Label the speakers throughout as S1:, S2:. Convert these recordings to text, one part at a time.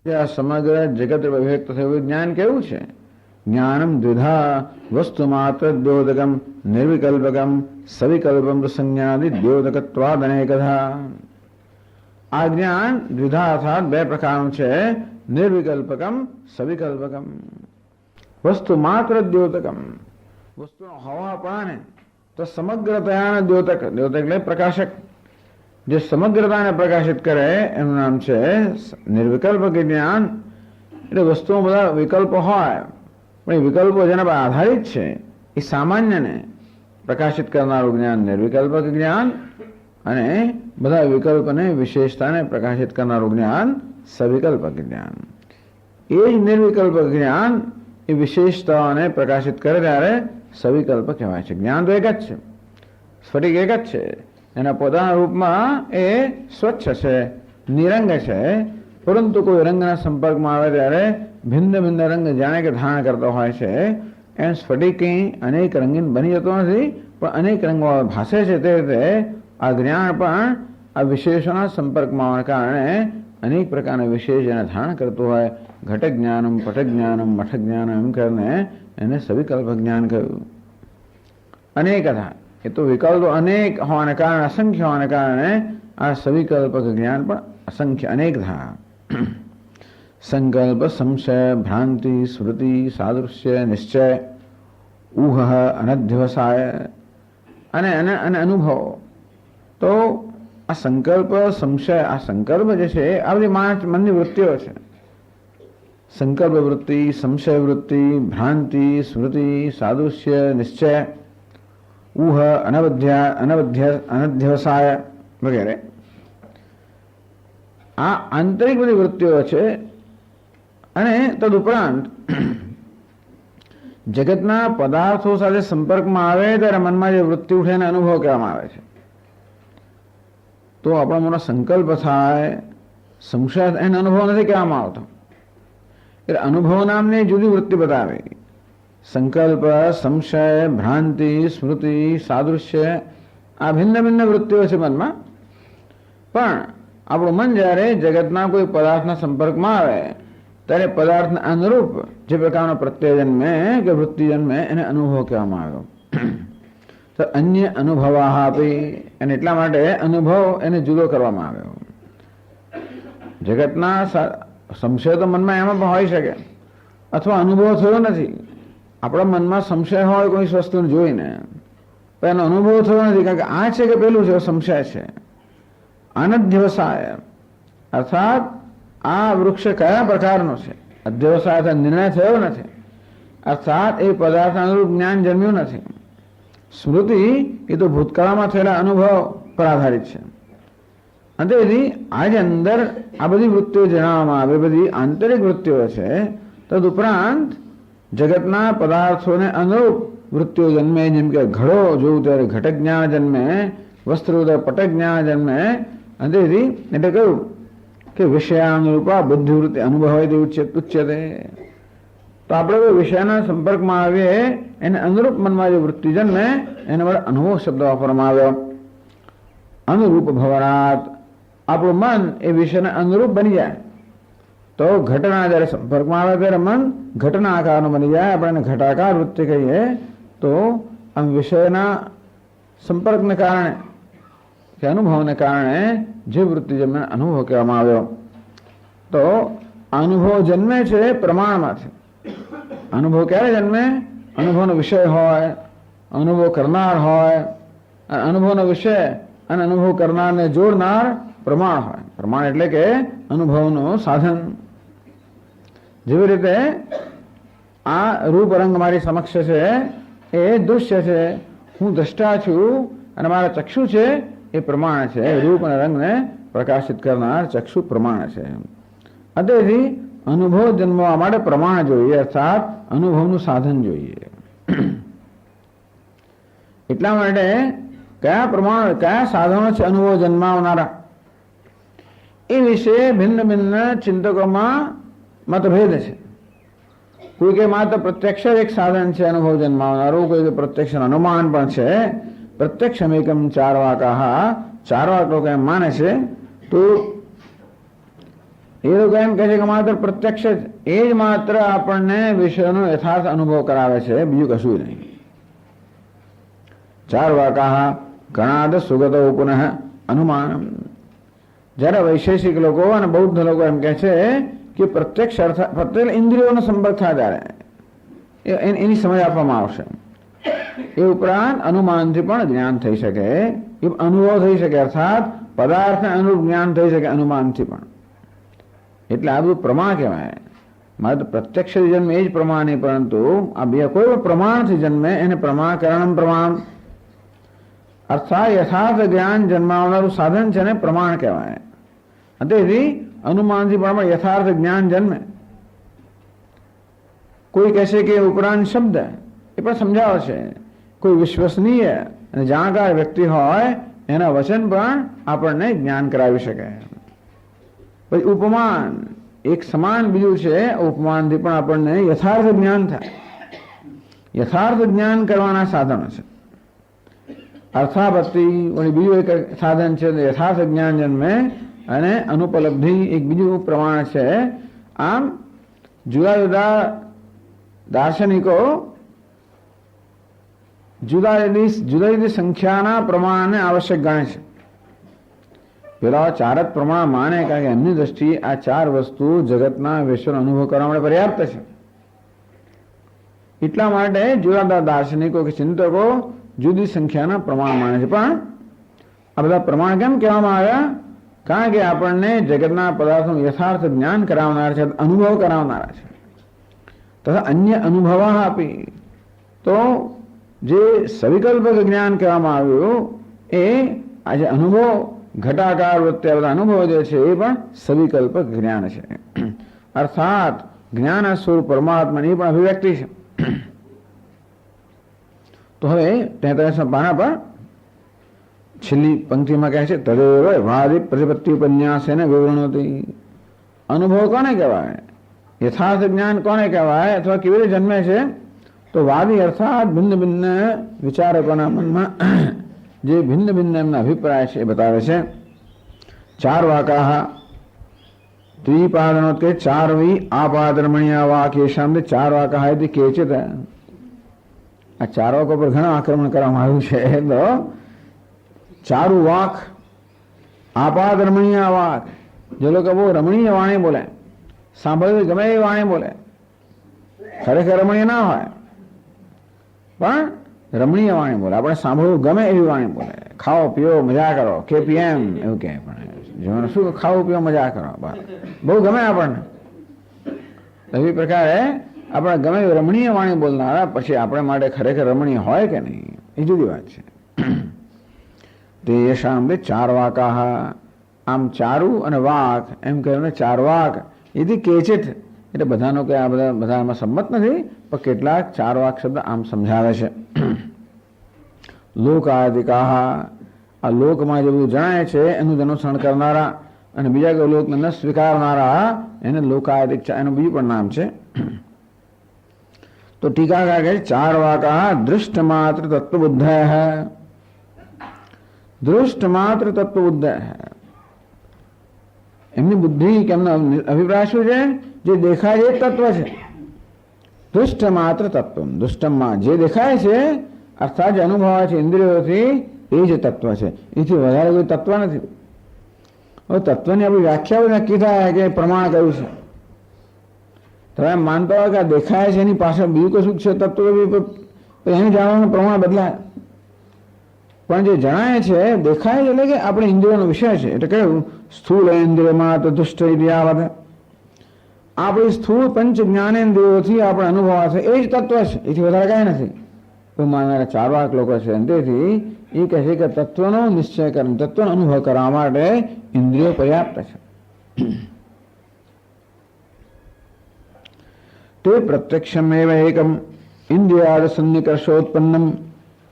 S1: આ સમગ્ર જગત વ્યક્ત થયું જ્ઞાન કેવું છે? જ્ઞાનમ દ્વિધા વસ્તુ માત્ર દ્યોતકમ નિર્વિકલ્પકમ સવિકલ્પમ સંજ્ઞાદિ દ્યોતકત્વાદ અનેકધા. આ જ્ઞાન દ્વિધા અર્થાત બે પ્રકારનું છે. નિર્વિકલ્પકમ સવિકલ્પકમ. વસ્તુ માત્ર દ્યોતકમ, વસ્તુનો હોવાપણાને તો સમગ્રતાના દ્યોતક. દ્યોતક એટલે પ્રકાશક, જે સમગ્રતાને પ્રકાશિત કરે એનું નામ છે નિર્વિકલ્પક જ્ઞાન. એટલે વસ્તુમાં બધા વિકલ્પો હોય પણ એ વિકલ્પો જેના પર આધારિત છે એ સામાન્યને પ્રકાશિત કરનારું જ્ઞાન નિર્વિકલ્પક જ્ઞાન, અને બધા વિકલ્પને વિશેષતાને પ્રકાશિત કરનારું જ્ઞાન સવિકલ્પક જ્ઞાન. એ જ નિર્વિકલ્પક જ્ઞાન એ વિશેષતાઓને પ્રકાશિત કરે ત્યારે સવિકલ્પ કહેવાય છે. જ્ઞાન તો એક જ છે, સ્ફટિક એક જ છે, એના પોતાના રૂપમાં એ સ્વચ્છ છે, નિરંગ છે, પરંતુ કોઈ રંગના સંપર્કમાં આવે ત્યારે ભિન્ન ભિન્ન રંગ જાણે કે ધારણ કરતો હોય છે. એમ સ્ફટિક અનેક રંગીન બની જતો નથી, પણ અનેક રંગો ભાસે છે. તે રીતે આ જ્ઞાન પણ આ વિશેષોના સંપર્કમાં હોવાને કારણે અનેક પ્રકારના વિશેષ એને ધારણ કરતું હોય. ઘટક જ્ઞાનમ, પટક જ્ઞાનમ, મઠક જ્ઞાનમ એમ કરીને એને સવિકલ્પ જ્ઞાન કહ્યું. અનેકધા, એ તો વિકલ્પો અનેક હોવાને કારણે, અસંખ્ય હોવાને કારણે આ સવિકલ્પક જ્ઞાન પણ અસંખ્ય અનેકધા. સંકલ્પ, સંશય, ભ્રાંતિ, સ્મૃતિ, સાદૃશ્ય, નિશ્ચય, ઊહ, અનધ્યવસાય અને અનુભવ. તો આ સંકલ્પ, સંશય, આ સંકલ્પ જે છે આ બધી મનની વૃત્તિઓ છે. સંકલ્પ વૃત્તિ, સંશય વૃત્તિ, ભ્રાંતિ, સ્મૃતિ, સાદૃશ્ય, નિશ્ચય, ઊહ, અનધ્યવસાય વગેરે આ આંતરિક બધી વૃત્તિઓ છે. અને તદુપરાંત જગતના પદાર્થો સાથે સંપર્કમાં આવે ત્યારે મનમાં જે વૃત્તિ ઉઠે એને અનુભવ કહેવામાં આવે છે. તો આપણો મોટો સંકલ્પ થાય, સંશય, એને અનુભવ નથી કહેવામાં આવતો. એટલે અનુભવ નામની જુદી વૃત્તિ બતાવે. સંકલ્પ, સંશય, ભ્રાંતિ, સ્મૃતિ, સાદૃશ્ય આ ભિન્ન ભિન્ન વૃત્તિઓ છે મનમાં. પણ આપણું મન જ્યારે જગતના કોઈ પદાર્થના સંપર્કમાં આવે ત્યારે પદાર્થના અનુરૂપ જે પ્રકારનો પ્રત્યય જન્મે કે વૃત્તિ જન્મે એને અનુભવ કહેવામાં આવ્યો. તો અન્ય અનુભવા આપી, અને એટલા માટે અનુભવ એને જુદો કરવામાં આવ્યો. જગતના સંશય તો મનમાં એમાં પણ હોઈ શકે, અથવા અનુભવ થયો નથી. આપણા મનમાં સંશય હોય કોઈ વસ્તુને જોઈને, પણ એનો અનુભવ થયો નથી, કારણ કે આ છે કે પેલું છે સંશય છે. અનધ્યવસાય અર્થાત આ વૃક્ષ કયા પ્રકારનો છે, અધ્યવસાય અર્થાત નિર્ણય થયો નથી, અર્થાત એ પદાર્થ અનુરૂપ જ્ઞાન જન્મ્યું નથી. સ્મૃતિ એ તો ભૂતકાળમાં થયેલા અનુભવ પર આધારિત છે. અને તેથી આજે અંદર આ બધી વૃત્તિઓ જણાવવામાં આવે, બધી આંતરિક વૃત્તિઓ છે. તદુપરાંત જગતના પદાર્થોને અનુરૂપ વૃત્તિઓ જન્મે, જેમ કે ઘડો જોવું ત્યારે ઘટક જ્ઞાન જન્મે, વસ્ત્ર પટક જ્ઞાન જન્મે. અને તેથી એટલે કહ્યું કે વિષયાનુરૂપા બુદ્ધિવૃત્તિ અનુભવાય ઉચ્યતે. તો આપણે કોઈ વિષયના સંપર્કમાં આવીએ એને અનુરૂપ મનમાં જે વૃત્તિ જન્મે એને વડે અનુભવ શબ્દ વાપરવામાં આવ્યો. અનુરૂપ ભવનાત, આપણું મન એ વિષયને અનુરૂપ બની જાય. તો ઘટના જ્યારે સંપર્કમાં આવે ત્યારે મન ઘટના આકારનું બની જાય. આપણે એને ઘટાકાર વૃત્તિ કહીએ. તો આમ વિષયના સંપર્કને કારણે કે અનુભવને કારણે જે વૃત્તિ જન્મે અનુભવ કહેવામાં આવ્યો. તો અનુભવ જન્મે છે પ્રમાણમાંથી. અનુભવ ક્યારે જન્મે? અનુભવનો વિષય હોય, અનુભવ કરનાર હોય, અનુભવનો વિષય અને અનુભવ કરનારને જોડનાર પ્રમાણ હોય. પ્રમાણ એટલે કે અનુભવનું સાધન. જેવી રીતે આ રૂપ રંગ મારી સમક્ષ છે એ દૃશ્ય છે, હું દ્રષ્ટા છું અને મારા ચક્ષુ છે એ પ્રમાણ છે. રૂપ અને રંગને પ્રકાશિત કરનાર ચક્ષુ પ્રમાણ છે. તેથી અનુભવ જન્મવા માટે પ્રમાણ જોઈએ, અર્થાત અનુભવનું સાધન જોઈએ. એટલા માટે કયા પ્રમાણ, કયા સાધનો છે અનુભવ જન્માવનારા એ વિશે ભિન્ન ભિન્ન ચિંતકોમાં મતભેદ છે. કોઈ કે માત્ર પ્રત્યક્ષ એક સાધન છે અનુભવ જન્માવનારું, કોઈ કે પ્રત્યક્ષ અનુમાન પણ છે. પ્રત્યક્ષમેકમ ચારવાકાહ, ચારવાક લોકો એમ માને છે. તો એ લોકો એમ કહે છે કે માત્ર પ્રત્યક્ષ એ જ માત્ર આપણને વિશ્વનો યથાર્થ અનુભવ કરાવે છે, બીજું કશું નહીં. ચાર વાકા ગણાદ સુગતો પુનઃ અનુમાન. જ્યારે વૈશેષિક લોકો અને બૌદ્ધ લોકો એમ કહે છે કે પ્રત્યક્ષ અર્થ પ્રત્યેક ઇન્દ્રિયોનો સંપર્ક થાય ત્યારે એની સમજ આપવામાં આવશે. એ ઉપરાંત અનુમાનથી પણ જ્ઞાન થઈ શકે, એ અનુભવ થઈ શકે, અર્થાત પદાર્થને અનુરૂપ જ્ઞાન થઈ શકે અનુમાનથી પણ. એટલે આ બધું પ્રમા કહેવાય. માત્ર પ્રત્યક્ષ જન્મે એ જ પ્રમા નહીં, પરંતુ આ બે કોઈ પણ પ્રમાણથી જન્મે એને પ્રમાકરણ પ્રમાણ અર્થાત યથાર્થ જ્ઞાન જન્માવનારું સાધન છે ને પ્રમાણ કહેવાય. તેથી અનુમાનથી પણ યથાર્થ જ્ઞાન જન્મે. કોઈ કહેશે કે ઉપરાંત શબ્દ એ પણ સમજાવે છે. કોઈ વિશ્વસનીય અને જાણકાર વ્યક્તિ હોય એના વચન પણ આપણને જ્ઞાન કરાવી શકે. પછી ઉપમાન એક સમાન બીજું છે, ઉપમાનથી પણ આપણને યથાર્થ જ્ઞાન થાય. યથાર્થ જ્ઞાન કરવાના સાધનો છે. અર્થાપત્તિ બીજું એક સાધન છે, યથાર્થ જ્ઞાન જન્મે, અને અનુપલબ્ધિ એક બીજું પ્રમાણ છે. આમ જુદા જુદા દાર્શનિકો જુદા જુદી સંખ્યાના પ્રમાણને આવશ્યક ગણે છે. પેલા ચાર જ પ્રમાણ માને, કારણ કે એમની દ્રષ્ટિએ આ ચાર વસ્તુ જગતના વિશ્વનો અનુભવ કરવા માટે પર્યાપ્ત છે. એટલા માટે જુદા જુદા દાર્શનિકો કે ચિંતકો જુદી સંખ્યાના પ્રમાણ માને છે. પણ આ બધા પ્રમાણ કેમ કહેવામાં આવ્યા? કારણ કે આપણને જગતના પદાર્થોનું યથાર્થ જ્ઞાન કરાવનાર છે, અનુભવ કરાવનારા છે. તથા અન્ય અનુભવ આપી તો જે સવિકલ્પક જ્ઞાન કહેવામાં આવ્યું એ આજે અનુભવ ઘટાકાર વૃત્તિ બધા અનુભવ જે છે એ પણ સવિકલ્પક જ્ઞાન છે. અર્થાત જ્ઞાન સ્વરૂપ પરમાત્માની પણ અભિવ્યક્તિ છે. તો હવે 43 પાના પર છેલ્લી પંક્તિમાં કહે છે તદેવ વાદિ પ્રતિપત્તિ ઉપન્યાસેન વિવૃણોતિ. અનુભવ કોને કહેવાય? યથાર્થ જ્ઞાન કોને કહેવાય અથવા કેવી રીતે જન્મે છે? તો વાદી અર્થાત ભિન્ન ભિન્ન વિચારકોના મનમાં જે ભિન્ન ભિન્ન એમના અભિપ્રાય છે એ બતાવે છે. ચાર વાકા ત્રિપાદનો કે ચારવી આપાદરમણીય વાક્ય શામ ચાર વાકા હતી કેચિત. આ ચાર વાકો પર ઘણા આક્રમણ કરવામાં આવ્યું છે. તો ચારુ વાક, આપાદ રમણીય વાક, જે લોકો બહુ રમણીય વાણી બોલે, સાંભળવી ગમે એવી વાણી બોલે, ખરેખર રમણીય ના હોય પણ રમણીય વાણી બોલે, આપણે સાંભળવું ગમે એવી વાણી બોલે. ખાઓ પીઓ મજા કરો, KPM એવું કહે. પણ શું ખાઓ પીઓ મજા કરો, બહુ ગમે આપણને. એવી પ્રકારે આપણે ગમે એવી રમણીય વાણી બોલનારા પછી આપણે માટે ખરેખર રમણીય હોય કે નહીં એ જુદી વાત છે. તે યશામ ચાર વાકા. આમ ચારુ અને વાક એમ કહેવાય. ચાર વાક એથી કેચિત એટલે બધાનો કે આ બધામાં સંમત નથી, પણ કેટલાક ચાર વાક શબ્દ આમ સમજાવે છે. લોકાદિકા, આ લોકમાં જે બધું જણાય છે એનું અનુસરણ કરનારા અને બીજા કોઈ લોકને ન સ્વીકારનારા એને લોકાદિક, એનું બીજું પણ નામ છે. તો ટીકાકાર કહે ચાર વાકા દૃષ્ટ માત્ર તત્વબુદ્ધ. દૃષ્ટ માત્ર તત્વબુદ્ધ એમની બુદ્ધિ કે એમનો અભિપ્રાય શું છે? જે દેખાય એ તત્વ છે. દુષ્ટ માત્ર તત્વ, દુષ્ટમાં જે દેખાય છે અર્થાત જે અનુભવાય છે ઇન્દ્રિયોથી એ જ તત્વ છે. એથી વધારે કોઈ તત્વ નથી. હવે તત્વની આપણી વ્યાખ્યાઓ નક્કી થાય કે પ્રમાણ કયું છે. તમે એમ માનતા હોય કે આ દેખાય છે એની પાછળ બીજું કશું છે તત્વ, એનું જાણવાનું પ્રમાણ બદલાય. પણ જે જણાય છે દેખાય એટલે કે આપણે ઇન્દ્રિયોનો વિષય છે. એટલે કયું? સ્થૂળ ઇન્દ્રિયમાં તો દુષ્ટ ઇન્દ્રિયાવત. આપણી સ્થૂળ પંચ જ્ઞાનેન્દ્રિયોથી આપણે અનુભવા છે એ જ તત્વ છે, એથી વધારે કાંઈ નથી. તો મારા ચાર વાક લોકો છે તેથી એ કહે છે કે તત્વનો નિશ્ચય કરે, તત્વનો અનુભવ કરવા માટે ઇન્દ્રિયો પર્યાપ્ત છે. તે પ્રત્યક્ષમેવ એકમ ઇન્દ્રિયાદ સન્નિકર્ષોત્પન્નમ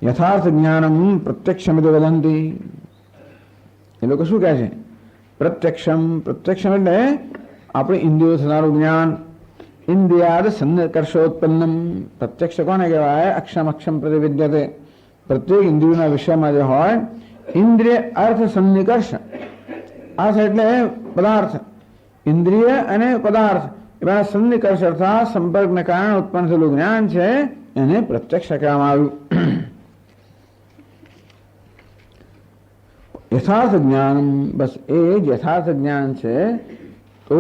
S1: યથાર્થ જ્ઞાનમ પ્રત્યક્ષમિતિ વદંતી. એ લોકો શું કહે છે? પ્રત્યક્ષમ, પ્રત્યક્ષમ એટલે આપણે ઇન્દ્રિયો થનારું જ્ઞાન. ઇન્દ્રિયાદ સન્નિકર્ષોત્પન્નમ, પ્રત્યક્ષ કોને કહેવાય? અક્ષમ અક્ષમ પ્રતિવિદ્યતે. પ્રત્યેક ઇન્દ્રિયોના વિષયમાં જે હોય ઇન્દ્રિય અર્થ સન્નિકર્ષ. અર્થ એટલે પદાર્થ, ઇન્દ્રિય અને પદાર્થ એવા સન્નિકર્ષ અર્થાત સંપર્કને કારણે ઉત્પન્ન થયેલું જ્ઞાન છે એને પ્રત્યક્ષ કહેવામાં આવ્યું. યથાર્થ જ્ઞાન, બસ એ જ યથાર્થ જ્ઞાન છે. તો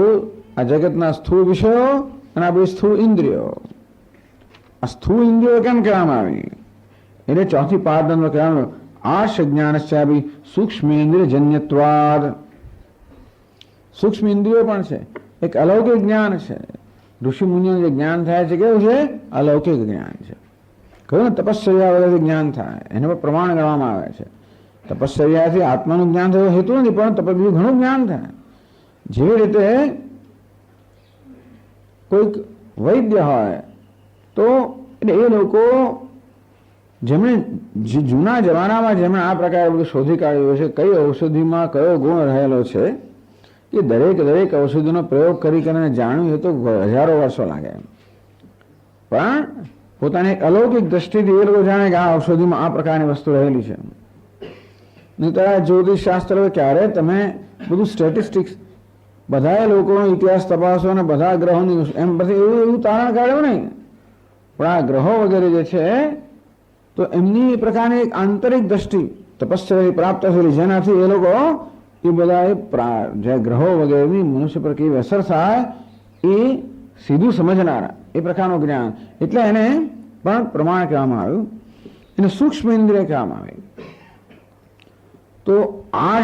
S1: આ જગતના સ્થૂળ વિષયો અને આ બધી સ્થૂળ ઇન્દ્રિયો, આ સ્થૂળ ઇન્દ્રિયો કેમ કહેવામાં આવી એટલે ચોથી પાદમાં કહેવાનું આશ જ્ઞાનશ્ચાપી સૂક્ષ્મેન્દ્રિય જન્યત્વાદ. સૂક્ષ્મ ઇન્દ્રિયો પણ છે, એક અલૌકિક જ્ઞાન છે. ઋષિ મુનિઓનું જે જ્ઞાન થાય છે કેવું છે? અલૌકિક જ્ઞાન છે. કહ્યું ને તપશ્ચર્યા વગરથી જ્ઞાન થાય, એને પણ પ્રમાણ ગણવામાં આવે છે. તપશ્ચર્યાથી આત્માનું જ્ઞાન થયું હેતુ નથી, પણ બીજું ઘણું જ્ઞાન થાય. જેવી રીતે કોઈક વૈદ્ય હોય તો એટલે એ લોકો જેમણે જૂના જમાનામાં જેમણે આ પ્રકારે બધું શોધી કાઢ્યું છે, કઈ ઔષધિમાં કયો ગુણ રહેલો છે, એ દરેક ઔષધિનો પ્રયોગ કરીને જાણ્યું એ તો હજારો વર્ષો લાગે. પણ પોતાની એક અલૌકિક દ્રષ્ટિથી એ લોકો જાણે કે આ ઔષધિમાં આ પ્રકારની વસ્તુ રહેલી છે. નહીં તો આ જ્યોતિષ શાસ્ત્ર ક્યારે તમે બધું સ્ટેટિસ્ટિક્સ બધા લોકોનો ઇતિહાસ તપાસો અને બધા ગ્રહોની એમ પછી એવું તારણ કાઢ્યું નહીં. પણ આ ગ્રહો વગેરે જે છે તો એમની પ્રકારની એક આંતરિક દ્રષ્ટિ તપસ્યા પ્રાપ્ત થયેલી, જેનાથી એ લોકો એ બધા જે ગ્રહો વગેરેની મનુષ્ય પર કેવી અસર થાય એ સીધું સમજનારા એ પ્રકારનું જ્ઞાન. એટલે એને પણ પ્રમાણ કહેવામાં આવ્યું, એને સૂક્ષ્મ ઇન્દ્રિય કહેવામાં આવે. તો આ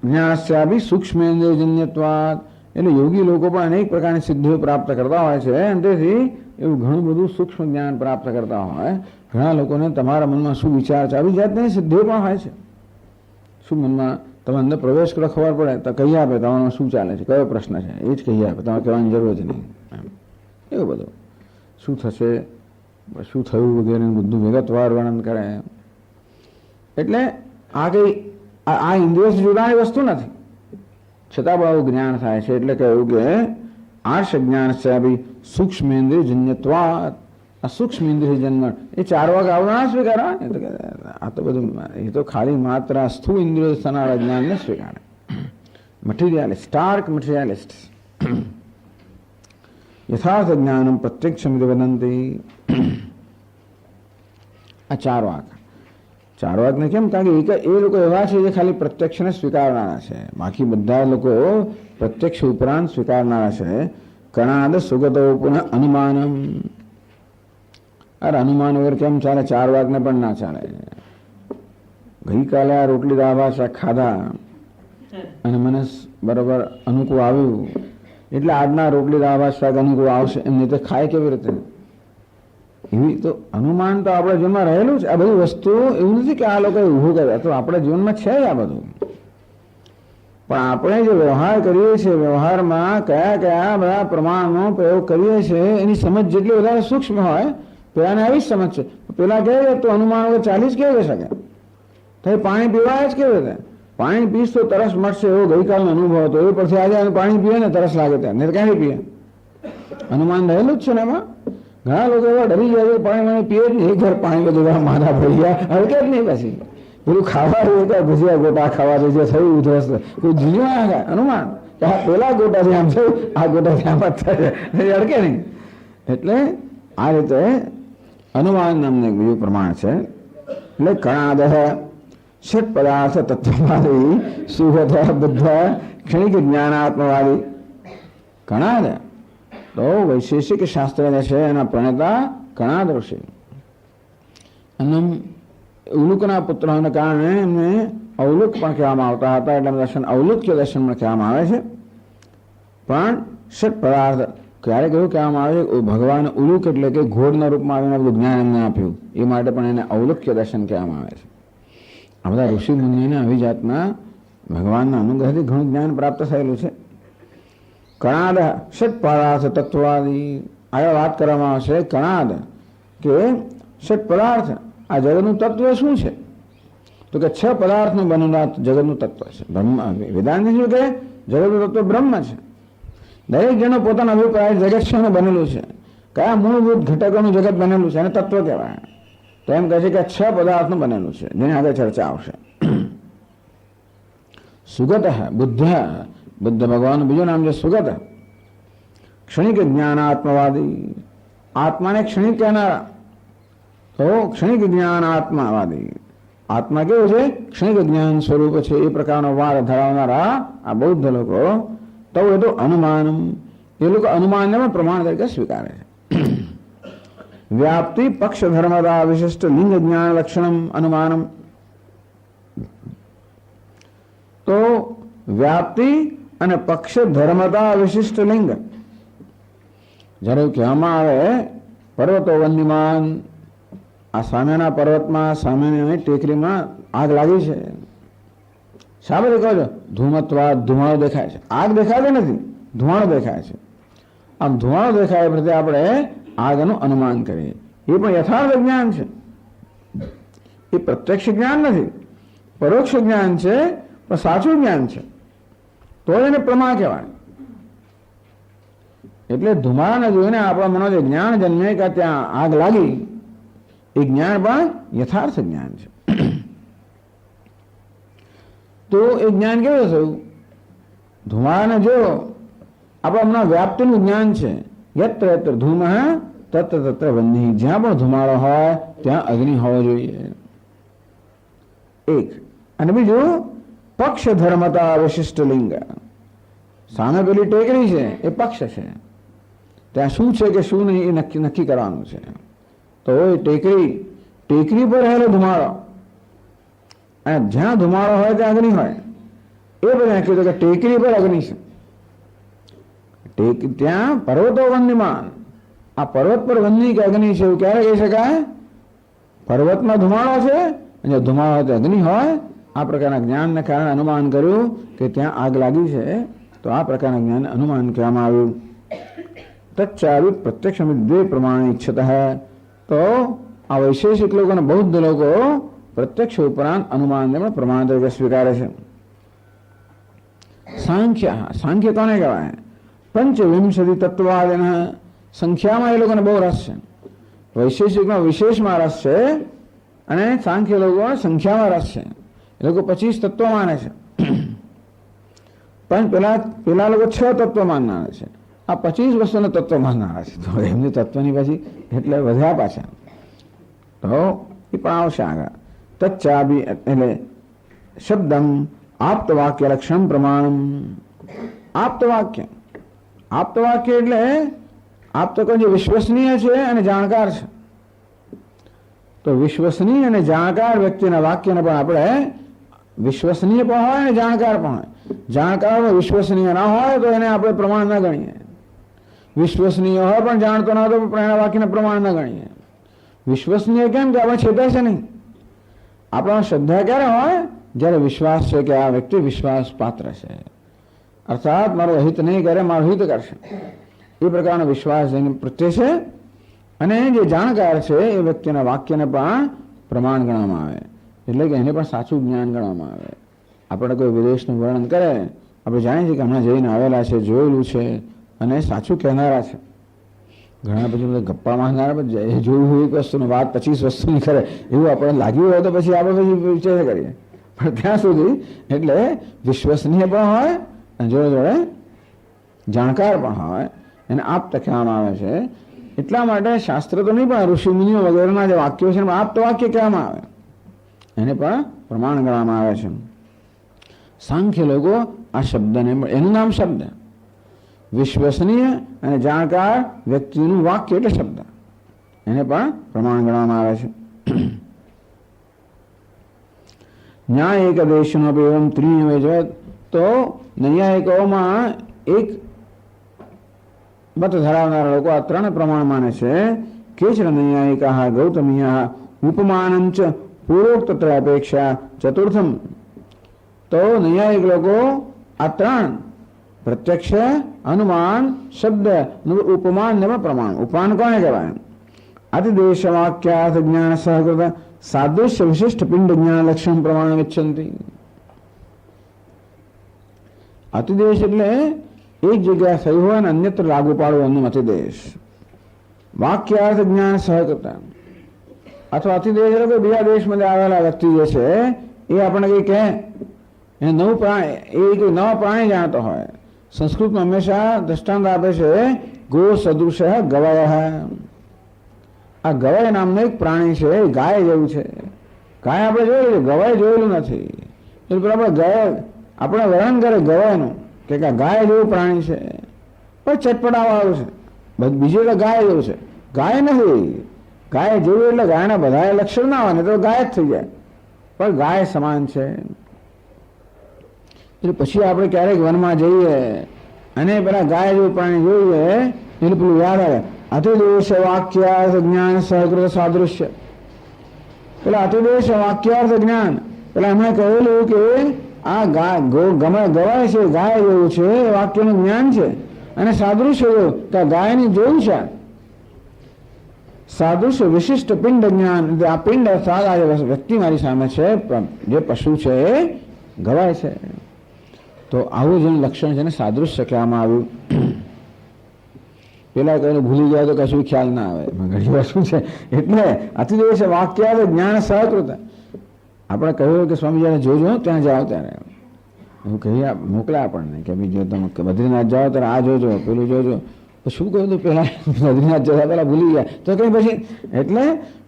S1: જ્ઞાનસ્યાપી સૂક્ષ્મેન્દ્રિય જન્યત્વાદ એટલે યોગી લોકો પણ અનેક પ્રકારની સિદ્ધિઓ પ્રાપ્ત કરતા હોય છે. અને તેથી એવું ઘણું બધું સૂક્ષ્મ જ્ઞાન પ્રાપ્ત કરતા હોય. ઘણા લોકોને તમારા મનમાં શું વિચાર છે આવી જાતની સિદ્ધિઓ પણ હોય છે. શું મનમાં તમે અંદર પ્રવેશ કરો ખબર પડે તો કહી આપે તમારામાં શું ચાલે છે, કયો પ્રશ્ન છે એ જ કહી આપે, તમારે કહેવાની જરૂર જ નહીં. એવું બધું શું થશે, શું થયું વગેરે બધું વિગતવાર વર્ણન કરે. એટલે આ કઈ આ ઇન્દ્રિયોથી જોડાણી વસ્તુ નથી, છતાં પણ આવું જ્ઞાન થાય છે. એટલે કહ્યું કે આર્ષ જ્ઞાન છે ભાઈ સૂક્ષ્મેન્દ્રિય જન્યત્વાદ. આ સૂક્ષ્મ ઇન્દ્રિય જન્મ એ 4 વાગ આવડા સ્વીકારવા, આ તો બધું એ તો ખાલી માત્ર સ્થૂળ ઇન્દ્રિયો સ્થાના જ્ઞાનને સ્વીકારે. મટીરિયાલિસ્ટ, સ્ટાર્ક મટીરિયાલિસ્ટ. યથાર્થ જ્ઞાનમ પ્રત્યક્ષમ વદંતી. આ 4 વાગ, 4 વાગને કેમ? કારણ કે એ લોકો એવા છે જે ખાલી પ્રત્યક્ષને સ્વીકારનારા છે, બાકી બધા લોકો પ્રત્યક્ષ ઉપરાંત સ્વીકારનારા છે. કણાદ સુગતો પુનઃ અનુમાનમ. અરે અનુમાન વગર કેમ ચાલે? 4 વાગને પણ ના ચાલે. ગઈકાલે આ રોટલી દાળ ભાત શાક ખાધા અને મને બરોબર અનુકૂળ આવ્યું એટલે આજના રોટલી દાળ ભાત શાક અનુકૂળ આવશે એમ, નહીં તો ખાય કેવી રીતે? એવી તો અનુમાન તો આપણા જીવનમાં રહેલું છે. આ બધી વસ્તુ એવું નથી કે આ લોકોએ ઊભું કર્યા, તો આપણા જીવનમાં છે આ બધું. પણ આપણે જે વ્યવહાર કરીએ છીએ, વ્યવહારમાં કયા કયા બધા પ્રમાણનો પ્રયોગ કરીએ છીએ એની સમજ જેટલી વધારે સૂક્ષ્મ હોય, પેલાને આવી જ સમજ છે. પેલા કહે તો અનુમાન વગર ચાલી જ કેવી શકે? તો પાણી પીવાય જ કેવી રીતે? પાણી પીશ તો તરસ મળશે એવો ગઈકાલનો અનુભવ હતો, એ પછી આજે પાણી પીએ ને તરસ લાગે ત્યાં, નહીં ક્યાંથી પીએ? અનુમાન રહેલું જ છે ને એમાં. ઘણા લોકો એવા ડરી જાય પાણી મને પીએ જ નહીં, એક ઘર પાણી બધું માથા પડી ગયા હલકે જ નહીં. પછી પેલું ખાવા રહ્યું તો ભજીયા ગોટા ખાવા દે છે, થયું ઉધરસ કોઈ જીવ્યા ના અનુમાન કે આ પેલા ગોટાથી આમ થયું, આ ગોટાથી આમ જ થાય, અડકે નહીં. એટલે આ રીતે અનુમાન નામનું એક બીજું પ્રમાણ છે. એટલે કણાદ ષટ પદાર્થ તત્વવાદી સુગત બુદ્ધ ક્ષણિક જ્ઞાનાત્મવાદી. કણાદ તો વૈશેષિક શાસ્ત્ર જે છે એના પ્રણેતા કણાદ ઋષિ. અને ઉલુકના પુત્ર હોવાને કારણે એમને અવલુક પણ કહેવામાં આવતા હતા, એટલે દર્શન અવલુક્ય દર્શન પણ કહેવામાં આવે છે. પણ ષટ પદાર્થ ક્યારે કયું કહેવામાં આવે છે? ભગવાન ઉલુક એટલે કે ઘોડના રૂપમાં આવીને બધું જ્ઞાન એમને આપ્યું, એ માટે પણ એને અવલુક્ય દર્શન કહેવામાં આવે છે. આ બધા ઋષિ મુનિઓને આવી જાતના ભગવાનના અનુગ્રહથી ઘણું જ્ઞાન પ્રાપ્ત થયેલું છે. કણાદ ષટ પદાર્થ તત્વાદી. આગળ વાત કરવામાં આવશે કણાદ કે ષટ પદાર્થ આ જગતનું તત્વ શું છે? તો કે 6 પદાર્થનું બનેલું જગતનું તત્વ છે. બ્રહ્મ વેદાંત શું કે જગતનું તત્વ બ્રહ્મ છે. દરેક જણનો પોતાનો અભિપ્રાય જગત શેનું બનેલું છે, કયા મૂળભૂત ઘટકોનું જગત બનેલું છે એને તત્વ કહેવાય. તો એમ કહે છે કે 6 પદાર્થનું બનેલું છે, જેની આગળ ચર્ચા આવશે. સુગત બુદ્ધ બુદ્ધ ભગવાનનું બીજું નામ છે સુગત. ક્ષણિક જ્ઞાનાત્મવાદી, આત્માને ક્ષણિક કહેનારા. તો ક્ષણિક જ્ઞાન આત્માવાદી, આત્મા કેવું છે? ક્ષણિક જ્ઞાન સ્વરૂપ છે, એ પ્રકારનો વાર ધરાવનારા આ બૌદ્ધ લોકો. તો એ તો અનુમાનમ, એ લોકો અનુમાનને પણ પ્રમાણ તરીકે સ્વીકારે છે. વ્યાપ્તિ પક્ષ ધર્મતા વિશિષ્ટ લિંગ જ્ઞાન લક્ષણમ અનુમાનમ. તો વ્યાપ્તિ અને પક્ષ ધર્મતા વિશિષ્ટ લિંગ, જ્યારે કહેવામાં આવે પર્વતો વન્યમાન, આ સામેના પર્વતમાં સામેની ટેકરીમાં આગ લાગી છે. શા માટે કહો છો? ધૂમત્વા, ધુમાડો દેખાય છે. આગ દેખાતો નથી, ધુમાડો દેખાય છે. આમ ધુમાડો દેખાય પ્રત્યે આપણે આગનું અનુમાન કરીએ. એ પણ યથાર્થ જ્ઞાન છે, એ પ્રત્યક્ષ જ્ઞાન નથી, પરોક્ષ જ્ઞાન છે, પણ સાચું જ્ઞાન છે. તો એને પ્રમા કહેવાય. એટલે ધુમાડાને જોઈને આપણા મનમાં જે જ્ઞાન જન્મે કે ત્યાં આગ લાગી, એ જ્ઞાન પણ યથાર્થ જ્ઞાન છે. તો એ જ્ઞાન કેવું થયું? ધુમાડાને જો આપણા મનમાં વ્યાપ્તિનું જ્ઞાન છે. યત્ર યત્ર ધૂમ તત્ર તત્ર વહ્નિ, જ્યાં પણ ધુમાડો હોય ત્યાં અગ્નિ હોવો જોઈએ. એક. અને બીજું પક્ષ ધર્મતા વિશિષ્ટ લિંગ. સામે પેલી ટેકરી છે એ પક્ષ છે, ત્યાં શું છે કે શું નહીં એ નક્કી કરવાનું છે. તો એ ટેકરી પર રહેલો ધુમાડો, અને જ્યાં ધુમાડો હોય ત્યાં અગ્નિ હોય, એ બધા કીધું કે ટેકરી પર અગ્નિ છે. ત્યાં પર્વતો વન્યમાન, આ પર્વત પર વન્ની કે અગ્નિ છે એવું ક્યારે કહી શકાય? પર્વતમાં ધુમાડો છે, અને ધુમાડો હોય તો અગ્નિ હોય. આ પ્રકારના જ્ઞાનને કારણે અનુમાન કર્યું કે ત્યાં આગ લાગી છે. તો આ પ્રકારના જ્ઞાન અનુમાન કહેવામાં આવ્યું. તચ્ચાવી પ્રત્યક્ષ દ્વે પ્રમાણે ઈચ્છત. તો આ વૈશેષિક લોકો અને બૌદ્ધ લોકો પ્રત્યક્ષ ઉપરાંત અનુમાનને પણ પ્રમાણ તરીકે સ્વીકારે છે. સાંખ્ય, સાંખ્ય કોને કહેવાય? પંચવિંશતિ તત્વાદિન. સંખ્યામાં એ લોકોને બહુ રસ છે, વૈશેષિકમાં વિશેષમાં રસ છે, અને સાંખ્ય લોકો સંખ્યામાં રસ છે. એ લોકો 25 તત્વ માને છે, પણ પેલા લોકો 6 તત્વ માનનારા છે. આ 25 વસ્તુના તત્વ માનનારા છે. તો એમની તત્વની પછી એટલે વધ્યા પાછા. તો એ પણ આવશે આગળ. તચ્ચાબી એટલે શબ્દમ આપ્તવાક્ય લક્ષણ પ્રમાણ. આપ્તવાક્ય, આપ્તવાક્ય એટલે આપ્ત જે વિશ્વસનીય છે અને જાણકાર છે. તો વિશ્વસનીય અને જાણકાર વ્યક્તિના વાક્યને પણ આપણે વિશ્વસનીય પણ હોય અને જાણકાર પણ હોય. જાણકાર વિશ્વસનીય ના હોય તો એને આપણે પ્રમાણ ન ગણીએ. વિશ્વસનીય હોય પણ જાણતો ના હોય તો એના વાક્યને પ્રમાણ ન ગણીએ. વિશ્વસનીય કેમ કે આપણે છેતાય છે નહીં. આપણા શ્રદ્ધા ક્યારે હોય? જ્યારે વિશ્વાસ છે કે આ વ્યક્તિ વિશ્વાસ પાત્ર છે, અર્થાત મારું હિત નહીં કરે, મારું હિત કરશે, એ પ્રકારનો વિશ્વાસ જેની પ્રત્યે છે. અને જે જાણકાર છે એ વ્યક્તિના વાક્યને પણ પ્રમાણ ગણવામાં આવે, એટલે કે એને પણ સાચું જ્ઞાન ગણવામાં આવે. આપણે કોઈ વિદેશનું વર્ણન કરે, આપણે જાણીએ છીએ કે હમણાં જઈને આવેલા છે, જોયેલું છે, અને સાચું કહેનારા છે. ઘણા પછી બધા ગપ્પા મારનારા એ જોયું હોય એક વસ્તુની વાત 25 વસ્તુની કરે એવું આપણને લાગ્યું હોય તો પછી આપણે પછી વિચાર કરીએ. પણ ત્યાં સુધી એટલે વિશ્વસનીય પણ હોય અને જોડે જોડે જાણકાર પણ હોય, એને આપ્ત કહેવામાં આવે છે. એટલા માટે શાસ્ત્ર તો નહીં પણ ઋષિ મુનિઓ વગેરેના જે વાક્યો છે આપ્ત વાક્ય કહેવામાં આવે, એને પણ પ્રમાણ ગણવામાં આવે છે. સાંખ્ય લોકો આ શબ્દને, એનું નામ શબ્દ, વિશ્વસનીય અને જાણકાર વ્યક્તિનું વાક્ય એટલે શબ્દ, એને પણ પ્રમાણ ગણવામાં આવે છે. ન્યાય એક દેશનો એવમ ત્રિનિવેજ. તો નૈયાયિકોમાં એક મત ધરાવનારા લોકો આ 3 પ્રમાણ માને છે. કેચન નૈયાયિકા ગૌતમીયા ઉપમાનમ ચ પૂર્વોક્ત અપેક્ષા ચતુર્થમ. તો નૈયાયિક લોકો આ 3 પ્રત્યક્ષ, અનુમાન, શબ્દ, ઉપમાન ને પ્રમાણ. ઉપમાન કોને કહેવાય? અતિદેશ વાક્યાર્થ જ્ઞાન સહકૃત સાદૃશ્ય વિશિષ્ટ પિંડ જ્ઞાન લક્ષણ પ્રમાણ વિચ્છંતિ. અતિદેશ એટલે એક જગ્યાએ થયું હોય અને અન્યત્ર લાગુ પાડવું એનું અતિદેશ. વાક્યાર્થ જ્ઞાન સહકૃત, અથવા અતિદેશ એટલે બીજા દેશમાં આવેલા વ્યક્તિ જે છે એ આપણે કઈ કહે એને નવું પ્રાણી, એ કોઈ નવા પ્રાણી જાણતો હોય. સંસ્કૃતમાં હંમેશા દ્રષ્ટાંત આપે છે ગો સદૃશ ગવય. આ ગવય નામનું એક પ્રાણી છે, એ ગાય જેવું છે. ગાય આપણે જોયેલું, ગવય જોયેલું નથી. એટલે આપણે ગાય આપણે વર્ણન કરે ગવયનું કે ગાય જેવું પ્રાણી છે, પણ ચટપટાવાળું છે. બીજું એટલે ગાય જેવું છે, ગાય નથી. ગાય જેવું એટલે ગાયના બધા લક્ષણ ના હોય ને તો ગાય જ થઈ જાય, પણ ગાય સમાન છે. એટલે પછી આપણે ક્યારેક વનમાં જઈએ અને પેલા ગાય જેવું પ્રાણી જોઈએ એટલે પેલું યાદ આવે અતિદેશ વાક્યાર્થ જ્ઞાન સહકૃત સાદૃશ્ય. પેલા અતિદેશ વાક્યાર્થ જ્ઞાન પેલા એમણે કહેલું કે આ ગવાય છે, ગાય જેવું છે, એ વાક્યનું જ્ઞાન છે. અને સાદૃશ્ય એવું કે ગાયની જોયું છે. સાદૃશ્ય વિશિષ્ટ પિંડ જ્ઞાન. આ પિંડ અર્થાત આ વ્યક્તિ મારી સામે છે, જે પશુ છે એ ગવાય છે. તો આવું જેનું લક્ષણ છે ને સાદૃશ્ય કહેવામાં આવ્યું. પેલા કઈ ભૂલી ગયા તો કશું ખ્યાલ ના આવે, ઘણી વાર શું છે એટલે અતિદેશ વાક્ય જ્ઞાન સહકૃત. આપણે કહ્યું કે સ્વામી જયારે જોજો ત્યાં જાઓ ત્યારે એવું કહી મોકલ્યા આપણને કે ભાઈ જો તમે બદ્રીનાથ જાઓ ત્યારે આ જોજો, પેલું જોજો. શું કહ્યું હતું પેલા બદ્રીનાથ જતા પેલા ભૂલી ગયા તો કઈ પછી. એટલે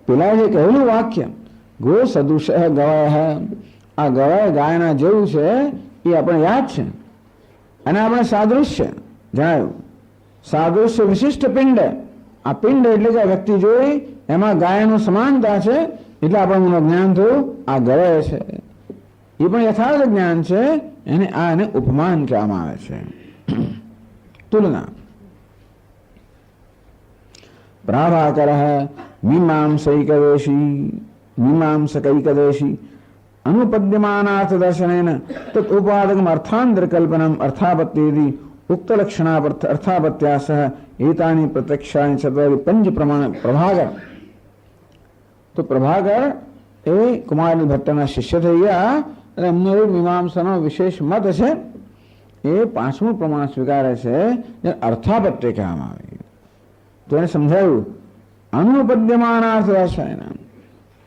S1: પેલા જે કહેલું વાક્ય ગો સદૃશ ગવાય, આ ગવાય ગાયના જેવું છે એ આપણે યાદ છે. અને આપણે સાદૃશ્ય જણાવ્યું. સાદૃશ્ય વિશિષ્ટ પિંડ. આ પિંડ એટલે કે વ્યક્તિ જોઈ એમાં ગાયનું સમાનતા છે એટલે આપણને જ્ઞાન થયું આ ગવાય છે. એ પણ યથાર્થ જ્ઞાન છે. એને ઉપમાન કહેવામાં આવે છે. તુલના. પ્રાભાકર મીમાંસકૈકદેશી અનુપદ્યમાનાર્થ દર્શનેન તત ઉપાદકમ અર્થાંતર કલ્પનમ અર્થાપત્યેતિ ઉક્તલક્ષણા અર્થાપત્યાસહ એતાની પ્રત્યક્ષાની ચત્વારી પંચ પ્રમાણ. પ્રભાકર તો પ્રભાકર એ કુમાર ભટ્ટના શિષ્ય થઈ ગયા અને એમનો એક મીમાંસાનો વિશેષ મત છે. એ પાંચમું પ્રમાણ સ્વીકારે છે જે અર્થાપત્ય કહેવામાં આવે. તો એને સમજાવ્યું અનુપદ્યમાનાર્થ દર્શનેન.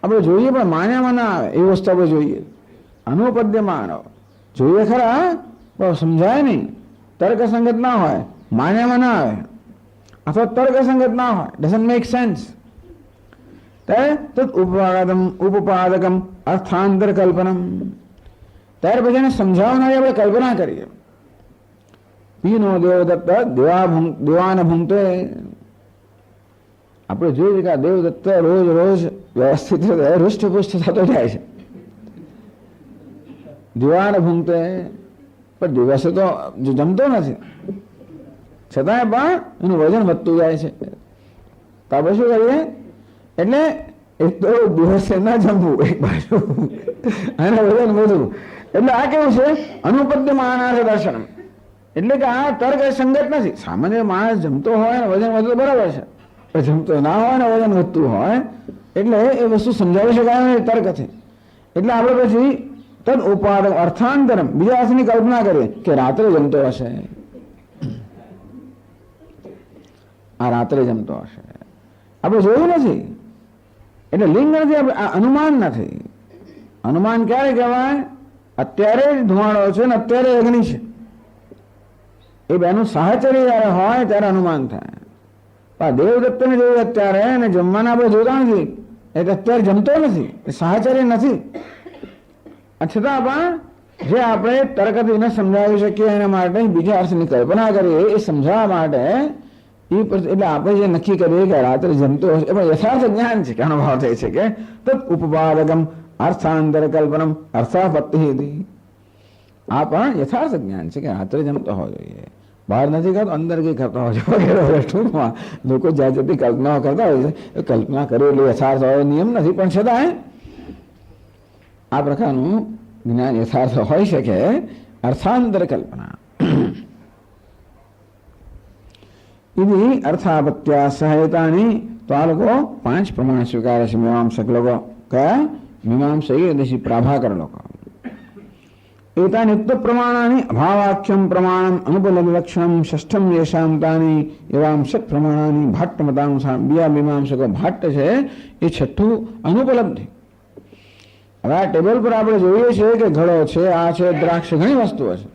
S1: આપણે જોઈએ પણ માન્યામાં ના આવે એ વસ્તુ આપણે જોઈએ. અનુપદ્યમાન જોઈએ ખરા પણ સમજાય નહીં, તર્કસંગત ના હોય, માન્યામાં ના આવે અથવા તર્કસંગત ના હોય, ડઝન્ટ મેક સેન્સ. ઉપાદકમ અર્થાંતર કલ્પનમ. ત્યાર પછી એને સમજાવનારી આપણે કલ્પના કરીએ. પીનો દેવદત્ત દેવાન ભૂંગતે. આપણે જોઈએ કે આ દેવદત્ત રોજ રોજ વ્યવસ્થિત હૃષ્ટપુષ્ટ થતો જાય છે. દિવાન ભૂંગતે પણ દિવસે તો જમતો નથી, છતાંય પણ એનું વજન વધતું જાય છે. તો આપણે શું કરીએ? એટલે એક તો દિવસે ના જમવું એક બાજુ અને વજન વધવું. એટલે આ કેવું છે? અનુપદ્યમાનાર્થ દર્શન. એટલે કે આ તર્ક સંગત નથી. સામાન્ય માણસ જમતો હોય ને વજન વધતું બરાબર છે, જમતો ના હોય ને વજન વધતું હોય એટલે એ વસ્તુ સમજાવી શકાય નહીં તર્કથી. એટલે આપણે પછી તદ ઉપાદક અર્થાંતરમ બીજા અર્થની કલ્પના કરીએ કે રાત્રે જમતો હશે, આ રાત્રે જમતો હશે. આપણે જોયું નથી એટલે લિંગ નથી, આપણે અનુમાન નથી. અનુમાન ક્યારે કહેવાય? અત્યારે ધુમાડો છે ને અત્યારે અગ્નિ છે, એ બેનું સાહચર્ય જયારે હોય ત્યારે અનુમાન થાય. દેવદત્તને જોયું અત્યારે અને જમવાના આપણે જોતા નથી એટલે અત્યારે જમતો નથી, એ સાહચર્ય નથી. છતાં પણ જે આપણે તર્કથી ન સમજાવી શકીએ એના માટે બીજા અર્થની કલ્પના કરીએ એ સમજાવવા માટે એટલે આપણે જે નક્કી કરીએ કે રાત્રે જમતો હશે એમાં યથાર્થ જ્ઞાન છે કે અનુભવ થાય છે કે તદ ઉપપાદકમ અર્થાંતર કલ્પનમ અર્થાપત્તિ. આ પણ યથાર્થ જ્ઞાન છે કે રાત્રે જમતો હોવો જોઈએ, બહાર નથી કરતો અંદર કઈ કરતા હોય છે વગેરે. ટૂંકમાં લોકો જ્યાં જતી કલ્પનાઓ કરતા હોય છે, કલ્પના કરે એટલે યથાર્થ હોય નિયમ નથી, પણ છતાં આ પ્રકારનું જ્ઞાન યથાર્થ હોઈ શકે. અર્થાંતર કલ્પના એવી અર્થાપત્યા સહાયતાની. તો આ લોકો 5 પ્રમાણ સ્વીકારે છે મીમાંસક લોકો. કયા? મીમાંસક દેશી પ્રાભાકર લોકો. એતાની યુક્ત પ્રમાણાની અભાવાખ્યમ પ્રમાણમ અનુપલક્ષણમ ષષ્ઠમ યેષામ તાની એવાંશક પ્રમાણાની ભાટ્ટ મતાનુસાર. બીજા મીમાંસકો ભાટ્ટ છે એ છઠ્ઠું અનુપલબ્ધિ. હવે આ ટેબલ પર આપણે જોઈએ છીએ કે ઘડો છે, આ છે, દ્રાક્ષ, ઘણી વસ્તુઓ છે,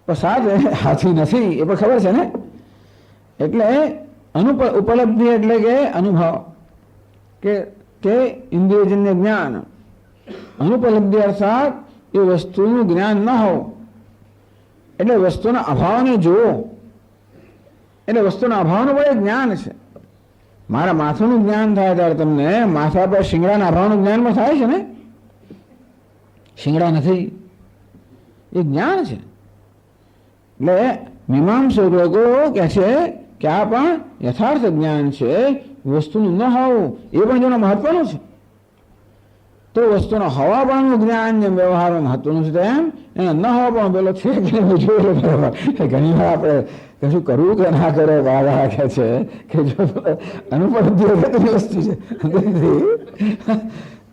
S1: પણ સાથે હાથી નથી એ પણ ખબર છે ને. એટલે ઉપલબ્ધિ એટલે કે અનુભવ, કે તે ઇન્દ્રિયજન્ય જ્ઞાન. અનુપલબ્ધિ અર્થાત એ વસ્તુનું જ્ઞાન ન હોવું, એટલે વસ્તુના અભાવને જોવો, એટલે વસ્તુના અભાવનું પણ એક જ્ઞાન છે. મારા માથાનું જ્ઞાન થાય ત્યારે તમને માથા પર શિંગડાના અભાવનું જ્ઞાન પણ થાય છે ને. શિંગડા નથી એ જ્ઞાન છે. એટલે મીમાંસક લોકો કહે છે કે આ પણ યથાર્થ જ્ઞાન છે. વસ્તુનું ન હોવું એ પણ જેનું મહત્વનું છે. તો વસ્તુનો હવા પણ જ્ઞાન જેમ વ્યવહારમાં મહત્વનું છે તેમ એને ન હોવા પણ પેલો છે કે જોયેલો બરાબર. ઘણી વાર આપણે કશું કરવું કે ના કરે બાબા રાખે છે કે જો અનુપલબ્ધિ અગત્યની વસ્તુ છે,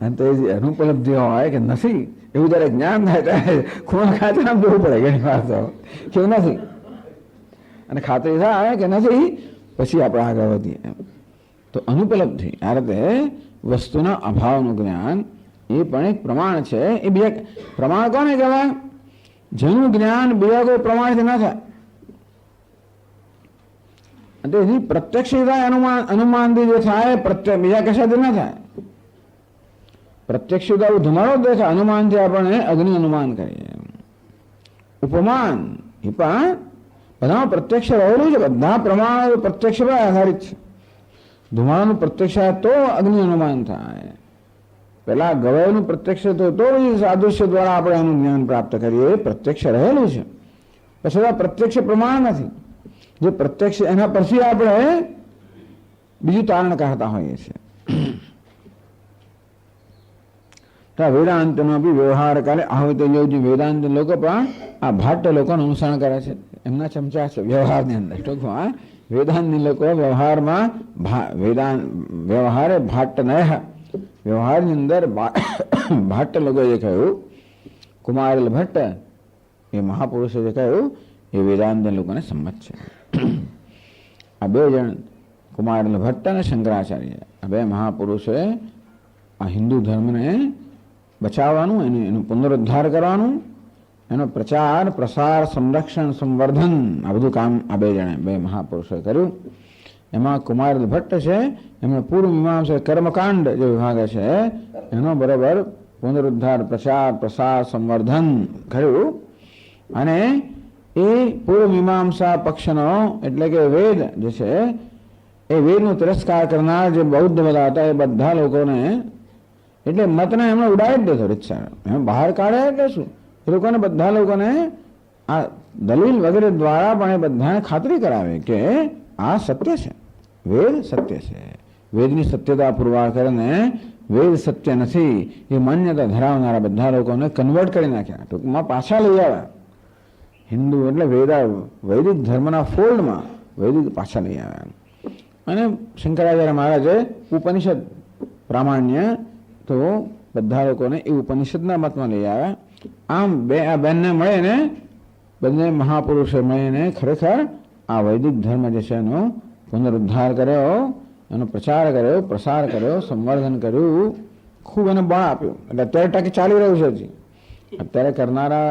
S1: અંતે અનુપલબ્ધિ હોય કે નથી એવું જયારે જ્ઞાન થાય ત્યારે ખૂણા ખાતર આમ જોવું પડે ઘણી વાર તો કેવું નથી, અને ખાતરી થાય કે નથી પછી આપણે આગળ વધીએ. તો અનુપલબ્ધિ આ રીતે વસ્તુના અભાવનું જ્ઞાન એ પણ એક પ્રમાણ છે. એ બીજા પ્રમાણ કોને કહેવાય? જેનું જ્ઞાન બીજા કોઈ પ્રમાણથી ન થાય. તેથી પ્રત્યક્ષ થાય અનુમાનથી જે થાય બીજા કશાથી ન થાય. પ્રત્યક્ષ ધુમાડો જ દેખાય, અનુમાનથી આપણે અગ્નિ અનુમાન કરીએ. ઉપમાન એ પણ બધામાં પ્રત્યક્ષ રહેલું છે. બધા પ્રમાણો પ્રત્યક્ષ પર આધારિત છે. ધુમાડાનું પ્રત્યક્ષ તો અગ્નિ અનુમાન થાય. પેલા ગવયનું પ્રત્યક્ષ તો સાદૃશ્ય દ્વારા આપણે એનું જ્ઞાન પ્રાપ્ત કરીએ. પ્રત્યક્ષ રહેલું છે, પછી આ પ્રત્યક્ષ પ્રમાણ નથી. જે પ્રત્યક્ષ એના પરથી આપણે બીજું તારણ કાઢતા હોઈએ છીએ. વેદાંતનો બી વ્યવહાર કરે હવે તો જેવું વેદાંત લોકો પણ આ ભાટ્ટ લોકોનું અનુસરણ કરે છે. એમના ચમચા છે વ્યવહારની અંદર. ટૂંકમાં વેદાંતની લોકો વ્યવહારમાં વ્યવહારે ભાટ્ટ નય. વ્યવહારની અંદર ભાટ્ટ લોકોએ જે કહ્યું, કુમારલ ભટ્ટ એ મહાપુરુષે જે કહ્યું એ વેદાંત લોકોને સંમત છે. આ બે જણ કુમારલ ભટ્ટ અને શંકરાચાર્ય આ બે મહાપુરુષે આ હિન્દુ ધર્મને બચાવવાનું, એનું પુનરુદ્ધાર કરવાનું, એનો પ્રચાર પ્રસાર સંરક્ષણ સંવર્ધન આ બધું કામ આ બે જણે બે મહાપુરુષોએ કર્યું. એમાં કુમાર ભટ્ટ છે, એમણે પૂર્વ મીમાંસા કર્મકાંડ જે વિભાગ છે એનો બરાબર પુનરુદ્ધાર પ્રચાર પ્રસાર સંવર્ધન કર્યું. અને એ પૂર્વ મીમાંસા પક્ષનો એટલે કે વેદ જે છે એ વેદનો તિરસ્કાર કરનાર જે બૌદ્ધ બધા હતા એ બધા લોકોને એટલે મતને એમણે ઉડાવી જ દેતો રીતસર. એમ બહાર કાઢે એટલે શું એ લોકોને બધા લોકોને આ દલીલ વગેરે દ્વારા પણ એ બધાને ખાતરી કરાવે કે આ સત્ય છે, વેદ સત્ય છે. વેદની સત્યતા પુરવાર કરીને વેદ સત્ય નથી એ માન્યતા ધરાવનારા બધા લોકોને કન્વર્ટ કરી નાખ્યા. ટૂંકમાં પાછા લઈ આવ્યા. હિન્દુ એટલે વૈદિક ધર્મના ફોલ્ડમાં વૈદિક પાછા લઈ આવ્યા. અને શંકરાચાર્ય મહારાજે ઉપનિષદ પ્રામાણ્ય તો બધા લોકોને એ ઉપનિષદના મતમાં લઈ આવ્યા. આમ આ બેનને મળીને બંને મહાપુરુષે મળીને ખરેખર આ વૈદિક ધર્મ જે છે એનો પુનરુદ્ધાર કર્યો, એનો પ્રચાર કર્યો, પ્રસાર કર્યો, સંવર્ધન કર્યું, ખૂબ એને બળ આપ્યું. એટલે અત્યારે ટકે ચાલી રહ્યું છે. હજી અત્યારે કરનારા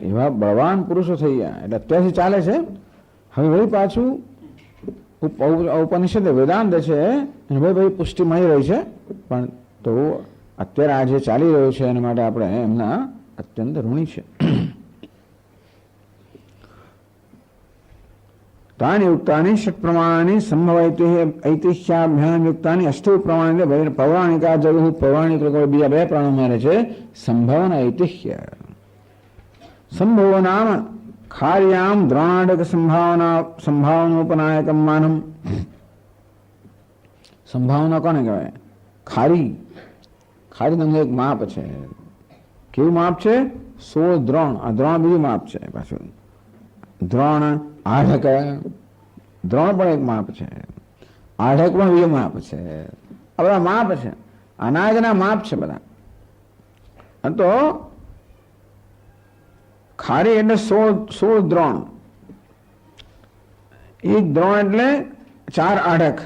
S1: એવા બળવાન પુરુષો થઈ ગયા. એટલે અત્યારથી ચાલે છે. હવે વળી પાછું ઉપનિષદ વેદાંત છે એને ભાઈ પુષ્ટિ મળી રહી છે. પણ તો અત્યારે આ જે ચાલી રહ્યું છે એના માટે આપણે એમના અત્યંત ઋણી છે. તાની યુક્તાની ષટ પ્રમાણાની સંભવ ઐતિહ્યાભ્યામ યુક્તાની અષ્ટુ પ્રમાણે પૌરાણિકા જગુ પૌરાણિક લોકો બીજા બે પ્રમાણ મારે છે. સંભવ અને ઐતિહ્ય. સંભવો નામ ખાર્યામ દ્રોણાડક સંભાવનોપનાયકમ માનમ. સંભાવના કોને કહેવાય? ખારી. ખારી તમને એક માપ છે. કેવું માપ છે? 16 દ્રોણ. આ દ્રોણ બીજું માપ છે. પાછું દ્રોણ આઢક. દ્રોણ પણ એક માપ છે. આઢક પણ બીજું માપ છે. આ બધા માપ છે. અનાજના માપ છે બધા. તો ખારી એટલે 16 દ્રોણ. એક દ્રોણ એટલે 4 આઢક.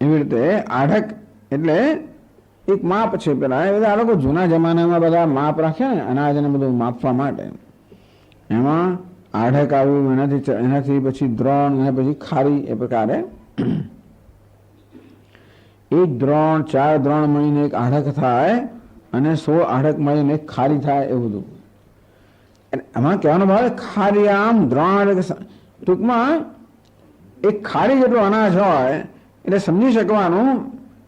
S1: એવી રીતે આઢક એટલે એક માપ છે. પેલા એ બધા આ લોકો જૂના જમાનામાં બધા માપ રાખ્યા ને અનાજને બધું માપવા માટે. એમાં આઢક આવ્યું, એનાથી પછી દ્રોણ, એના પછી ખારી. એ પ્રકારે એક દ્રોણ, 4 દ્રોણ મળીને એક આઢક થાય અને 16 આઢક મળીને એક ખારી થાય. એવું બધું આમાં કહેવાનો ભાવ ખારી આમ દ્રોણ ટૂંકમાં એક ખારી જેટલું અનાજ હોય એટલે સમજી શકવાનું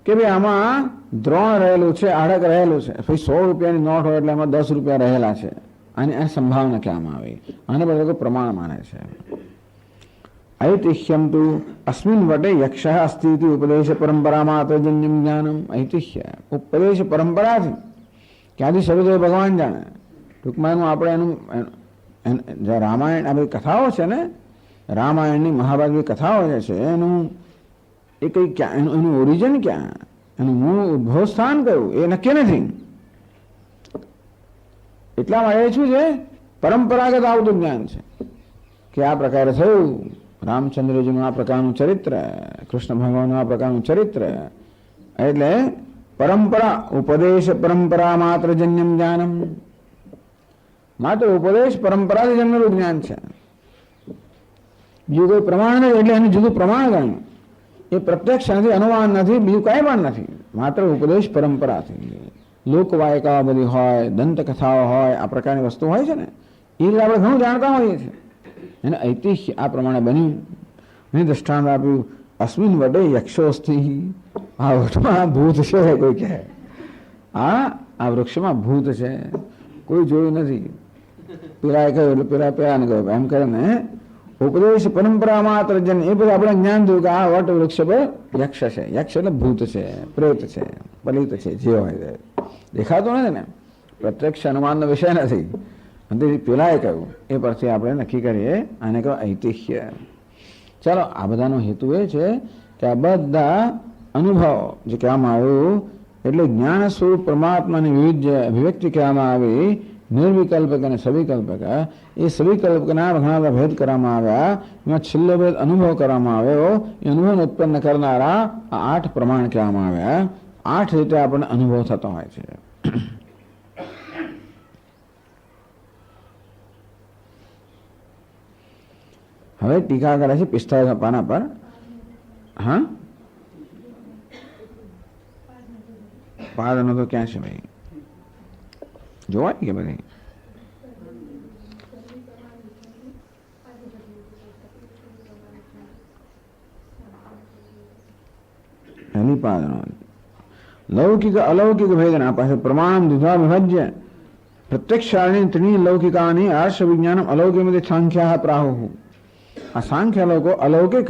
S1: કે ભાઈ આમાં દ્રોણ રહેલું છે, આઢક રહેલું છે. પછી 100 રૂપિયાની નોટ હોય એટલે એમાં 10 રૂપિયા રહેલા છે. અને આ સંભાવના કહેવામાં આવી. આને બધા લોકો પ્રમાણ માને છે. ઐતિહ્યમ તુ અસ્મિન વટે યક્ષ અસ્તિ ઇતિ ઉપદેશ પરંપરા માત્રજન્યમ જ્ઞાનમ. ઐતિહ્ય ઉપદેશ પરંપરાથી ક્યાંથી શરૂ થયું ભગવાન જાણે. ટૂંકમાં એનું આપણે એનું રામાયણ આ બધી કથાઓ છે ને, રામાયણની મહાભારતની કથાઓ જે છે એનું એ કઈ ક્યાં, એનું ઓરિજિન ક્યાં, એનું મૂળ ઉદ્ભવ સ્થાન કયું એ નક્કી નથી. એટલા માટે શું છે, પરંપરાગત આવતું જ્ઞાન છે કે આ પ્રકારે થયું. રામચંદ્રજીનું આ પ્રકારનું ચરિત્ર, કૃષ્ણ ભગવાનનું આ પ્રકારનું ચરિત્ર. એટલે પરંપરા ઉપદેશ પરંપરા માત્ર જન્યમ જ્ઞાનમ. માત્ર ઉપદેશ પરંપરાથી જન્મેલું જ્ઞાન છે. બીજું કોઈ પ્રમાણ નથી. એટલે એનું જુદું પ્રમાણ ગણ્યું. એ પ્રત્યક્ષ નથી, અનુમાન નથી, બીજું કાંઈ પણ નથી. માત્ર ઉપદેશ પરંપરાથી. લોકવાયકાઓ બધી હોય, દંતકથાઓ હોય, આ પ્રકારની વસ્તુ હોય છે ને, એ રીતે આપણે ઘણું જાણતા હોઈએ છીએ. એને ઐતિહ્ય આ પ્રમાણે બન્યું. મેં દ્રષ્ટાંત આપ્યું, અસ્મિન વડે યક્ષોસ્તિ. આ વટમાં ભૂત છે કોઈ કહે, આ વૃક્ષમાં ભૂત છે, કોઈ જોયું નથી. પેલા એ કહ્યું એટલે પેલાને કહ્યું. એમ કરે ને ઉપદેશ પરંપરા માત્ર જન. એ બધું આપણે જ્ઞાન થયું કે આ વટ વૃક્ષ પર યક્ષ છે. યક્ષ એટલે ભૂત છે, પ્રેત છે, પલિત છે, જે હોય દેખાતું નથી ને, પ્રત્યક્ષ અનુમાનનો વિષય નથી. અને પેલાએ કહ્યું એ પરથી આપણે નક્કી કરીએ આને કહો ઐતિહ્ય. ચાલો, આ બધાનો હેતુ એ છે કે આ બધા અનુભવો જે કહેવામાં આવ્યું એટલે જ્ઞાન સ્વરૂપ પરમાત્માની વિવિધ અભિવ્યક્તિ કહેવામાં આવી, નિર્વિકલ્પક અને સવિકલ્પક. એ સવિકલ્પકના ઘણા બધા ભેદ કરવામાં આવ્યા. એમાં છેલ્લો ભેદ અનુભવ કરવામાં આવ્યો. એ અનુભવને ઉત્પન્ન કરનારા આ 8 પ્રમાણ કહેવામાં આવ્યા. 8 રીતે આપણને અનુભવ થતો હોય છે. હવે ટીકા કરે છે 45 પાના પર. હા, પાદનો તો ક્યાં છે ભાઈ, જોવાય કે બધી પહેલી પાદનો લૌકિક અલૌકિક ભેદના પાસે પ્રમાણ દ્વિધા વિભજ્ય પ્રત્યક્ષાની ત્રીણી લૌકિકાની આર્ષ વિજ્ઞાનમ અલૌકિક સાંખ્યા પ્રાહુ. આ સાંખ્ય લોકો અલૌકિક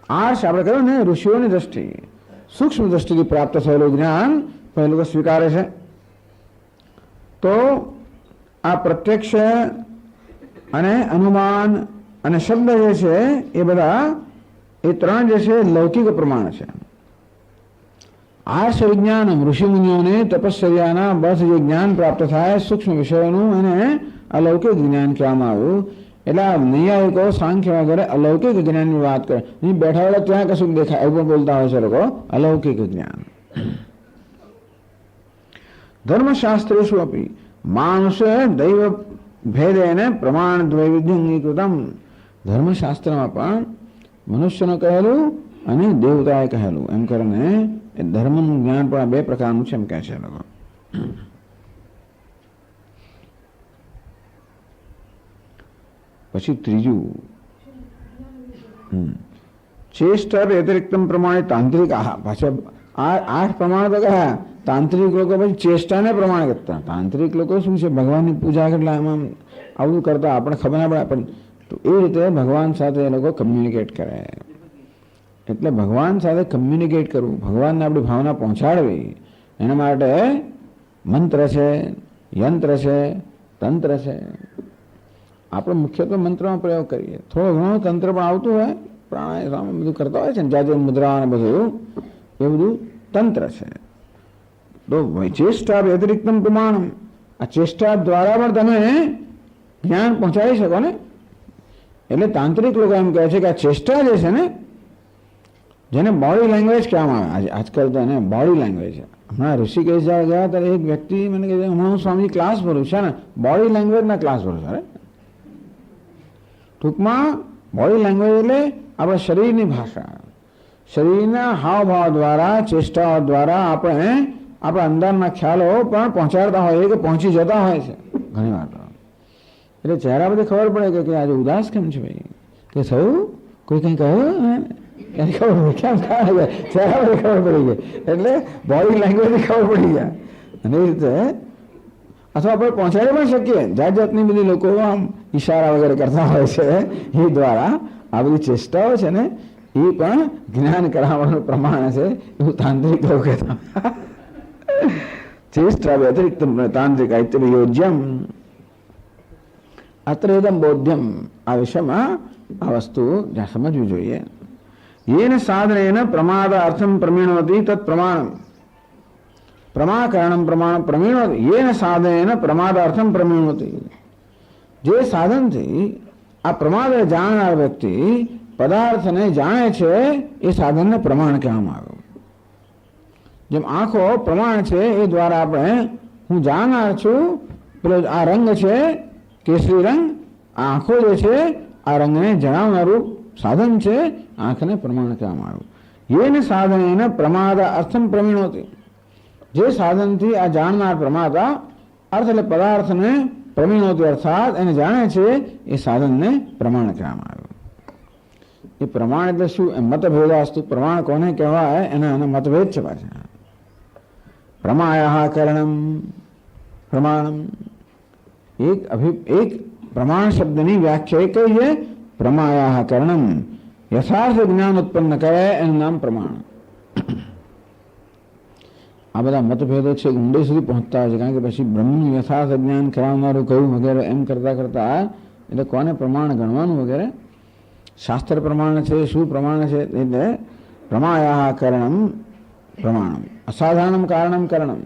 S1: આર્ષ આપણે કહ્યું ને ઋષિઓની દ્રષ્ટિ, સૂક્ષ્મ દ્રષ્ટિથી પ્રાપ્ત થયેલું જ્ઞાન પણ એ લોકો સ્વીકારે છે. તો આ પ્રત્યક્ષ અને અનુમાન અને શબ્દ જે છે એ બધા એ 3 જે છે લૌકિક પ્રમાણ છે. આર્ષ વિજ્ઞાન ઋષિમુનિઓને તપશ્ચર્યાના બસ જે જ્ઞાન પ્રાપ્ત થાય સૂક્ષ્મ વિષયોનું એને અલૌકિક જ્ઞાન કહેવામાં આવ્યું. એટલે આ નૈયાયિકો સાંખ્ય વગેરે અલૌકિક જ્ઞાનની વાત કરે. અહીં બેઠા બેઠા ત્યાં કશું દેખાય એવું પણ બોલતા હોય છે લોકો, અલૌકિક જ્ઞાન. ધર્મશાસ્ત્રેષુ અપી માનુષ દૈવ ભેદેન પ્રમાણ દ્વૈવિધ્યંગીકૃતમ. ધર્મશાસ્ત્રમાં પણ મનુષ્યનું કહેલું અને દેવતાએ કહેલું એમ કરીને એ ધર્મનું જ્ઞાન પણ આ 2 પ્રકારનું છે એમ કહે છે લોકો. પછી ત્રીજું ચેષ્ટા વ્યતિરિક્તમ પ્રમાણે તાંત્રિક. પાછા 8 પ્રમાણ તો કયા તાંત્રિક લોકો પછી ચેષ્ટાને પ્રમાણ કરતા. તાંત્રિક લોકો શું છે, ભગવાનની પૂજા કેટલા એમાં આવું કરતા, આપણે ખબર ના પડે. તો એ રીતે ભગવાન સાથે એ લોકો કમ્યુનિકેટ કરે. એટલે ભગવાન સાથે કમ્યુનિકેટ કરવું, ભગવાનને આપણી ભાવના પહોંચાડવી, એના માટે મંત્ર છે, યંત્ર છે, તંત્ર છે. આપણે મુખ્યત્વે મંત્રમાં પ્રયોગ કરીએ, થોડો ઘણો તંત્ર પણ આવતું હોય, પ્રાણાયામ બધું કરતા હોય છે ને, જાતે મુદ્રા અને બધું એ બધું તંત્ર છે. તો ચેષ્ટા વ્યતિરિક્તમ પ્રમાણમ, આ ચેષ્ટા દ્વારા પણ તમે જ્ઞાન પહોંચાડી શકો ને. એટલે તાંત્રિક લોકો એમ કહે છે કે આ ચેષ્ટા જે છે ને, જેને બોડી લેંગ્વેજ કહેવામાં આવે, આજકાલ તો એને બોડી લેંગ્વેજ હમણાં ઋષિકેશ ગયા ત્યારે એક વ્યક્તિ મને કહે હમણાં હું સ્વામી ક્લાસ ભરું છે ને બોડી લેંગ્વેજના ક્લાસ ભરું છું. ટૂંકમાં બોડી લેંગ્વેજ એટલે આપણા શરીરની ભાષા, શરીરના હાવભાવ દ્વારા, ચેષ્ટાઓ દ્વારા આપણે આપણા અંદરના ખ્યાલો પણ પહોંચાડતા હોય કે પહોંચી જતા હોય છે ઘણી વાર. એટલે ચહેરા બધી ખબર પડે કે આજે ઉદાસ કેમ છે ભાઈ, કે થયું કોઈ કંઈ કહ્યું, એની ખબર કેમ ચહેરા બધી ખબર પડી ગઈ. એટલે બોડી લેંગ્વેજની ખબર પડી ગયા. અને એ રીતે અથવા આપણે પહોંચાડી પણ શકીએ. જાત જાતની બધી લોકો આમ ઈશારા વગેરે કરતા હોય છે, એ દ્વારા આ બધી ચેષ્ટાઓ છે ને એ પણ જ્ઞાન કરાવવાનું પ્રમાણ છે, એવું તાંત્રિક લોકો કહેતા. ચેષ્ટા વ્યતિરિક્ત તાંત્રિક યોજ્યમ અત્રેદમ બોધ્યમ. આ વિષયમાં આ વસ્તુ જ્યાં સમજવી જોઈએ. येन साधनेन प्रमाद अर्थम प्रमीणोति तत् प्रमाणम प्रमाकरणम प्रमाण प्रमीणोति. येन साधनेन प्रमाद अर्थम प्रमीणोति. જે સાધનથી આ પ્રમાદ જાણનાર વ્યક્તિ પદાર્થને જાણે છે એ સાધનને પ્રમાણ કહેવામાં આવ્યું. જેમ આંખો પ્રમાણ છે એ દ્વારા આપણે હું જાણનાર છું, પેલો આ રંગ છે કેસરી રંગ, આ આંખો જે છે આ રંગને જણાવનારું સાધન છે, આંખને પ્રમાણ કહેવામાં આવ્યું. યેન સાધનેન પ્રમાદ અર્થમ પ્રમીણોતિ. જે સાધનથી આ જાણનાર પ્રમાતા અર્થ એટલે પદાર્થને પ્રમીણોતિ અર્થાત એને જાણે છે એ સાધનને પ્રમાણ કહેવામાં આવ્યું. એ પ્રમાણ એટલે શું? એ મતભેદાસ્તુ. પ્રમાણ કોને કહેવાય એના મતભેદ છે પાછા. પ્રમાયા કરણમ પ્રમાણમ. એક પ્રમાણ શબ્દની વ્યાખ્યા એ કઈ છે? પ્રમાયા કરણમ. યથાર્થ જ્ઞાન ઉત્પન્ન કરે એનું નામ પ્રમાણ. આ બધા મતભેદો છે ઊંડે સુધી પહોંચતા હોય છે, કારણ કે પછી બ્રહ્મનું યથાર્થ જ્ઞાન કરાવનારું કયું વગેરે એમ કરતા કરતા એટલે કોને પ્રમાણ ગણવાનું વગેરે, શાસ્ત્ર પ્રમાણ છે શું પ્રમાણ છે. એટલે પ્રમાયા કરણમ પ્રમાણમ અસાધારણમ કારણમ કરણમ.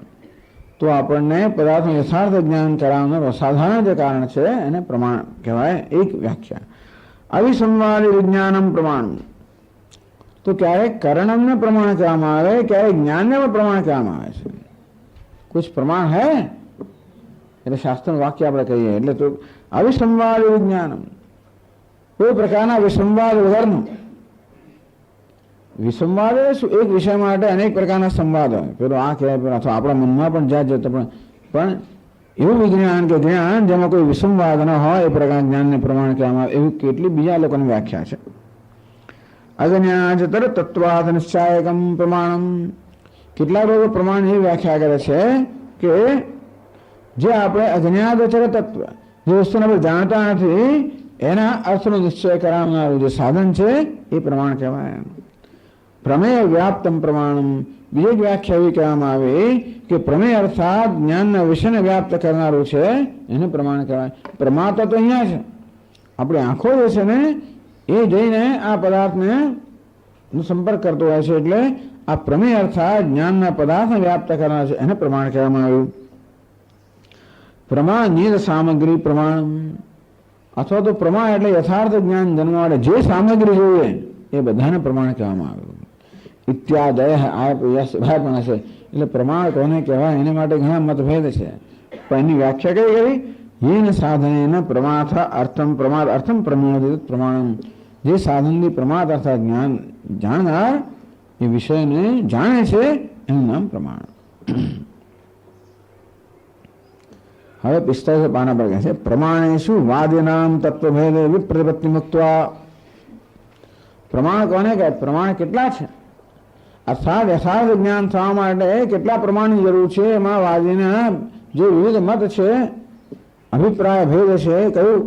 S1: તો આપણને પદાર્થનું યથાર્થ જ્ઞાન કરાવનાર અસાધારણ જે કારણ છે એને પ્રમાણ કહેવાય. એક વ્યાખ્યા. અવિસંવાદી વિજ્ઞાનમ પ્રમાણ. તો ક્યારેક કરણમને પ્રમાણ કહેવામાં આવે, ક્યારેક જ્ઞાનને પણ પ્રમાણ કહેવામાં આવે છે. કુછ પ્રમાણ હૈ એટલે શાસ્ત્રનું વાક્ય આપણે કહીએ એટલે તો અવિસંવાદ વિજ્ઞાનમ. કોઈ પ્રકારના વિસંવાદ વગરનું. વિસંવાદ એક વિષય માટે અનેક પ્રકારના સંવાદ હોય. પેલો આ કહેવાય અથવા આપણા મનમાં પણ જાત જતો પણ એવું વિજ્ઞાન કે જ્ઞાન જેમાં કોઈ વિસંવાદ ન હોય એ પ્રકારના જ્ઞાનને પ્રમાણ કહેવામાં આવે. એવી કેટલી બીજા લોકોની વ્યાખ્યા છે. અજ્ઞાચતર તત્વાત નિશ્ચાયકમ પ્રમાણમ. કેટલાક લોકો પ્રમાણની વ્યાખ્યા કરે છે કે જે આપણે અજ્ઞાતચર તત્વ, જે વસ્તુને આપણે જાણતા નથી એના અર્થનો નિશ્ચય કરાવનારું જે સાધન છે એ પ્રમાણ કહેવાય. પ્રમેય વ્યાપ્તમ પ્રમાણમ. બીજી જ વ્યાખ્યા એવી કહેવામાં આવી કે પ્રમેય અર્થાત જ્ઞાનના વિષયને વ્યાપ્ત કરનારું છે એને પ્રમાણ કહેવાય. પ્રમાતા તો અહીંયા છે, આપણી આંખો જે છે ને એ જઈને આ પદાર્થને સંપર્ક કરતો હોય છે. એટલે આ પ્રમેય અર્થાત જ્ઞાનના પદાર્થને વ્યાપ્ત કરનાર છે એને પ્રમાણ કહેવામાં આવ્યું. પ્રમાણ નિધ સામગ્રી પ્રમાણ. અથવા તો પ્રમાણ એટલે યથાર્થ જ્ઞાન જન્મવા માટે જે સામગ્રી જોઈએ એ બધાને પ્રમાણ કહેવામાં આવ્યું. ઇત્યાદય આ પણ હશે. એટલે પ્રમાણ કોને કહેવાય એને માટે ઘણા મતભેદ છે, પણ એની વ્યાખ્યા કઈ કરી? યેન સાધનેન પ્રમાથ અર્થમ પ્રમાદ અર્થમ પ્રમાણિત પ્રમાણમ. જે સાધનથી પ્રમાદ અર્થાત જ્ઞાન જાણનાર એ વિષયને જાણે છે એનું નામ પ્રમાણ. હવે 45 પાના પર કહે છે પ્રમાણે શું વાદ્યનામ તત્વભેદે વિપ્રતિપત્તિ મુક્ત્વા. પ્રમાણ કોને કહે? પ્રમાણ કેટલા છે અર્થાત યથાર્થ જ્ઞાન થવા માટે કેટલા પ્રમાણની જરૂર છે એમાં વાદીના જે વિવિધ મત છે, અભિપ્રાય ભેદ છે. કયું?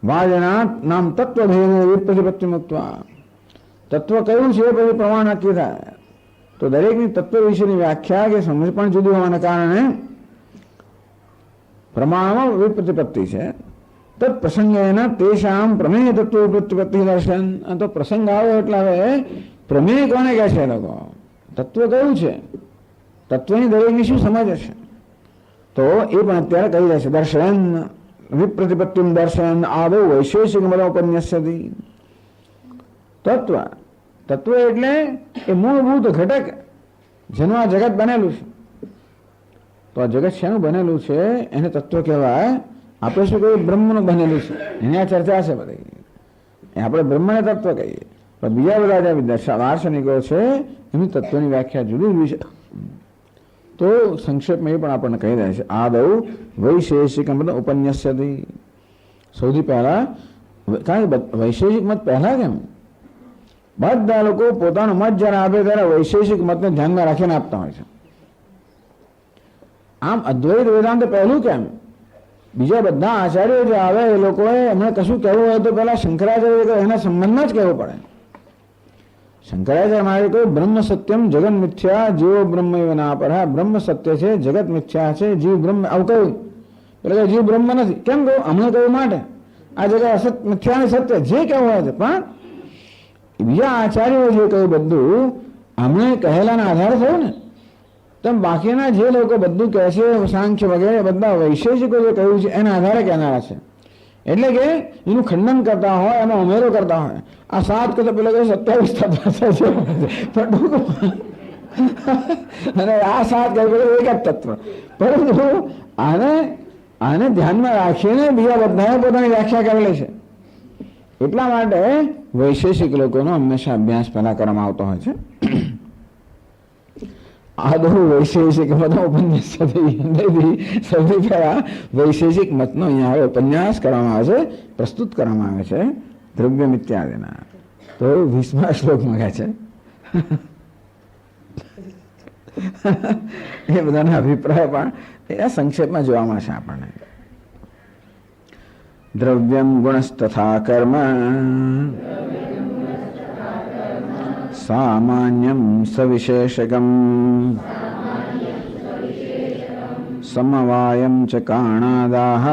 S1: વાદના નામ તત્વભેદે વિપ્રતિપત્તિ મુક્ત્વા. તત્વ કયું છે પછી પ્રમાણ નક્કી થાય. તો દરેકની તત્વ વિશેની વ્યાખ્યા કે સમજ પણ જુદી હોવાના કારણે પ્રમાણમાં વિપ્રતિપત્તિ છે. તત્ પ્રસંગેના તેષામ પ્રમેય તત્વ પ્રતિપત્તિ દર્શન. તો પ્રસંગ આવ્યો એટલે હવે પ્રમેય કોને કહે છે? લોકો તત્વ કયું છે, તત્વની દરેકની શું સમજ છે તો એ પણ અત્યારે કહી રહ્યા છે. દર્શન વિપ્રતિપત્તિ દર્શન આદૌ વૈશેષિક મનોપન્યસ્યતિ. તત્વ એટલે એ મૂળભૂત ઘટક જેનું આ જગત બનેલું છે. તો આ જગત શેનું બનેલું છે એને તત્વ કહેવાય. આપણે શું કહીએ? બ્રહ્મનું બનેલું છે. એની આ ચર્ચા છે બધી. આપણે બ્રહ્મને તત્વ કહીએ, પણ બીજા બધા જે દાર્શનિકો છે એમની તત્વની વ્યાખ્યા જુદી જુદી છે. તો સંક્ષેપમાં એ પણ આપણને કહી રહ્યા છે. આદૌ વૈશેષિક મત ઉપન્યસ્યતિ. સૌથી પહેલા, કારણ કે વૈશેષિક મત પહેલા કેમ? બધા લોકો પોતાનો મત જ્યારે આપે ત્યારે વૈશેષિક મતને ધ્યાનમાં રાખીને આપતા હોય છે. આમ અદ્વૈત વેદાંત પહેલું કેમ? બીજા બધા આચાર્યો જે આવે એ લોકોએ એમને કશું કહેવું હોય તો પેલા શંકરાચાર્ય એના સંબંધમાં જ કહેવું પડે. શંકરાચાર્ય મારે કહ્યું બ્રહ્મ સત્યમ જગત મિથ્યા જીવો બ્રહ્મ ના પર. બ્રહ્મ સત્ય છે, જગત મિથ્યા છે, જીવ બ્રહ્મ. આવું કહ્યું એટલે જીવ બ્રહ્મ નથી. કેમ કહું? હમણાં કહ્યું માટે આ જગત અસત મિથ્યા ને સત્ય જે કહેવું હોય છે. પણ બીજા આચાર્યો જે કહ્યું બધું હમણે કહેલાના આધારે થયું ને. તેમ બાકીના જે લોકો બધું કહે છે સાંખ્ય વગેરે બધા વૈશેષિકો જે કહ્યું છે એના આધારે કહેનારા છે. એટલે કે એનું ખંડન કરતા હોય, એમાં ઉમેરો કરતા હોય. આ 7 કરતા પેલા 27 તત્વ છે અને આ 7 કહે એક જ તત્વ. પરંતુ આને ધ્યાનમાં રાખીને બીજા બધાએ પોતાની વ્યાખ્યા કરેલી છે. એટલા માટે વૈશેષિક લોકોનો હંમેશા અભ્યાસ પહેલા કરવામાં આવતો હોય છે. આદૌ વૈશેષિક મત ઉપન્યાસથી સૌથી પહેલા વૈશેષિક મતનો અહીંયા ઉપન્યાસ કરવામાં આવે છે, પ્રસ્તુત કરવામાં આવે છે દ્રવ્યમ ઇત્યાદિના. તો 20મા શ્લોકમાં કહે છે એ બધાના અભિપ્રાય પણ એ સંક્ષેપમાં જોવા મળશે આપણને. દ્રવ્યમ ગુણસ્તથા કર્મ સામાન્યમ સવિશેષકમ સમવાયમ ચ કાણાદાહ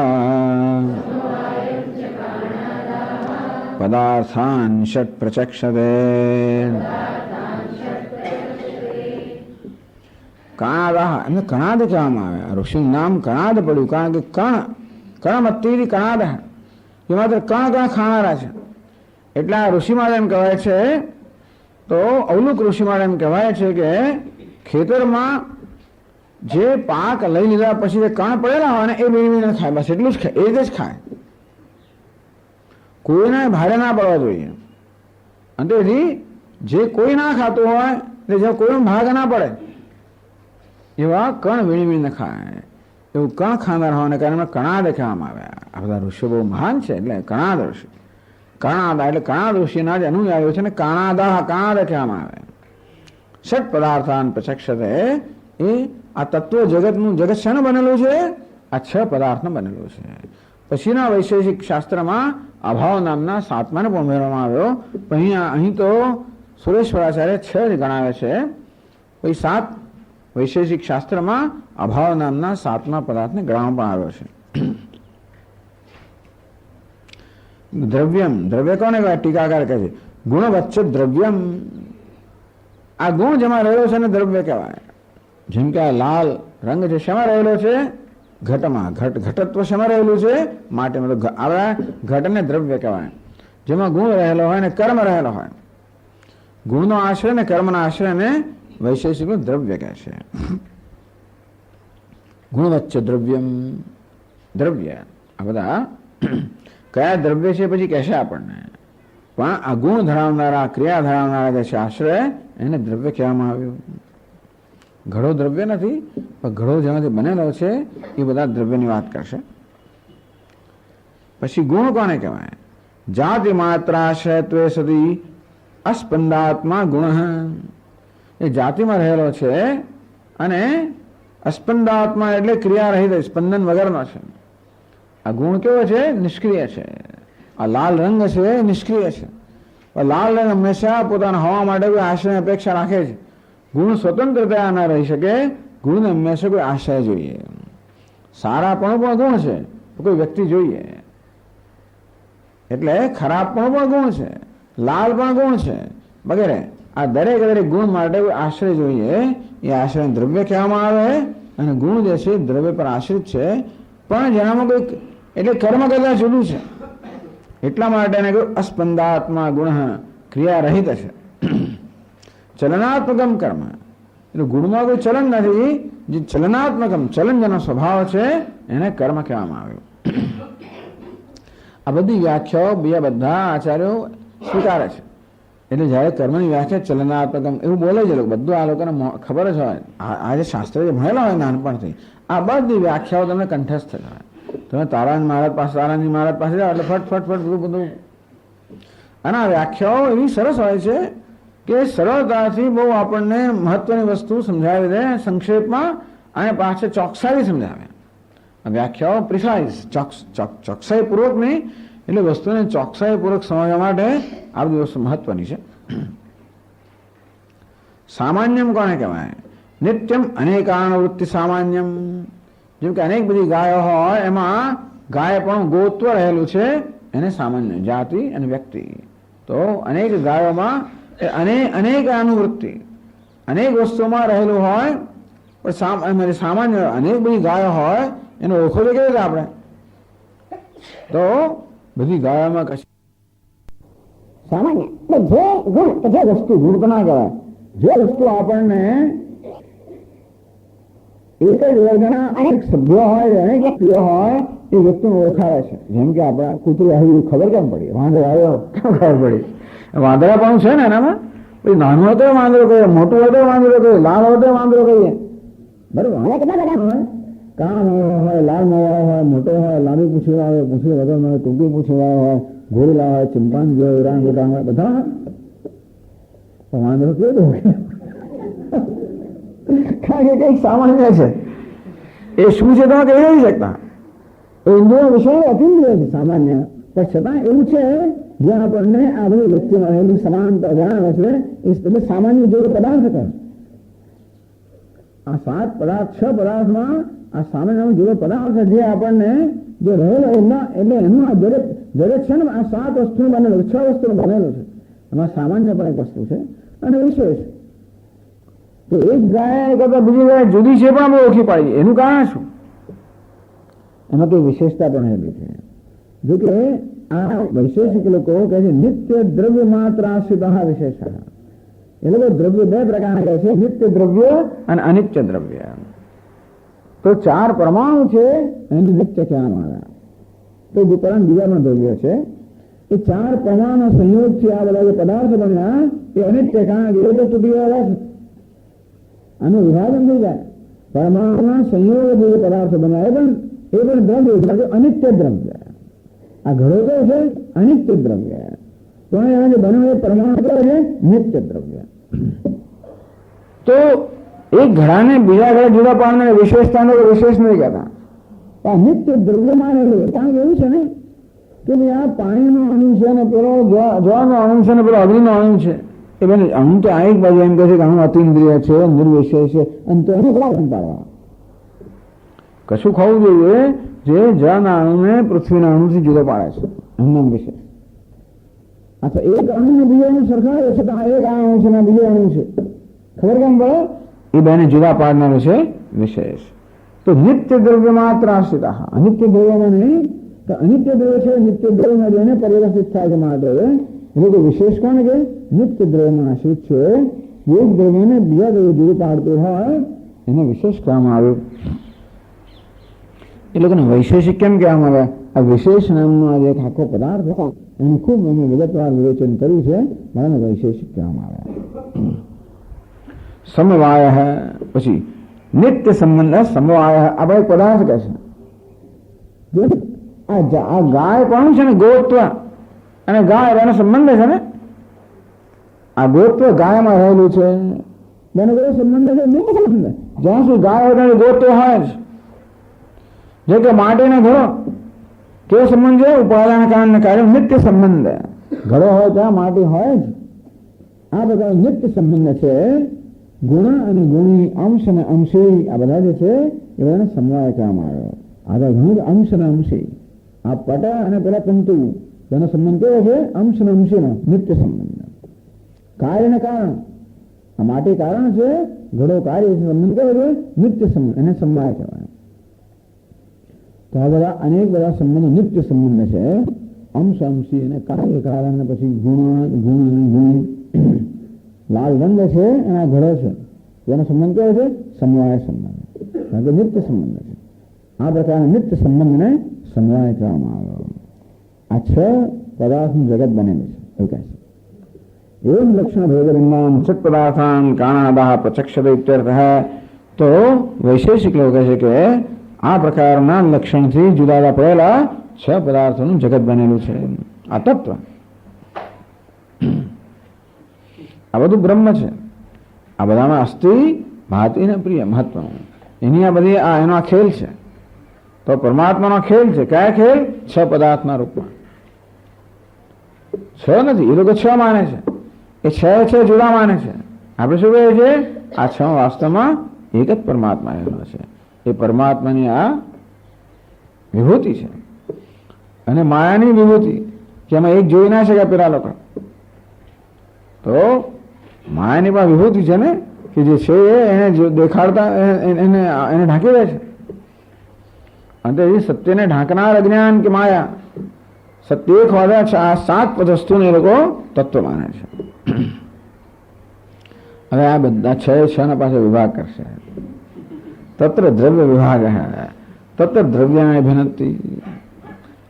S1: પદાર્થાન ષટ પ્રચક્ષતે. કણાદાહ એમને કણાદ કહેવામાં આવે. ઋષિનું નામ કણાદ પડ્યું કારણ કે કણમત્તી કણાદ એ માત્ર કણ ખાનારા છે. એટલે આ ઋષિમાં એમ કહેવાય છે. તો અવલુક ઋષિમાં એમ કહેવાય છે કે ખેતરમાં જે પાક લઈ લીધા પછી જે કણ પડેલા હોય ને એ વીણીને ખાય, બસ એટલું જ ખાય, એ જ ખાય. કોઈને ભારે ના પડવા જોઈએ. અને તેથી જે કોઈ ના ખાતું હોય એટલે જે કોઈનો ભાગ ના પડે એવા કણ વીણીને ખાય. એવું કણ ખાનાર હોવાને કારણે કણાદ કહેવામાં આવ્યા. આ બધા ઋષિઓ બહુ મહાન છે એટલે કણાદ ઋષિ. કણાદા એટલે કણાદ ઋષિના જ અનુયાયીઓ છે ને કણાદાહ કણાદ કહેવામાં આવે. ષટ પદાર્થાન પ્રચક્ષતે. એ આ તત્વ જગતનું જગત શેનું બનેલું છે? આ 6 પદાર્થનું બનેલું છે. પછીના વૈશેષિક શાસ્ત્રમાં અભાવ નામના 7માને પણ ઉમેરવામાં આવ્યો. પણ અહીં તો સુરેશ્વરાચાર્ય 6 જ ગણાવે છે. પછી 7 વૈશેષિક શાસ્ત્રમાં અભાવ નામના 7મા પદાર્થને ગણવામાં પણ આવ્યો છે. દ્રવ્યમ, દ્રવ્ય કોને કહેવાય? ટીકાકાર કહે છે ગુણવચ્ચ દ્રવ્યમ. આ ગુણ જેમાં રહેલો છે ને દ્રવ્ય કહેવાય. જેમ કે આ લાલ રંગ છે શેમાં રહેલો છે? ઘટમાં. ઘટત્વ શેમાં રહેલું છે? માટીમાં. તો આવા ઘટને દ્રવ્ય કહેવાય. જેમાં ગુણ રહેલો હોય ને કર્મ રહેલો હોય. ગુણનો આશ્રય ને કર્મના આશ્રયને વૈશેષિક દ્રવ્ય કહે છે. ગુણવચ્ચ દ્રવ્યમ. દ્રવ્ય આ બધા કયા દ્રવ્ય છે પછી કહેશે આપણને. પણ આ ગુણ ધરાવનારા, ક્રિયા ધરાવનારા જે છે આશ્રય એને દ્રવ્ય કહેવામાં આવ્યું. ઘડો દ્રવ્ય નથી, પણ ઘડો જેમાંથી બનેલો છે એ બધા દ્રવ્યની વાત કરશે. પછી ગુણ કોને કહેવાય? જાતિ માત્રાશ્રયત્વે સદી અસ્પંદાત્મા ગુણ. એ જાતિમાં રહેલો છે અને અસ્પંદાત્મા એટલે ક્રિયા રહિત, સ્પંદન વગરનો છે. આ ગુણ કેવો છે? નિષ્ક્રિય છે. આ લાલ રંગ છે એ નિષ્ક્રિય છે. લાલ રંગ હંમેશા પોતાના હોવા માટે કોઈ આશ્રય અપેક્ષા રાખે છે. ગુણ સ્વતંત્રતા ના રહી શકે. ગુણને હંમેશા કોઈ આશ્રય જોઈએ. સારાપણું પણ ગુણ છે, કોઈ વ્યક્તિ જોઈએ. એટલે ખરાબપણું પણ ગુણ છે, લાલ પણ ગુણ છે વગેરે. આ દરેક ગુણ માટે કોઈ આશ્રય જોઈએ. એ આશ્રય દ્રવ્ય કહેવામાં આવે. અને ગુણ જે છે દ્રવ્ય પર આશ્રિત છે, પણ જેનામાં કોઈ એટલે કર્મ કરતા જુદું છે. એટલા માટે એને કહ્યું અસ્પંદાત્મા ગુણ, ક્રિયા રહિત છે. ચલનાત્મકમ કર્મ એટલે ગુણમાં કોઈ ચલન નથી. જે ચલનાત્મકમ ચલન જેનો સ્વભાવ છે એને કર્મ કહેવામાં આવ્યું. આ બધી વ્યાખ્યાઓ બધા આચાર્યો સ્વીકારે છે. એટલે જ્યારે કર્મની વ્યાખ્યા ચલનાત્મકમ એવું બોલે છે લોકો, બધું આ લોકોને ખબર જ હોય. આ જે શાસ્ત્ર જે ભણેલા હોય નાનપણથી, આ બધી વ્યાખ્યાઓ તમને કંઠસ્થ થાય. તમે તારાજી મહારાજ પાસે જાઓ એટલે ફટ બધું. અને આ વ્યાખ્યાઓ એવી સરસ હોય છે કે સરળતાથી બહુ આપણને મહત્વની વસ્તુ સમજાવી દે સંક્ષેપમાં, અને પાછળ ચોકસાઈ સમજાવે. વ્યાખ્યાઓ પ્રિસાઇઝ, ચોકસાઈપૂર્વક નહીં, એટલે વસ્તુને ચોકસાઈપૂર્વક સમજવા માટે આ બધી વસ્તુ મહત્વની છે. સામાન્યમ કોને કહેવાય? નિત્યમ અનેકાનુવૃત્તિ સામાન્યમ. જેમ કે અનેક બધી ગાયો હોય, એમાં ગાય પણ ગોત્વ રહેલું છે, એને સામાન્ય જાતિ અને વ્યક્તિ. તો અનેક ગાયોમાં અનેક અનુવૃત્તિ, અનેક વસ્તુમાં રહેલું હોય, પણ સામાન્ય અનેક બધી ગાયો હોય, એનો ઓળખો તો કેવી રીતે આપણે? તો બધી ગાયોમાં કશી સામાન્ય જે ગુણ કે જે વસ્તુ ગુણ તો ના કહેવાય, જે વસ્તુ આપણને એક જ વર્ગના અનેક સભ્યો હોય, અનેક વ્યક્તિઓ હોય, એ વ્યક્તિને ઓળખાવે છે. જેમ કે આપણા કૂતરું આવ્યું ખબર કેમ પડી? વાંદરો આવ્યો કેમ ખબર પડી? વાંદરા પણ છે ને એનામાં. નાનો હતો વાંદરો કહીએ, મોટું હતો વાંદરો કહીએ, લાલ હતો વાંદરો કહીએ, બરોબર. કેટલા બધા હોય, કાન હોય, લાલ મોવાળો હોય, મોટો હોય, લાંબી પૂંછડી હોય, પૂંછડી વગર હોય, ટૂંકી પૂંછડી વાળો હોય, ગોરીલા હોય, ચિંપાંજી હોય, ઓરાંગુટાંગ હોય, બધા હોય. વાંદરો કેવો હોય? કારણ કે કંઈક સામાન્ય છે. એ શું છે તમે કહી નથી શકતા. એ ઇન્દ્રિયો વિષય અતિન્દ્રિય છે સામાન્ય, પણ છતાં એવું છે જે આપણને આ બધી વ્યક્તિમાં રહેલું સમાનતા જણાવે છે. એ સામાન્ય જેવો પદાર્થ કરે. આ 7 પદાર્થ 6 પદાર્થમાં આ સામાન્ય જેવો પદાર્થ જે આપણને જે રહેલો એટલે એનું આ દરેક છે ને આ 7 વસ્તુનું બનેલું, 6 વસ્તુનું બનેલું છે. એમાં સામાન્ય પણ એક વસ્તુ છે અને વિશેષ. તો એક ગાય કરતા બીજી ગાય જુદી છે પણ આપણે ઓળખી પાડીએ. એનું કારણ શું? એમાં કઈ વિશેષતા પણ રહેલી છે. જો કે આ વૈશેષિક લોકો કહે છે નિત્ય દ્રવ્ય માત્ર આશ્રિત વિશેષ. એ લોકો દ્રવ્ય 2 પ્રકારના કહે છે, નિત્ય દ્રવ્ય અને અનિત્ય દ્રવ્ય. તો 4 પરમાણુ છે એને નિત્ય કહેવામાં આવે. તો બીજામાં દ્રવ્ય છે. એ 4 પરમાણુ સંયોગથી આ બધા જે પદાર્થ બન્યા એ અનિત્ય, કારણ કે એ તો તૂટી ગયેલા છે. આનું વિભાજન થઈ જાય. પરમાણુના સંયોગ જે પદાર્થ બન્યા એ પણ દ્રવ્ય, અનિત્ય દ્રવ્ય. આ ઘડો કયો છે? અનિત્ય દ્રવ્ય. પણ એના જે બન્યો એ પરમાણુ કયો છે? નિત્ય દ્રવ્ય. તો એક ઘડાને બીજા ઘડા જુદા પાડનાર વિશેષતાનો વિશેષ નહીં કહેતા. આ નિત્ય દ્રવ્યમાં રહેલું. કારણ કે એવું છે ને કે ભાઈ આ પાણીનો અણુ છે ને પેલો જળનો અણુ છે ને પેલો અગ્નિનો અણુ છે. એ બેન અણુ તો આ એક બાજુ એમ કહે છે કે અણુ અતિન્દ્રિય છે, નિર્વિશેષ છે, અને તો એને કેટલા પાડવા? કશું ખાવું જોઈએ જે જળના અણુને પૃથ્વીના અણુથી જુદો પાડે છે, એમનો વિશે. અથવા એક અણુને બીજો અણુ સરખાવે છે તો આ એક આ અણુ છે ને બીજો અણુ છે, ખબર કેમ પડે? એ બેને જુદા પાડનારો છે વિશેષ. તો નિત્ય દ્રવ્ય માત્ર આશ્રિત. અનિત્ય દ્રવ્યમાં નહીં, તો અનિત્ય દ્રવ્ય છે, નિત્ય દ્રવ્યમાં જેને પરિવર્તિત થાય છે માટે એટલે કે વિશેષ કોણ કે નિત્ય દ્રવ્યમાં આશ્રિત છે. એક દ્રવ્યને બીજા દ્રવ્ય જુદું પાડતું હોય એને વિશેષ કહેવામાં આવ્યું. એ લોકોને વૈશેષિક કેમ કહેવામાં આવે? આ વિશેષ નામનો આ જે આખો પદાર્થ એનું ખૂબ અમે વિગતવાર વિવેચન કર્યું છે, મને વૈશેષિક કહેવામાં આવે. સમવાય પછી નિત્ય સંબંધ. સમવાય આ ભાઈ પદાર્થ કહે છે. આ ગાય કોણ છે ને? ગોત્વ અને ગાય એનો સંબંધ છે ને. આ ગોત્વ ગાયમાં રહેલું છે. બેનો કયો સંબંધ છે? નિત્ય સંબંધ. જ્યાં સુધી ગાય હોય ત્યાં ગોત્વ હોય જ. જે કે માટેનો ઘડો કેવો સંબંધ છે? ઉપાદાન કારણ કાર્ય નિત્ય સંબંધ. ઘડો હોય ત્યાં માટી હોય જ. આ બધા નિત્ય સંબંધ છે. ગુણ અને ગુણી, અંશ અને અંશી, આ બધા જે છે એ બધાને સમવાય કહેવામાં આવ્યો. આ ઘણું અંશ અને અંશી. આ પટ અને પેલા તંતુ તેનો સંબંધ કેવો છે? અંશ અને અંશીનો નિત્ય સંબંધ. કાર્ય અને કારણ. આ માટી કારણ છે, ઘડો કાર્ય સંબંધ કેવો છે? નિત્ય સંબંધ, એને સમવાય કહેવાય. તો આ બધા અનેક બધા સંબંધો નિત્ય સંબંધ છે. અંશ અંશી અને કાર્ય કારણ, પછી ગુણ અને ગુણી. લાલ રંગ છે એના ઘડો છે, એનો સંબંધ કયો છે? સમવાય સંબંધ, કારણ કે નિત્ય સંબંધ છે. આ પ્રકારના નિત્ય સંબંધને સમવાય કહેવામાં આવે. આ 6 પદાર્થનું જગત બનેલું છે એવું કહે છે. એમ લક્ષણ ભેદબિંદાન સત પદાર્થાન કાણાદાહ પ્રચક્ષતે ઇત્યર્થઃ. તો વૈશેષિક લોકો કહે છે કે આ પ્રકારના લક્ષણથી જુદા પડેલા 6 પદાર્થોનું જગત બનેલું છે. આ તત્વ, આ બધું બ્રહ્મ છે. આ બધામાં અસ્થિ ભાતિ ને પ્રિય મહત્વનું એની આ બધી એનો આ ખેલ છે. તો પરમાત્માનો ખેલ છે. કયા ખેલ? 6 પદાર્થના રૂપમાં. 6 નથી, એ લોકો 6 માને છે. એ 6 જુદા માને છે. આપણે શું કહીએ છીએ? આ 6 વાસ્તવમાં એક જ પરમાત્મા રહેલો છે. એ પરમાત્માની આ વિભૂતિ છે. અને માયાની વિભૂતિ કે એમાં એક જોઈ ના શકે પેલા લોકો. તો માયાની પણ વિભૂતિ છે ને કે જે છે એને દેખાડતા એને ઢાંકી દે છે. અને સત્યને ઢાંકનાર અજ્ઞાન કે માયા, સત્ય એક હોવા આ 7 વસ્તુને એ લોકો તત્વ માને છે. હવે આ બધા 6 ના પાસે વિભાગ કરશે. તત્ર દ્રવ્ય વિભાગ, તત્ર દ્રવ્યાને ભિન્નતિ.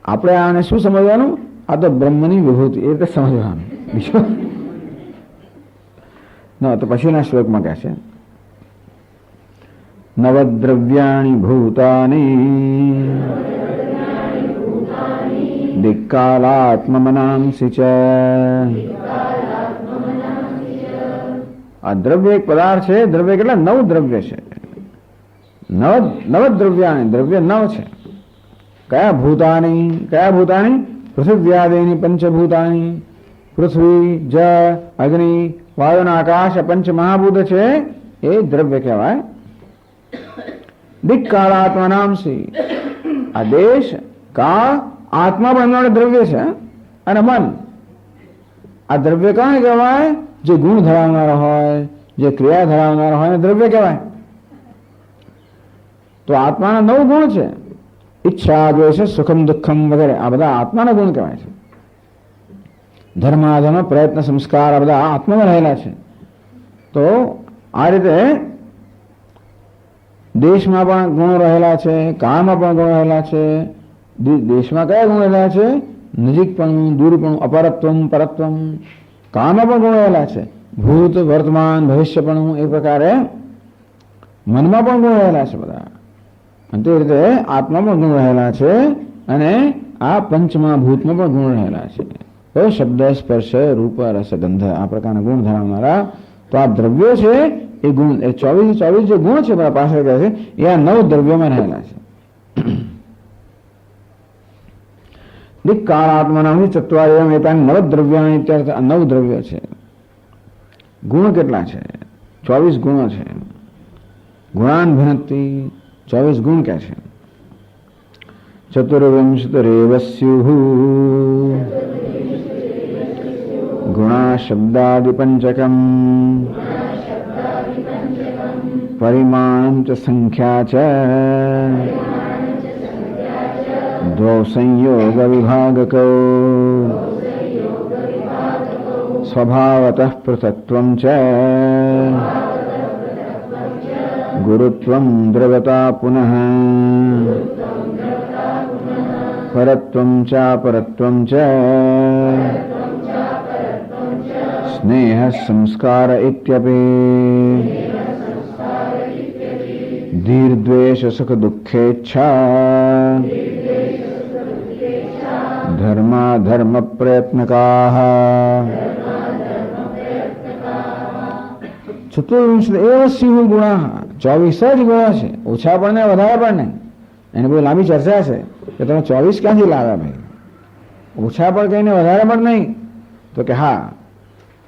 S1: આપણે આને શું સમજવાનું? આ તો બ્રહ્મની વિભૂતિ એ રીતે સમજવાનું. બીજું ના તો પછીના શ્લોકમાં કહે છે નવદ્રવ્યાણી ભૂતાની દિક્કાલાત્મમનાંસી ચ. આ દ્રવ્ય એક પદાર્થ છે. દ્રવ્ય કેટલા? 9 દ્રવ્ય છે. નવદ્રવ્યાણી, દ્રવ્ય 9 છે. કયા? ભૂતાની. કયા ભૂતાની? પૃથિવ્યાદિની પંચભૂતાની. પૃથ્વી, જળ, અગ્નિ, વાયુ અને આકાશ પંચ મહાભૂત છે. એ દ્રવ્ય કહેવાય. દિક્કાલાત્મનાંસી. આ દેશ, કાળ, આત્મા પણ એમનો દ્રવ્ય છે. અને મન, આ દ્રવ્ય કોને કહેવાય? જે ગુણ ધરાવનારો હોય, જે ક્રિયા ધરાવનારો હોય એને દ્રવ્ય કહેવાય. તો આત્માના 9 ગુણ છે. ઈચ્છા, દ્વેષ, સુખમ, દુઃખમ વગેરે આ બધા આત્માના ગુણ કહેવાય છે. ધર્માધર્મ, પ્રયત્ન, સંસ્કાર આ બધા આત્મામાં રહેલા છે. તો આ રીતે દેશમાં પણ ગુણો રહેલા છે, કાળમાં પણ ગુણો રહેલા છે. દેશમાં કયા ગુણ રહેલા છે? નજીકપણું, દૂરપણું, અપરત્વમ, પરત્વમ. કાળમાં પણ ગુણ રહેલા છે. ભૂત, વર્તમાન, ભવિષ્યપણું. એ પ્રકારે મનમાં પણ ગુણ રહેલા છે બધા. અને તે રીતે આત્મામાં ગુણ રહેલા છે. અને આ પંચમા ભૂતમાં પણ ગુણ રહેલા છે. તો શબ્દ, સ્પર્શ, રૂપ, રસ, ગંધ આ પ્રકારના ગુણ ધરાવનારા. તો આ દ્રવ્યો છે એ ગુણ, એ 24 જે ગુણ છે બધા પાછળ કહે છે એ આ 9 દ્રવ્યોમાં રહેલા છે. દિક્કાલાત્મનાંસી ચત્વારી એતાની 9 દ્રવ્યાણી. ત્યારે આ 9 દ્રવ્યો છે. ગુણ કેટલા છે? 24 ગુણો છે. ગુણાન ભિન્નતિ, 24 ગુણ કે છે. ચતુર્વિંશતિરેવ સ્યુઃ ગુણા શબ્દાદિ પંચકમ પરિમાણં ચ સંખ્યા ચ દ્વૌ સંયોગ વિભાગકો સ્વભાવતઃ પૃથક્ત્વં ચ ગુરુત્વં દ્રવતા પુનઃ પરત્વં ચાપરત્વં ચ સ્નેહ સંસ્કાર ઇત્યપી ધીર્દ્વેષ સુખ દુઃખેચ્છા ધર્માધર્મ પ્રયત્નકાઃ. ચતુર્વિંશ એવ સ્યુઃ ગુણાઃ. 24 જ ગુણો છે. ઓછા પણ નહીં, વધારે પણ નહીં. એની બહુ લાંબી ચર્ચા છે કે તમે 24 ક્યાંથી લાવ્યા ભાઈ? ઓછા પણ કહીને વધારે પણ નહીં. તો કે હા,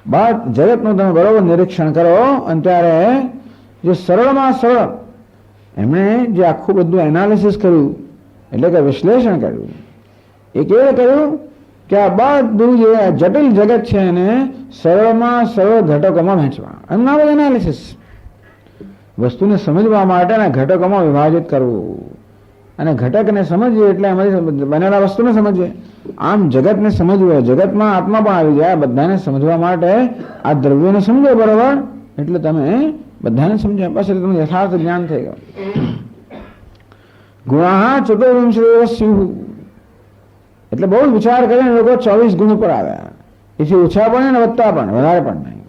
S1: બાદ જગતનું તમે બરોબર નિરીક્ષણ કરો. અને ત્યારે જે સરળમાં સરળ એમણે જે આખું બધું એનાલિસિસ કર્યું, એટલે કે વિશ્લેષણ કર્યું, એ કેવું કર્યું કે આ બધું જે જટિલ જગત છે એને સરળમાં સરળ ઘટકોમાં વહેંચવા. એનું નામ એનાલિસિસ. વસ્તુને સમજવા માટેના ઘટકોમાં વિભાજિત કરવું. અને ઘટકને સમજીએ એટલે અમારી બનેલા વસ્તુને સમજીએ. આમ જગતને સમજવું, જગતમાં આત્મા પણ આવી જાય. બધાને સમજવા માટે આ દ્રવ્યોને સમજો બરોબર. એટલે તમે બધાને સમજાય બસ એટલે તમને યથાર્થ જ્ઞાન થઈ ગયું. ગુણા ચતુર્વિંશસ્યુ એટલે બહુ જ વિચાર કરીને લોકો 24 ગુણ ઉપર આવ્યા. એથી ઓછા પણ ને વધતા પણ વધારે પણ નહીં.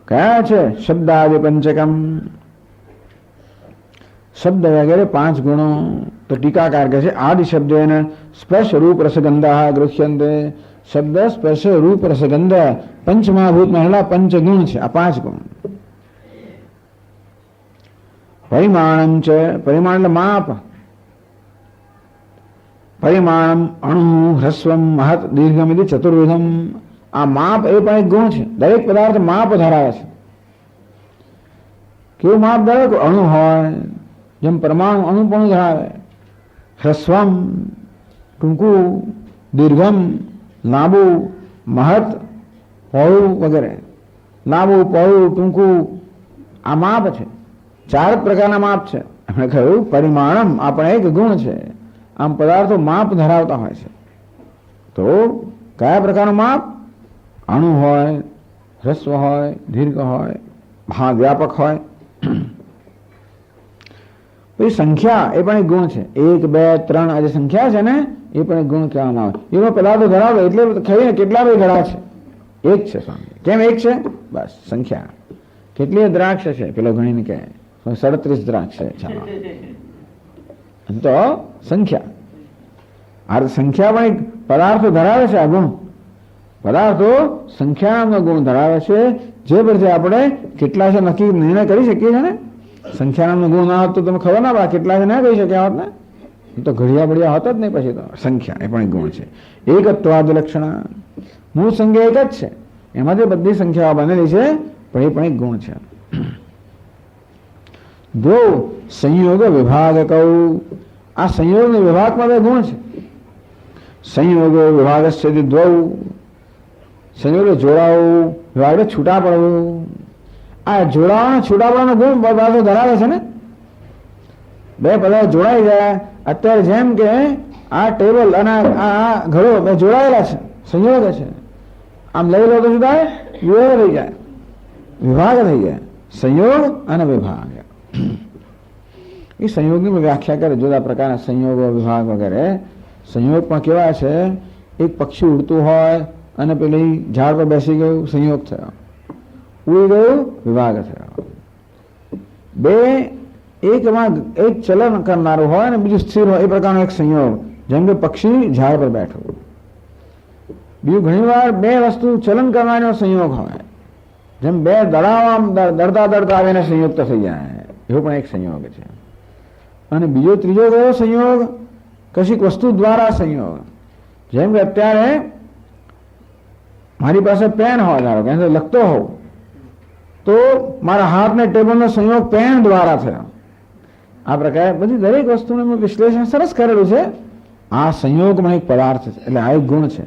S1: કયા છે? શબ્દાદિ પંચકમ, શબ્દ વગેરે 5 ગુણો. તો ટીકાકાર કહે છે આદિ શબ્દ સ્પર્શ રૂપ રસગંધા ગૃહ્યંતે. શબ્દ સ્પર્શ રૂપ રસગંધ પંચમહાભૂત મહિલા 5 ગુણ છે. આ 5 ગુણ. પરિમાણમ છે, પરિમાણ એટલે માપ. પરિમાણમ અણુ હ્રસ્વમ મહત દીર્ઘમ એટલે ચતુર્વિધમ. આ માપ એ પણ એક ગુણ છે. દરેક પદાર્થ માપ ધરાવે છે. કેવું માપ ધરાવે? અણુ હોય, જેમ પરમાણુ અણુ પણ ધરાવે. હ્રસ્વમ ટૂંકું, દીર્ઘમ લાંબુ, મહત પહોળું વગેરે. લાંબુ, પહોળું, ટૂંકું આ માપ છે. 4 પ્રકારના માપ છે. આપણે કહ્યું પરિમાણમ આ પણ એક ગુણ છે. આમ પદાર્થો માપ ધરાવતા હોય છે. તો કયા પ્રકારનું માપ? અણુ હોય, હ્રસ્વ હોય, દીર્ઘ હોય, મહાવ્યાપક હોય. પછી સંખ્યા એ પણ એક ગુણ છે. 1, 2, 3 આ જે સંખ્યા છે ને એ પણ એક ગુણ કહેવામાં આવે. એનો પદાર્થો ધરાવે એટલે કહીએ કેટલા ભાઈ ઘડા છે? 1 છે સ્વામી. કેમ 1 છે? બસ સંખ્યા. કેટલી દ્રાક્ષ છે? પેલો ગણીને કહે 37 દ્રાક્ષ છે. ચાલો તો સંખ્યા. આ સંખ્યા પણ એક પદાર્થો ધરાવે છે. આ ગુણ પદાર્થો સંખ્યાનો ગુણ ધરાવે છે. જે પરથી આપણે કેટલા છે નક્કી નિર્ણય કરી શકીએ છીએ ને. સંખ્યાનો ગુણ ના હોત તો તમે ખબર ના પડે કેટલા છે ના કહી શક્યા હોત ને. તો ઘડિયા બળિયા હોત જ નહીં. પછી તો સંખ્યા એ પણ એક ગુણ છે. એકત્વાદ લક્ષણ. મૂળ સંખ્યા એક જ છે. એમાંથી બધી સંખ્યાઓ બનેલી છે પણ એ પણ એક ગુણ છે. દો સંયોગ વિભાગ કહું. આ સંયોગ વિભાગમાં બે ગુણ છે. સંયોગ વિભાગ છે દ્વૌ. સંયોગ જોડાવું, વિભાગ છૂટા પડવું. આ જોડાવાનો છૂટા પડવાનો ગુણ પદાર્થો ધરાવે છે ને. બે પદાર્થો જોડાઈ જાય. અત્યારે જેમ કે આ ટેબલ અને આ ઘડો બે જોડાયેલા છે, સંયોગ છે. આમ લઈ લો તો શું થાય? વિભાગ થઈ જાય. વિભાગ થઈ જાય. સંયોગ અને વિભાગ. એ સંયોગની વ્યાખ્યા કરે જુદા પ્રકારના સંયોગો વિભાગ વગેરે. સંયોગ પણ કેવા છે? એક પક્ષી ઉડતું હોય અને પેલી ઝાડ પર બેસી ગયું, સંયોગ થયો. ઉડી ગયું, વિભાગ થયો. બે એકમાં એક ચલન કરનારું હોય અને બીજું સ્થિર હોય, એ પ્રકારનો એક સંયોગ. જેમ કે પક્ષી ઝાડ પર બેઠું. બીજું ઘણી વાર બે વસ્તુ ચલન કરવાનો સંયોગ હોય. જેમ બે દળતા આવીને સંયુક્ત થઈ જાય, એવો પણ એક સંયોગ છે. અને બીજો ત્રીજો કયો સંયોગ? કશીક વસ્તુ દ્વારા સંયોગ. જેમ કે અત્યારે મારી પાસે પેન હોય, ધારો કે લખતો હોઉં તો મારા હાથને ટેબલનો સંયોગ પેન દ્વારા થયો. આ પ્રકારે બધી દરેક વસ્તુનું વિશ્લેષણ સરસ કરેલું છે. આ સંયોગમાં એક પદાર્થ છે, એટલે આ એક ગુણ છે.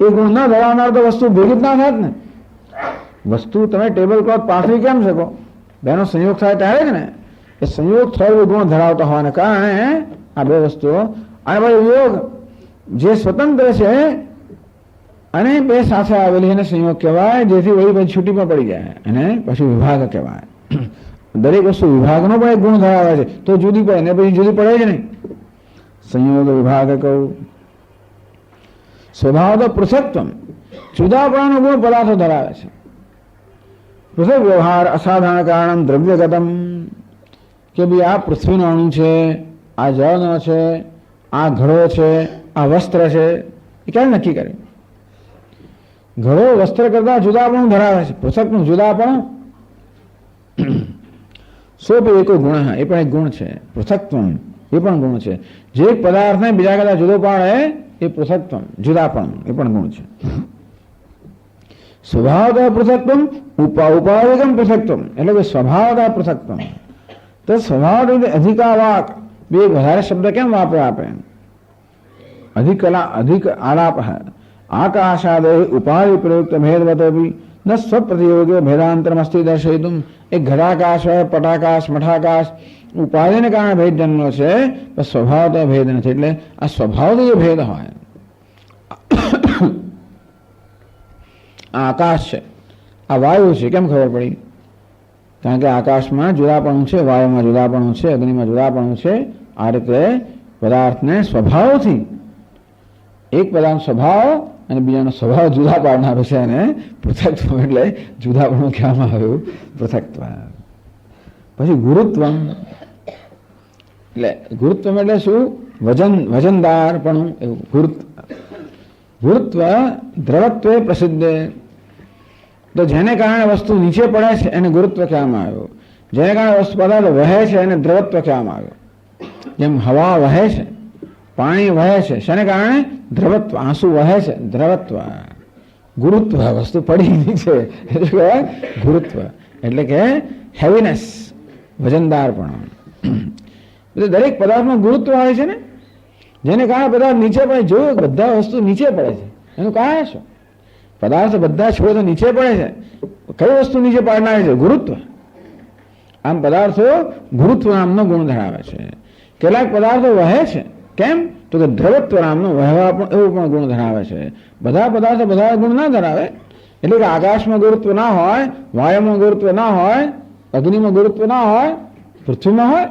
S1: એ ગુણ ના ધરાવનાર તો વસ્તુ ભેગી જ ના થાત ને. વસ્તુ તમે ટેબલ ક્લોથ પાથરી કેમ શકો? બેનો સંયોગ થાય ત્યારે જ ને. એ સંયોગ થયેલો ગુણ ધરાવતા હોવાને કારણે આ બે વસ્તુઓ. અને ભાઈ યોગ જે સ્વતંત્ર છે અને બે સાથે આવેલી એને સંયોગ કહેવાય. જેથી વળી પછી છૂટીમાં પડી જાય અને પછી વિભાગ કહેવાય. દરેક વસ્તુ વિભાગનો પણ એક ગુણ ધરાવે છે, તો જુદી પડે ને પછી જુદી પડે જ નહીં. સંયોગ વિભાગ કહું. સ્વભાવ તો પૃથક્ત્વ, જુદાપણાનો ગુણ પદાર્થો ધરાવે છે. પૃથક વ્યવહાર અસાધારણ કારણ દ્રવ્યગતમ. કે ભાઈ આ પૃથ્વીનો અણુ છે, આ જળનો છે, આ ઘડો છે, આ વસ્ત્ર છે. એ ક્યારે નક્કી કરે? ઘડો વસ્ત્ર કરતા જુદાપણું ધરાવે છે. પૃથકનું જુદાપણું. સોપી એકો ગુણ, એ પણ એક ગુણ છે. પૃથક્ત્વ એ પણ ગુણ છે. જે એક પદાર્થને બીજા કરતા જુદો પાડે એ પૃથક્ત્વ, જુદાપણું એ પણ ગુણ છે. સ્વભાવતઃ પૃથક્ત્વમ ઉપાધિકમ પૃથક્ત્વમ. એટલે કે સ્વભાવતઃ પૃથક્ત્વમ. તો સ્વભાવ અધિકાવાક બે વધારે શબ્દ કેમ વાપરે આપે? અધિક આલાપ આકાશાદય ઉપાધિ પ્રયુક્ત ભેદવતોપી ન સ્વપ્રતિયોગે ભેદાંતરમસ્તિ દર્શયિતુમ. એક ઘટાકાશ હોય, પટાકાશ, મઠાકાશ, ઉપાધિને કારણે ભેદ જન્મનો છે, પણ સ્વભાવતઃ ભેદ નથી. એટલે આ સ્વભાવથી જે ભેદ હોય. આ આકાશ છે, આ વાયુ છે, કેમ ખબર પડી? કારણ કે આકાશમાં જુદાપણું છે, વાયુમાં જુદાપણું છે, અગ્નિમાં જુદાપણું છે. આ રીતે પદાર્થને સ્વભાવથી એક પદાર્થ સ્વભાવ અને બીજાનો સ્વભાવ જુદા પાડનારો છે અને પૃથક્ત્વ એટલે જુદાપણું કહેવામાં આવ્યું પૃથક્ત્વ. પછી ગુરુત્વમ એટલે ગુરુત્વમ એટલે શું? વજનદારપણું એવું ગુરુત્વ. ગુરુત્વ દ્રવત્વે પ્રસિદ્ધ. તો જેને કારણે વસ્તુ નીચે પડે છે એને ગુરુત્વ કહેવામાં આવ્યું. જેને કારણે વસ્તુ પદાર્થ વહે છે એને દ્રવત્વ કહેવામાં આવ્યું. જેમ હવા વહે છે, પાણી વહે છે, શેને કારણે? દ્રવત્વ. આંસુ વહે છે, દ્રવત્વ. ગુરુત્વ વસ્તુ પડી નીચે એટલે કહેવાય ગુરુત્વ. એટલે કે હેવીનેસ, વજનદારપણું. દરેક પદાર્થમાં ગુરુત્વ આવે છે ને, જેને કારણે પદાર્થ નીચે પડે. જોયું બધા વસ્તુ નીચે પડે છે, એનું કારણ શું? પદાર્થ બધા છોડે તો નીચે પડે છે. કઈ વસ્તુ નીચે પાડનારી છે? ગુરુત્વ. આમ પદાર્થો ગુરુત્વ નામનો ગુણ ધરાવે છે. કેટલાક પદાર્થો વહે છે, કેમ? તો કે દ્રવત્વ નામનો વહેવા પણ એવો પણ ગુણ ધરાવે છે. બધા પદાર્થો બધા ગુણ ના ધરાવે. એટલે કે આકાશમાં ગુરુત્વ ના હોય, વાયુમાં ગુરુત્વ ના હોય, અગ્નિમાં ગુરુત્વ ના હોય, પૃથ્વીમાં હોય,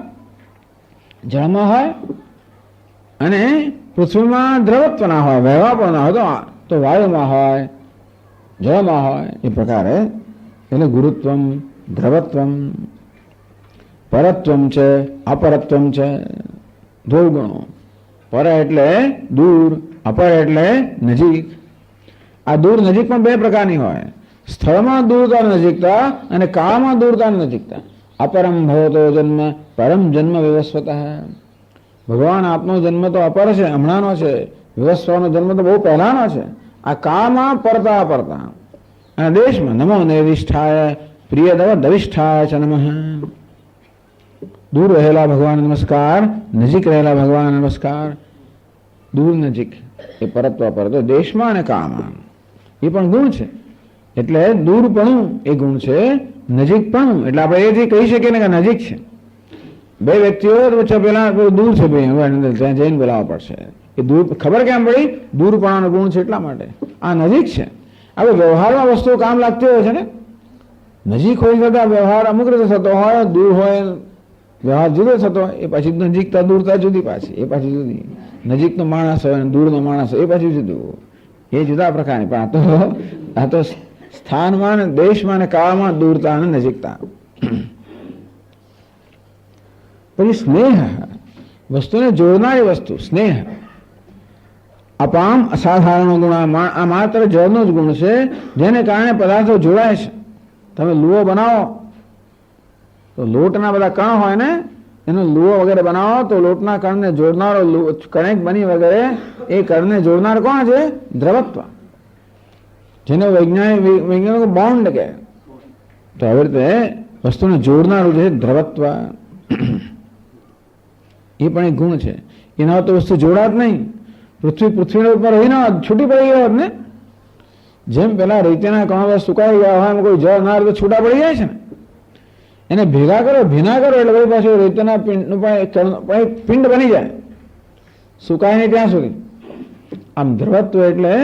S1: જળમાં હોય, અને પૃથ્વીમાં દ્રવત્વ ના હોય, વહેવા પણ ના હોય તો વાયુમાં હોય, જળમાં હોય. એ પ્રકારે એટલે ગુરુત્વમ, દ્રવત્વમ, પરત્વમ છે, અપરત્વમ છે. દો ગુણો. પર એટલે દૂર, અપર એટલે નજીક. આ દૂર નજીક પણ બે પ્રકારની હોય. સ્થળમાં દૂરતા નજીકતા અને કાળમાં દૂરતા નજીકતા. અપરમ ભવતો જન્મ, પરમ જન્મ વિવસ્વત. ભગવાન આપનો જન્મ તો અપર છે, હમણાંનો છે. વિવસ્વનો જન્મ તો બહુ પહેલાનો છે. આ કાળમાં પરતા પરતા. અને દેશમાં નમો નિર્વિષ્ઠાય પ્રિયદવ દવિષ્ઠાય ચ નમઃ. દૂર રહેલા ભગવાન નમસ્કાર, નજીક રહેલા ભગવાન નમસ્કાર. દૂર નજીક એ પરત્વ પર. તો દેશમાં અને કાળમાં એ પણ ગુણ છે. એટલે દૂરપણું એ ગુણ છે, નજીકપણું એટલે આપણે એ જે કહી શકીએ ને કે નજીક છે. બે વ્યક્તિઓ વચ્ચે પેલા દૂર છે, ત્યાં જઈને બોલાવવા પડશે. એ દૂર ખબર કેમ પડી? દૂરપણાનો ગુણ છે એટલા માટે. આ નજીક છે. હવે વ્યવહારમાં વસ્તુઓ કામ લાગતી હોય છે ને. નજીક હોય છતાં વ્યવહાર અમુક રીતે થતો હોય, દૂર હોય વ્યવહાર જુદો થતો હોય. એ પાછી નજીકતા દૂરતા જુદી પાછી. એ પાછી જુદી. નજીકનો માણસ હોય અને દૂરનો માણસ હોય એ પાછું જુદું. એ જુદા પ્રકારની. પણ આ તો સ્થાનમાં ને દેશમાં ને કાળમાં દૂરતા અને નજીકતા. પછી સ્નેહ, વસ્તુને જોડનારી વસ્તુ. સ્નેહ અપામ અસાધારણ ગુણ. આ માત્ર જળનો જ ગુણ છે, જેને કારણે પદાર્થો જોડાય છે. તમે લુઓ બનાવો તો લોટના બધા કણ હોય ને, એનો લુઓ વગેરે બનાવો તો લોટના કણને જોડનારો કણેક બની વગેરે એ કણને જોડનાર કોણ છે? દ્રવત્વ. જેને વૈજ્ઞાનિકો બોન્ડ કહે. તો આવી રીતે વસ્તુને જોડનારું છે દ્રવત્વ. એ પણ એક ગુણ છે. એના તો વસ્તુ જોડાત નહીં. પૃથ્વીના ઉપર રહીને છૂટી પડી ગયો હોત ને. જેમ પેલા રેતીના કણો સુકાઈ ગયા હોય, કોઈ જળ ના તો છૂટા પડી જાય છે ને. એને ભેગા કરો, ભીના કરો એટલે ભાઈ પાછું રેતીના પિંડ બની જાય, સુકાય નહીં ત્યાં સુધી. આમ દ્રવત્વ એટલે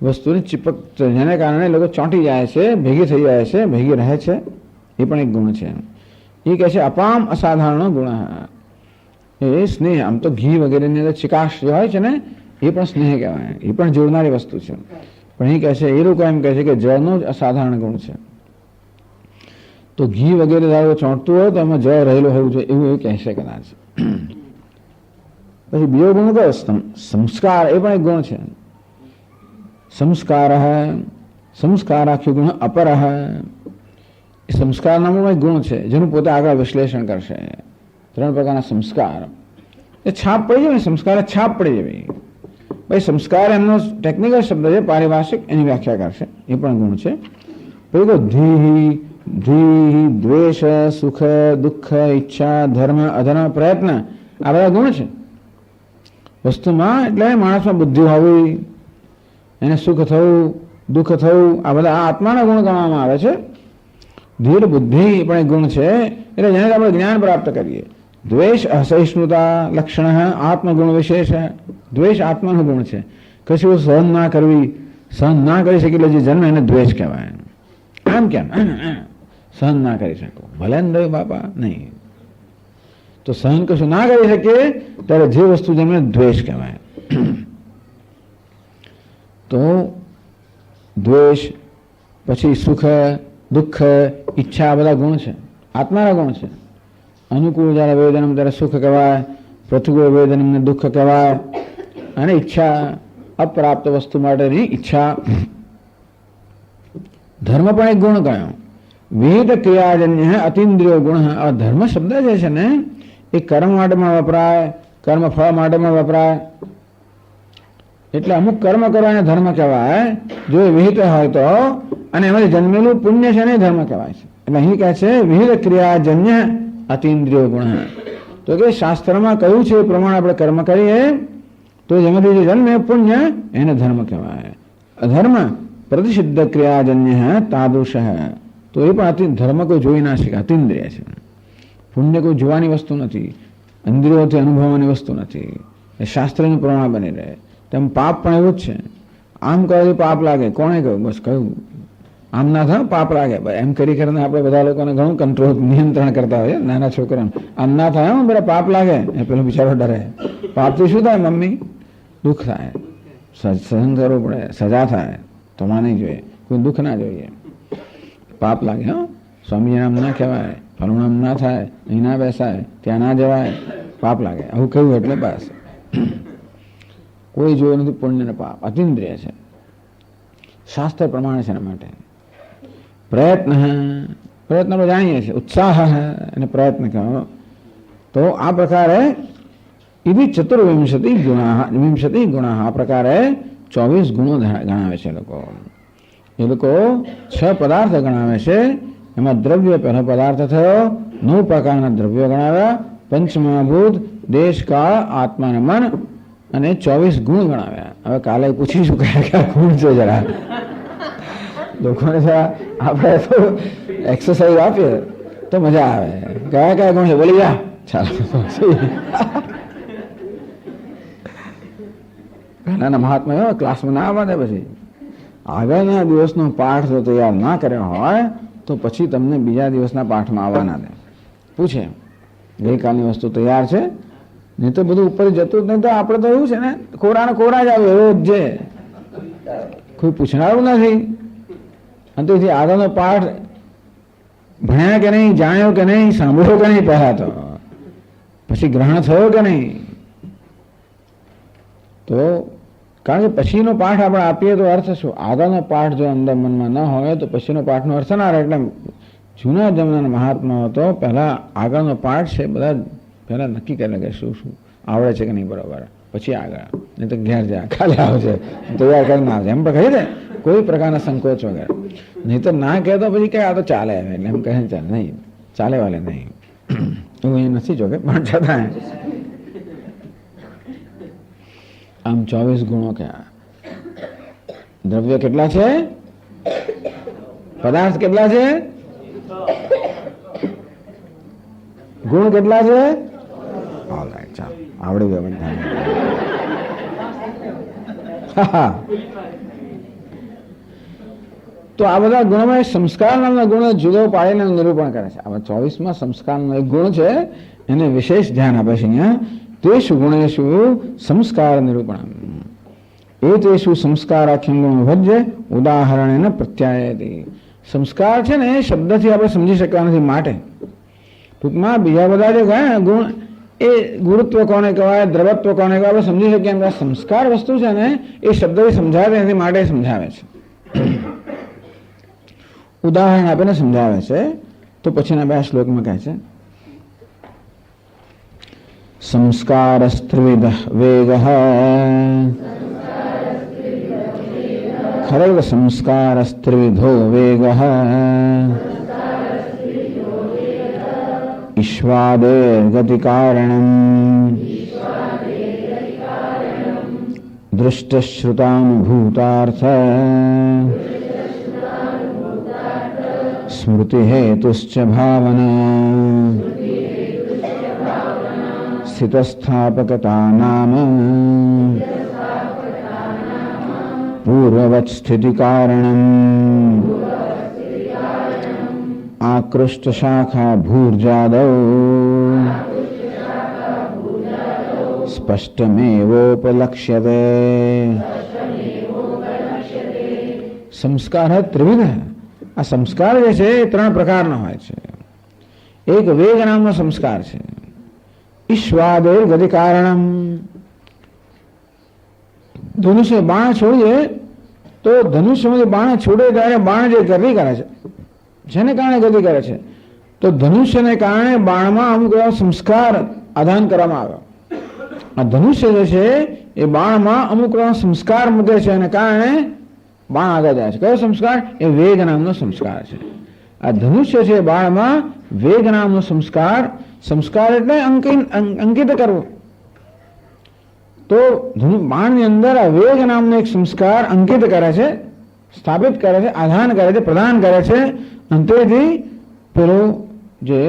S1: વસ્તુની ચીપક, જેને કારણે લોકો ચોંટી જાય છે, ભેગી થઈ જાય છે, ભેગી રહે છે. એ પણ એક ગુણ છે. એ કહે છે અપામ અસાધારણ ગુણ. એ સ્નેહ. આમ તો ઘી વગેરેની અંદર ચિકાશ જે હોય છે ને, એ પણ સ્નેહ કહેવાય. એ પણ જોડનારી વસ્તુ છે. પણ એ કહે છે, એ લોકો એમ કહે છે કે જળનો જ અસાધારણ ગુણ છે. તો ઘી વગેરે ધારો ચોંટતું હોય તો એમાં જળ રહેલું હોવું જોઈએ એવું એવું કહેશે કદાચ. પછી બીજો ગુણ કયો? સંસ્કાર. એ પણ એક ગુણ છે. સંસ્કાર સંસ્કારાખ્ય ગુણ અપર. એ સંસ્કાર નામનો એક ગુણ છે, જેનું પોતે આગળ વિશ્લેષણ કરશે. 3 પ્રકારના સંસ્કાર. એ છાપ પડી જાય ને, સંસ્કાર છાપ પડી જાય. ભાઈ સંસ્કાર એમનો ટેકનિકલ શબ્દ છે, પારિભાષિક, એની વ્યાખ્યા કરશે. એ પણ ગુણ છે. પછી તો ધીહી, ધ્વી, દ્વેષ, સુખ, દુઃખ, ઈચ્છા, ધર્મ, અધર્મ, પ્રયત્ન. આ બધા ગુણ છે વસ્તુમાં. એટલે માણસમાં બુદ્ધિ હોવી, એને સુખ થવું, દુઃખ થવું, આ બધા આ આત્માના ગુણ ગણવામાં આવે છે. ધીર બુદ્ધિ પણ એક ગુણ છે, એટલે જેને આપણે જ્ઞાન પ્રાપ્ત કરીએ. દ્વેષ અસહિષ્ણુતા લક્ષણ આત્મગુણ વિશેષ. દ્વેષ આત્માનો ગુણ છે. કશું સહન ના કરવી, સહન ના કરી શકે એટલે જે જન્મ એને દ્વેષ કહેવાય. આમ કેમ સહન ના કરી શકો, ભલે ને રહ્યું બાપા નહીં, તો સહન કશું ના કરી શકીએ ત્યારે જે વસ્તુ જેમને દ્વેષ કહેવાય. તો દ્વેષ, પછી સુખ દુઃખ ઈચ્છા, આ બધા ગુણ છે, આત્માના ગુણ છે. અનુકૂળ જ્યારે વેદનમ ત્યારે સુખ કહેવાય, પ્રતિકૂળ વેદનમને દુઃખ કહેવાય. અને ઈચ્છા, અપ્રાપ્ત વસ્તુ માટેની ઈચ્છા. ધર્મ પણ એક ગુણ કયો, વિહિત ક્રિયાજન્ય અતિન્દ્રિયો ગુણ. આ ધર્મ શબ્દ જે છે ને એ કર્મ માટેમાં વપરાય, કર્મ ફળ માટેમાં વપરાય. એટલે અમુક કર્મ કરવાને ધર્મ કહેવાય જો એ વિહિત હોય તો, અને એમાંથી જન્મેલું પુણ્ય છે ને ધર્મ કહેવાય છે. એટલે અહીં કહે છે વિહિત ક્રિયાજન્ય અતિન્દ્રિયો ગુણ. તો કે શાસ્ત્રમાં કહ્યું છે એ પ્રમાણે આપણે કર્મ કરીએ તો જેમાંથી જે જન્મે પુણ્ય એને ધર્મ કહેવાય. અધર્મ પ્રતિષિદ્ધ ક્રિયાજન્ય તાદૃશ. તો એ પણ ધર્મ કોઈ જોઈ ના શકે, અતિન્દ્રિય છે. પુણ્ય કોઈ જોવાની વસ્તુ નથી, ઇન્દ્રિયોથી અનુભવવાની વસ્તુ નથી, એ શાસ્ત્રનું પ્રમાણ બની રહે. તેમ પાપ પણ એવું જ છે. આમ કહ્યું પાપ લાગે, કોણે કહ્યું? બસ કહ્યું આમ ના થાય પાપ લાગે. એમ કરી કરીને આપણે બધા લોકોને ઘણું કંટ્રોલ નિયંત્રણ કરતા હોઈએ, નાના છોકરાને આમ ના થાય બધા પાપ લાગે, એ પેલો બિચારો ડરે. પાપથી શું થાય મમ્મી? દુઃખ થાય, સહન કરવું પડે, સજા થાય. તો માં નહીં જોઈએ, કોઈ દુઃખ ના જોઈએ. પાપ લાગે. હા, સ્વામીજીને આમ ના કહેવાય, ફલું આમ ના થાય, અહીં ના બેસાય, ત્યાં ના જવાય, પાપ લાગે. આવું કહ્યું એટલે બસ કોઈ જોયું નથી. પુણ્ય ને પાપ અતિન્દ્રિય છે, શાસ્ત્ર પ્રમાણે છે. એના માટે પ્રયત્ન, પ્રયત્ન આપણે જાણીએ છીએ, ઉત્સાહ અને પ્રયત્ન કહો. તો આ પ્રકારે એવી ચતુર્વિંશતિ ગુણા, આ પ્રકારે 24 ગુણો ગણાવે છે લોકો. એ લોકો 6 પદાર્થ ગણાવે છે. એમાં દ્રવ્ય પહેલો પદાર્થ થયો, 9 પ્રકારના દ્રવ્યો ગણાવ્યા, પંચમહાભૂત, દેશ, કાળ, આત્મા અને મન, અને 24 ગુણ ગણાવ્યા. હવે કાલે પૂછીશું કયા કયા ગુણ છે જરા લોકોને જરા આપણે તો એક્સરસાઇઝ આપીએ તો મજા આવે. કયા કયા ગુણ છે બોલી જા. ચાલો પહેલાના મહાત્મા ક્લાસમાં ના આવવા દે, પછી આગળના દિવસનો પાઠ જો તૈયાર ના કર્યો હોય તો પછી તમને બીજા દિવસના પાઠમાં આવવા ના દે. પૂછે ગઈકાલની વસ્તુ તૈયાર છે, નહીં તો બધું ઉપર જતું જ નહીં. તો આપણે તો એવું છે ને, કોરાને કોરા જ આવે એવો જ છે, કોઈ પૂછનારું નથી. અને તેથી આગળનો પાઠ ભણ્યા કે નહીં, જાણ્યો કે નહીં, સાંભળ્યો કે નહીં, પહેલા તો પછી ગ્રહણ થયો કે નહીં. તો કારણ કે પછીનો પાઠ આપણે આપીએ તો અર્થ શું? આગળનો પાઠ જો અંદર મનમાં ન હોય તો પછીનો પાઠનો અર્થ ના રહે. એટલે જૂના જમાનાના મહાત્માઓ તો પહેલા આગળનો પાઠ છે બધા પહેલા નક્કી કરે કે શું શું આવડે છે કે નહીં બરોબર, પછી આગળ. નહીં તો ઘેર જાય, કાલે આવશે, તૈયાર કરીને આવશે, એમ પણ કહી દે, કોઈ પ્રકારના સંકોચ વગેરે. નહીં તો ના કહે તો પછી કહે આ તો ચાલે, એટલે એમ કહે ચાલે નહીં, ચાલે વાલે નહીં. એવું એ નથી જોકે, પણ છતાં આમ 24 ગુણો કયા. દ્રવ્ય કેટલા છે? પદાર્થ કેટલા છે? ગુણ કેટલા છે? ઓલરાઈટ, ચાલો આવડી ગયું. તો આ બધા ગુણોમાં સંસ્કાર નામના ગુણો જુદો પાડીને નિરૂપણ કરે છે. આમાં 24માં સંસ્કારનો એક ગુણ છે, એને વિશેષ ધ્યાન આપે છે અહીંયા. તેષુ ગુણેષુ સંસ્કાર નિરૂપણ એ તેષુ સંસ્કારાખ્યમ ગુણ ભજ્ય ઉદાહરણેન પ્રત્યાયતિ. સંસ્કાર છે ને એ શબ્દથી આપણે સમજી શકતા નથી, માટે ટૂંકમાં બીજા બધા જે ગયા ગુણ, એ ગુરુત્વ કોને કહેવાય, દ્રવત્વ કોને કહેવાય, આપણે સમજી શકીએ. એમ સંસ્કાર વસ્તુ છે ને એ શબ્દથી સમજાવે નથી, માટે સમજાવે છે, ઉદાહરણ આપીને સમજાવે છે. તો પછીના 2 શ્લોકમાં કહે છે સંસ્કારસ્ત્રિવિધ વેગ. ખરેખર સંસ્કારસ્ત્રિવિધો વેગ. ઈશ્વાદેર ગતિ કારણમ દૃષ્ટશ્રુતાનુભૂતાર્થ સ્મૃતિ હેતુશ્ચ ભાવના સ્થિતસ્થાપકતા નામ પૂર્વવત સ્થિતિ કારણમ આકૃષ્ટ શાખા ભૂર્જાદૌ સ્પષ્ટમેવોપલક્ષ્યતે. સંસ્કાર ત્રિવિધ. આ સંસ્કાર જે છે એ 3 પ્રકારનો હોય છે. એક વેગ નામનો સંસ્કાર છે. ઈશ્વાદેર ગતિ કારણમ. ધનુષ્ય બાણ છોડીએ તો ધનુષ્યમાંથી બાણ છોડે ત્યારે બાણ જે ગતિ કરે છે, જેને કારણે ગતિ કરે છે, તો ધનુષ્યને કારણે બાણમાં અમુક એવા સંસ્કાર આધાન કરવામાં આવ્યો. આ ધનુષ્ય જે છે એ બાણમાં અમુક એવા સંસ્કાર મૂકે છે અને કારણે બાણ આગળ જાય છે. કયો સંસ્કાર? એ વેગ નામનો સંસ્કાર છે. આ ધનુષ્ય છે બાણમાં વેગ નામનો સંસ્કાર. સંસ્કાર એટલે અંકિત કરવો. તો બાણની અંદર આ વેગ નામનો એક સંસ્કાર અંકિત કરે છે, સ્થાપિત કરે છે, આધાન કરે છે, પ્રદાન કરે છે. અને તેથી પેલો જે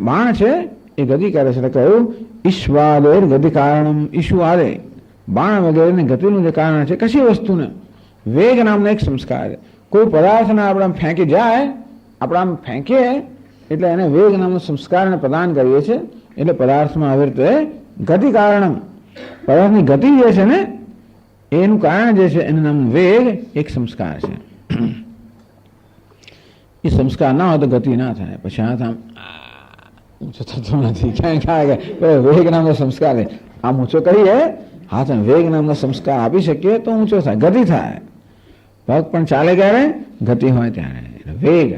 S1: બાણ છે એ ગતિ કરે છે. કહ્યું ઈશ્વાદેર ગતિ કારણમ. ઈશ્વાદે બાણ વગેરેની ગતિનું જે કારણ છે કશી વસ્તુને વેગ નામનો એક સંસ્કાર છે. કોઈ પદાર્થને આપણે આમ ફેંકી જાય, આપણે આમ ફેંકીએ એટલે એને વેગ નામનો સંસ્કારને પ્રદાન કરીએ છીએ. એટલે પદાર્થમાં આવી રીતે ગતિ કારણમ, પદાર્થની ગતિ જે છે ને એનું કારણ જે છે એનું નામ વેગ એક સંસ્કાર છે. એ સંસ્કાર ના હોય તો ગતિ ના થાય. પછી હાથ આમ ઊંચો થતો નથી. ક્યાંય થાય વેગ નામનો સંસ્કાર છે, આમ ઊંચો કરીએ હાથ, વેગ નામનો સંસ્કાર આપી શકીએ તો ઊંચો થાય, ગતિ થાય. પગ પણ ચાલે ક્યારે? ગતિ હોય ત્યારે. વેગ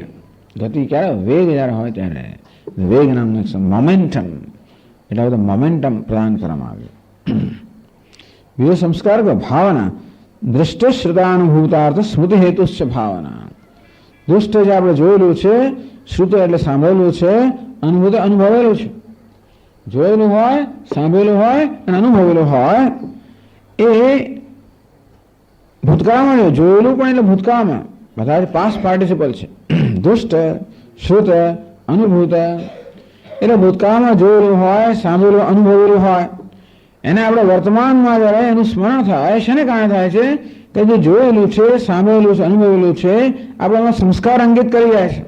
S1: ગતિ ક્યારે? વેગ જ્યારે હોય ત્યારે. વેગ નામનો મોમેન્ટમ, એટલે બધું મોમેન્ટમ પ્રદાન કરવામાં આવ્યું. બીજો સંસ્કાર ભાવના. દૃષ્ટ શ્રુતાનુભૂતાર્થ સ્મૃતિ હેતુશ્ચ ભાવના. દૃષ્ટ જે આપણે જોયેલું છે, શ્રુત એટલે સાંભળેલું છે, અનુભૂત અનુભવેલું છે. જોયેલું હોય, સાંભળેલું હોય અને અનુભવેલું હોય એ ભૂતકાળમાં જોયેલું પણ એટલે ભૂતકાળમાં બધા પાસ્ટ પાર્ટિસિપલ છે. દુષ્ટ, શ્રુત, અનુભૂત એટલે ભૂતકાળમાં જોયેલું હોય, સાંભળેલું, અનુભવેલું હોય એને આપણે વર્તમાનમાં જ્યારે એનું સ્મરણ થાય, શેને કારણે થાય છે? કે જે જોયેલું છે, સાંભળેલું છે, અનુભવેલું છે આપણે એમાં સંસ્કાર અંકિત કરી જાય છે.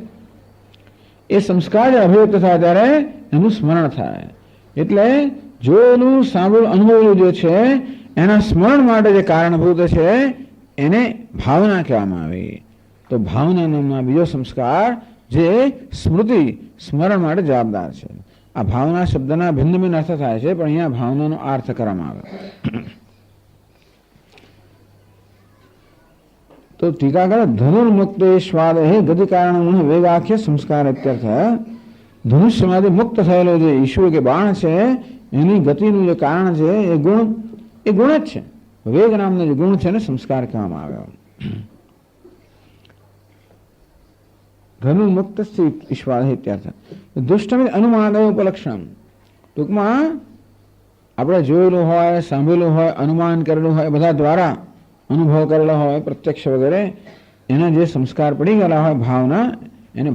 S1: એ સંસ્કાર જે અભિવ્યક્ત થાય ત્યારે એનું સ્મરણ થાય. એટલે જોયેલું, સાંભળેલું, અનુભવેલું જે છે એના સ્મરણ માટે જે કારણભૂત છે એને ભાવના કહેવામાં આવી. તો ભાવના નામના બીજો સંસ્કાર જે સ્મૃતિ, સ્મરણ માટે જવાબદાર છે. આ ભાવના શબ્દના ભિન્ન ભિન્ન અર્થ થાય છે, પણ અહીંયા ભાવનાનો અર્થ કરવામાં આવે. તો ટીકાકાર ધનુર્મુક્ત સ્વાદ ગતિ કારણ વેગાખ્ય સંસ્કાર અત્યર્થ. ધનુષ્યમાંથી મુક્ત થયેલો જે ઈશ્વર કે બાણ છે એની ગતિનું જે કારણ છે એ ગુણ જ છે. વેગ નામનો જે ગુણ છે ને સંસ્કાર કહેવામાં આવ્યો. ધનુર્મુક્ત ઈશ્વર ઇત્યર્થ. દુષ્ટમિત અનુમાન ઉપલક્ષણ. ટૂંકમાં આપણે જોયેલું હોય, સાંભળેલું હોય, અનુમાન કરેલું હોય, બધા દ્વારા અનુભવ કરેલો હોય, પ્રત્યક્ષ વગેરે એના જે સંસ્કાર પડી ગયેલા હોય ભાવના, એને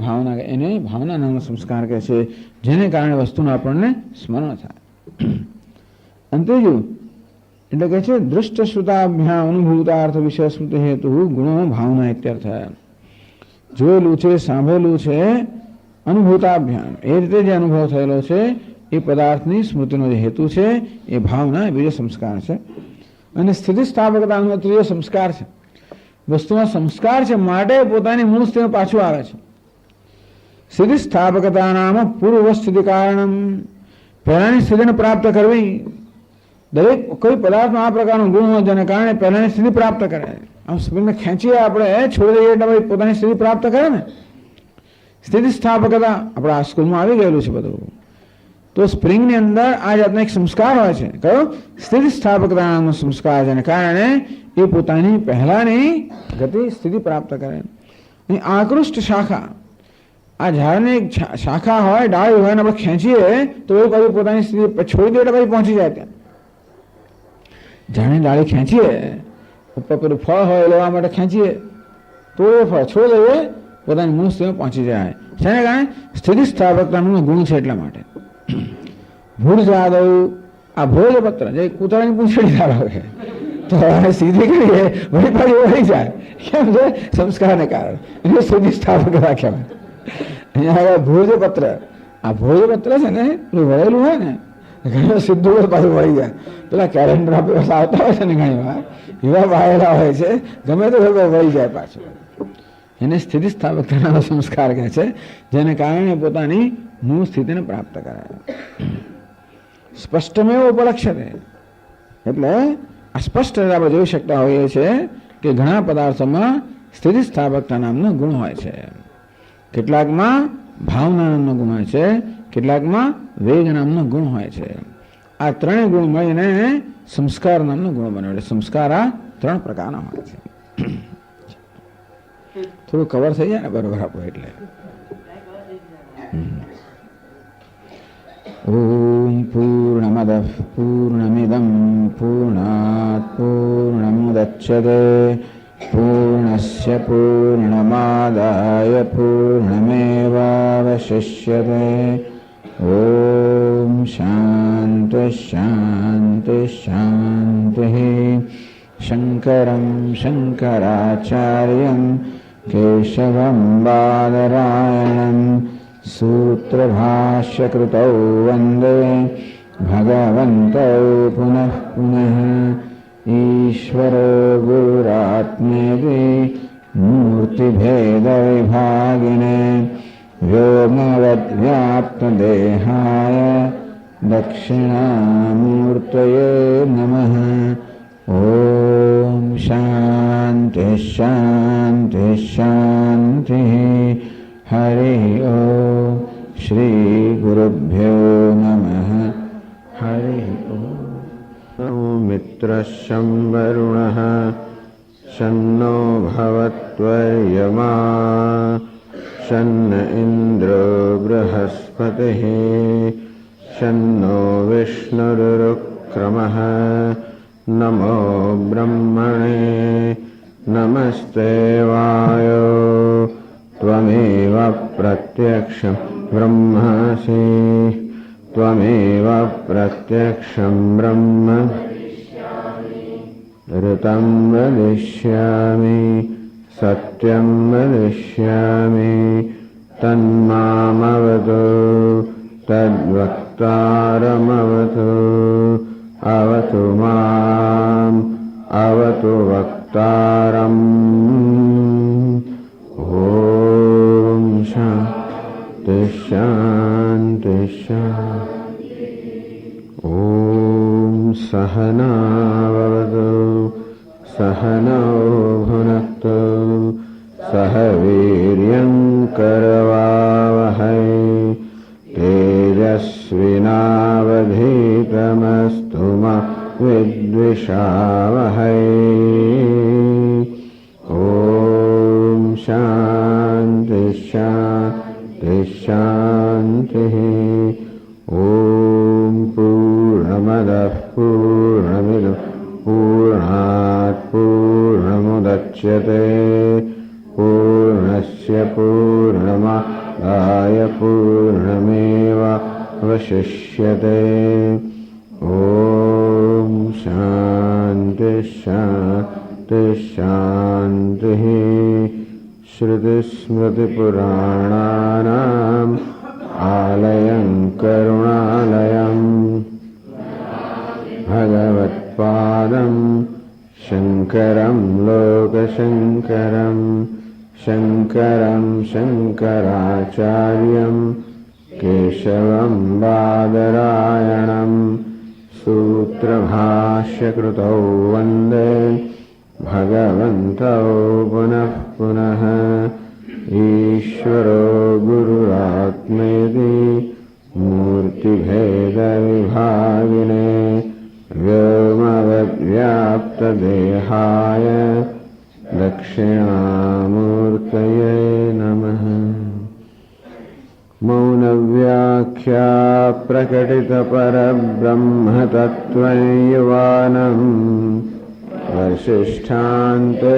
S1: ભાવના નામનો સંસ્કાર કહે છે, જેને કારણે વસ્તુનું આપણને સ્મરણ થાય. અને ત્રીજું એટલે કહે છે દૃષ્ટ શ્રુતાભ્યામ અનુભૂતાર્થ વિષય સ્મૃતિ હેતુ ગુણો ભાવના ઇત્યર્થ. જોયેલું છે, સાંભળેલું છે, અનુભૂતાભ્યામ એ રીતે જે અનુભવ થયેલો છે એ પદાર્થની સ્મૃતિનો જે હેતુ છે એ ભાવના, એ બીજો સંસ્કાર છે. અને સ્થિતિસ્થાપકતાનો ત્રીજો સંસ્કાર છે. વસ્તુમાં સંસ્કાર છે માટે પોતાની મૂળ સ્થિતિમાં પાછું આવે છે. સ્થિતિસ્થાપકતાનામાં પૂર્વ સ્થિતિ કારણમ. પહેલાની સ્થિતિને પ્રાપ્ત કરવી. દરેક કોઈ પદાર્થમાં આ પ્રકારનો ગુણ હોય જેને કારણે પહેલાની સ્થિતિ પ્રાપ્ત કરે. આમ સ્પ્રિંગને ખેંચીએ આપણે, છોડી દઈએ એટલે પોતાની સ્થિતિ પ્રાપ્ત કરે ને. સ્થિતિસ્થાપકતા આપણે આ સ્કૂલમાં આવી ગયેલું છે બધું. તો સ્પ્રિંગની અંદર આ જાતનો એક સંસ્કાર હોય છે. કયો? સ્થિતિસ્થાપકતા નામનો સંસ્કાર છે. કારણે એ પોતાની પહેલાની ગતિ સ્થિતિ પ્રાપ્ત કરે. અહીં આકૃષ્ટ શાખા. આ ઝાડની એક શાખા હોય, ડાળી હોય ને આપણે ખેંચીએ તો એ પછી પોતાની સ્થિતિ છોડી દઈએ એટલે પછી પહોંચી જાય ત્યાં. ઝાડની ડાળી ખેંચીએ, ઉપર પેલું ફળ હોય એ લેવા માટે ખેંચીએ તો એ ફળ છોડી દઈએ પોતાની મૂળ સ્થિતિમાં પહોંચી જાય. શેને કારણે? સ્થિતિસ્થાપકતાનો ગુણ છે એટલા માટે. ભૂળ જાદવ. આ ભોજપત્ર જે કૂતરાની પૂંછડી ધરાવે તો સીધી કરીએ વળી પાછી વળી જાય. કેમ છે? સંસ્કારને કારણે. એટલે સ્થિતિસ્થાપકતા કહેવાય. અહીંયા ભોજપત્ર, આ ભોજપત્ર છે ને પેલું વળેલું હોય ને ઘણી સીધું હોય પાછું વળી જાય. પેલા કેલેન્ડર આવતા હોય છે ને ઘણી વાર એવા વાયેલા હોય છે, ગમે તો વળી જાય પાછું. એને સ્થિતિસ્થાપકતાનો સંસ્કાર કહે છે, જેને કારણે પોતાની મૂળ સ્થિતિને પ્રાપ્ત કરાય. સ્પષ્ટમેવ ઉપલક્ષ્યતે, એટલે આ સ્પષ્ટ આપણે જોઈ શકતા હોઈએ છીએ કે ઘણા પદાર્થોમાં સ્થિતિસ્થાપકતા નામનો ગુણ હોય છે. કેટલાકમાં ભાવના નામનો ગુણ હોય છે, કેટલાકમાં વેગ નામનો ગુણ હોય છે. આ ત્રણેય ગુણ મળીને સંસ્કાર નામનો ગુણ બને. એટલે સંસ્કાર આ ત્રણ પ્રકારના હોય છે. થોડું કવર થઈ જાય ને બરોબર આપો એટલે. ઓમ પૂર્ણમદ પૂર્ણમિદમ પૂર્ણાત પૂર્ણમુદચ્યતે પૂર્ણસ્ય પૂર્ણમાદાય પૂર્ણમેવાવશિષ્યતે. ઓમ શાંતિ શાંતિ શાંતિ. શંકરં શંકરાચાર્યં કેશવં બાદરાયણં સૂત્રભાષ્યકૃતૌ વંદે ભગવन्तૌ પુનઃ પુનઃ. ઈશ્વરો ગુરુરાત્મેતિ મૂર્તિભેદવિભાગિને વ્યોમવદ્વ્યાપ્તદેહાય દક્ષિણામૂર્તયે નમઃ. ઓમ શાંતિ શાંતિ શાંતિ. હરિ ઓમ. શ્રી ગુરુભ્યો નમઃ. હરિ ઓમ. મિત્રશં વરુણઃ શન્નો ભવત્વર્યમા શન્ન ઇન્દ્રો બૃહસ્પતિઃ શન્નો વિષ્ણુરુક્રમઃ. નમો બ્રહ્મણે નમસ્તે વાયો ત્વમેવ પ્રત્યક્ષં બ્રહ્માસि ત્વમેવ પ્રત્યક્ષં બ્રહ્મ ઋतं વദിષ્યામિ સત્યં વദിષ્યામિ તન્મામવતુ તદ્વક્તારમવતુ અવતુ મામ અવતુ વક્તારમ. ઓમ શાંતિ શાંતિ શાંતિ. ઓમ સહનાવવતુ સહનૌ ભુનક્તુ સહ વીર્યં કરવાવહૈ તેજસ્વિનાવધીતમસ્તુ મા વિદ્વિષાવહૈ. ઓમ શાંતિ શાંતિ શાંતિ. ઓમ પૂર્ણમદઃ પૂર્ણમિદં પૂર્ણાત પૂર્ણમુદચ્યતે પૂર્ણસ્ય પૂર્ણમાદાય પૂર્ણમેવાવશિષ્યતે. ઓમ શાંતિ શાંતિ શાંતિ. શ્રુતિસ્મૃતિપુરાણાનાં આલયં કરુણાલયં ભગવત્પાદં શંકરં લોકશંકરં શંકરં શંકરાચાર્યં કેશવં બાદરાયણં સૂત્રભાષ્યકૃતૌ વંદે ભગવन्तૌ પુનઃ પુનઃ. ઈશ્વરો ગુરુરાત્મેતિ મૂર્તિભેદવિભાગિને વ્યોમવદ્વ્યાપ્તદેહાય દક્ષિણામૂર્તયે નમઃ. મૌનવ્યાખ્યા પ્રકટિતપરબ્રહ્મતત્ત્વં યુવાનં વસિષ્ઠાન્તે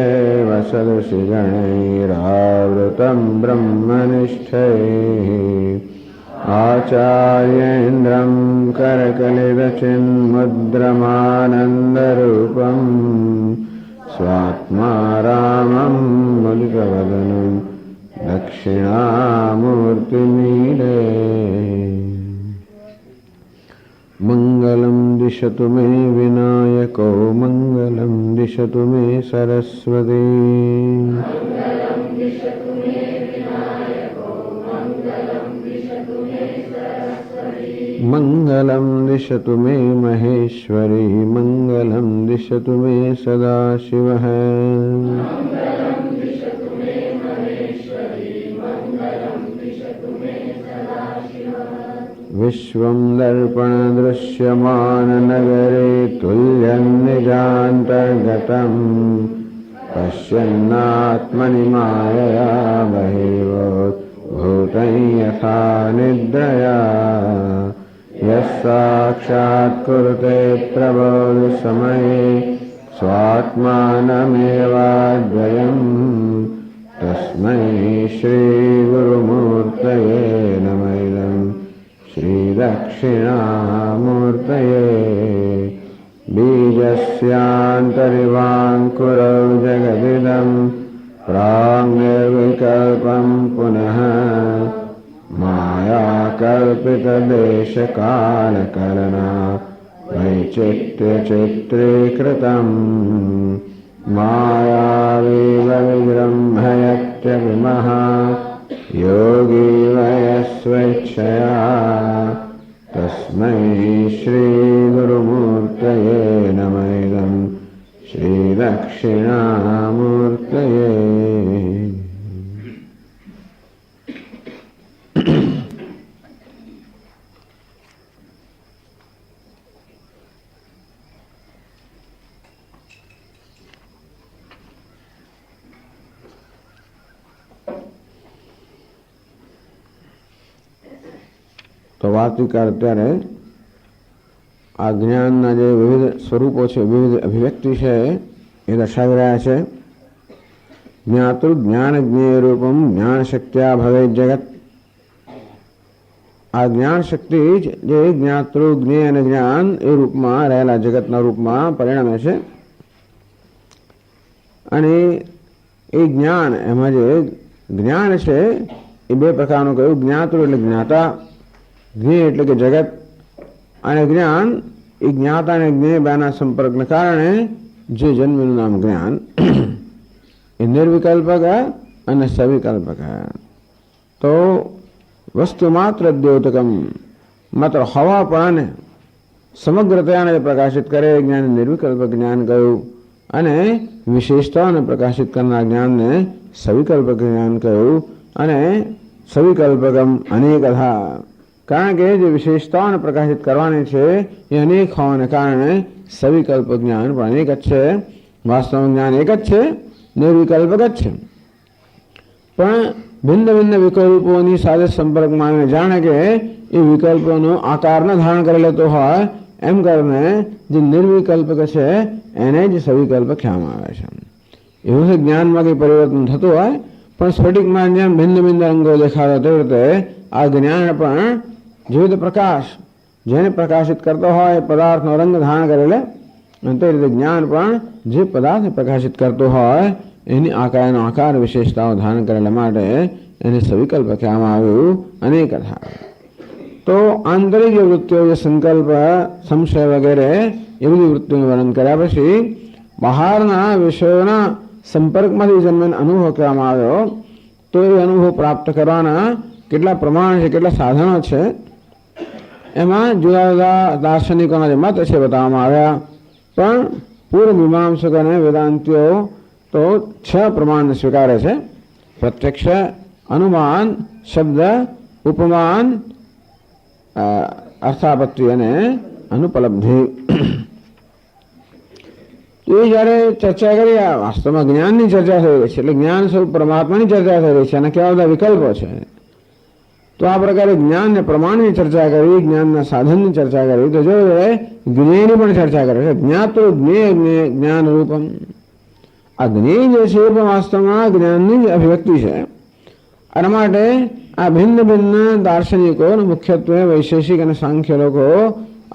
S1: વસદસि ગણૈરાવૃतं બ્રહ્મનિષ્ઠૈः આચાર્યેન્દ્રં કરકલિતચિન્मुद्रमानन्दरूपं स्वात्मा रामं मुदितवदनं दक्षिणामूर्तये मूर्तिमीडे मङ्गलं दिशतु मे विनायको मङ्गलं दिशतु मे सरस्वती मङ्गलं दिशतु मे महेश्वरी मङ्गलं दिशतु मे सदाशिवः विश्वं दर्पणदृश्यमाननगरे तुल्यं निजान्तर्गतं पश्यन्नात्मनि मायया बहिर्भूतं यथा निद्रया यः साक्षात् कुरुते प्रबोधसमये स्वात्मानमेवाद्वयम् तस्मै श्रीगुरुमूर्तये नमः श्रीदक्षिणामूर्तये बीजस्यान्तरिवाङ्कुरौ जगदिदं प्राङ्निर्विकल्पं पुनः मायाकल्पितदेशकालकलना वैचित्र्यचित्रीकृतम् मायावीव विजृम्भयत्यभिमः योगी वयस्वेच्छया तस्मै श्रीगुरुमूर्तये नमः श्रीदक्षिणामूर्तये તો વાર્તિકાર અત્યારે આ જ્ઞાનના જે વિવિધ સ્વરૂપો છે, વિવિધ અભિવ્યક્તિ છે એ દર્શાવી રહ્યા છે. જ્ઞાતૃ જ્ઞાન જ્ઞેય રૂપમ જ્ઞાન શક્ત્યા ભવે જગત. આ જ્ઞાન શક્તિ જ જે જ્ઞાતૃ જ્ઞેય અને જ્ઞાન એ રૂપમાં રહેલા જગતના રૂપમાં પરિણમે છે. અને એ જ્ઞાન એમાં જે જ્ઞાન છે એ બે પ્રકારનું કહ્યું. જ્ઞાતૃ એટલે જ્ઞાતા, જ્ઞેય એટલે કે જગત, અને જ્ઞાન એ જ્ઞાતા અને જ્ઞેય બેના સંપર્કને કારણે જે જન્મેલું નામ જ્ઞાન એ નિર્વિકલ્પક અને સવિકલ્પક. તો વસ્તુ માત્ર દ્યોતકમ, માત્ર હવાપણાને સમગ્રતાને પ્રકાશિત કરે જ્ઞાન નિર્વિકલ્પક જ્ઞાન કહ્યું, અને વિશેષતાઓને પ્રકાશિત કરનાર જ્ઞાનને સવિકલ્પક જ્ઞાન કહ્યું. અને સવિકલ્પકમ અનેકથા, કારણ કે જે વિશેષતાઓને પ્રકાશિત કરવાની છે એ અનેક હોવાને કારણે સવિકલ્પ જ્ઞાન પણ અનેક જ છે. વાસ્તવનું જ્ઞાન એક જ છે, નિર્વિકલ્પક જ છે, પણ ભિન્ન ભિન્ન વિકલ્પોની સાથે સંપર્કમાં આવીને જાણે કે એ વિકલ્પોનો આકાર ન ધારણ કરી લેતો હોય એમ કરીને જે નિર્વિકલ્પક છે એને જ સવિકલ્પ કહેવામાં આવે છે. એવું છે જ્ઞાનમાં કંઈ પરિવર્તન થતું હોય પણ સ્ફટિકમાં જેમ ભિન્ન ભિન્ન રંગો દેખાતા તેવી રીતે આ જ્ઞાન પણ જેવી રીતે પ્રકાશ જેને પ્રકાશિત કરતો હોય પદાર્થનો રંગ ધારણ કરેલે, અને તે રીતે જ્ઞાન પણ જે પદાર્થને પ્રકાશિત કરતો હોય એની આકારનો આકાર વિશેષતાઓ ધારણ કરેલા માટે એને સવિકલ્પ કહેવામાં આવ્યું. અનેકથા. તો આંતરિક વૃત્તિઓ, જે સંકલ્પ, સંશય વગેરે એ બધી વૃત્તિઓનું વર્ણન કર્યા પછી બહારના વિષયોના સંપર્કમાંથી જન્મેનો અનુભવ કહેવામાં આવ્યો. તો એ અનુભવ પ્રાપ્ત કરવાના કેટલા પ્રમાણ છે, કેટલા સાધનો છે, એમાં જુદા જુદા દાર્શનિકોના જે મત છે બતાવવામાં આવ્યા. પણ પૂર્વ મીમાંસકો અને વેદાંતિઓ તો 6 પ્રમાણને સ્વીકારે છે: પ્રત્યક્ષ, અનુમાન, શબ્દ, ઉપમાન, અર્થાપત્તિ અને અનુપલબ્ધિ. એ જ્યારે ચર્ચા કરી, વાસ્તવમાં જ્ઞાનની ચર્ચા થઈ રહી છે, એટલે જ્ઞાન સ્વરૂપ પરમાત્માની ચર્ચા થઈ રહી છે અને કેવા બધા વિકલ્પો છે. તો આ પ્રકારે જ્ઞાન ને પ્રમાણની ચર્ચા કરી, જ્ઞાનના સાધનની ચર્ચા કરી, તો જો જ્ઞેયની પણ ચર્ચા કરે છે. જ્ઞાતો જ્ઞેય જ્ઞાન રૂપમ. આ જ્ઞેય જે છે એ પણ વાસ્તવમાં જ્ઞાનની જ અભિવ્યક્તિ છે. અને માટે આ ભિન્ન ભિન્ન દાર્શનિકો, મુખ્યત્વે વૈશેષિક અને સાંખ્ય લોકો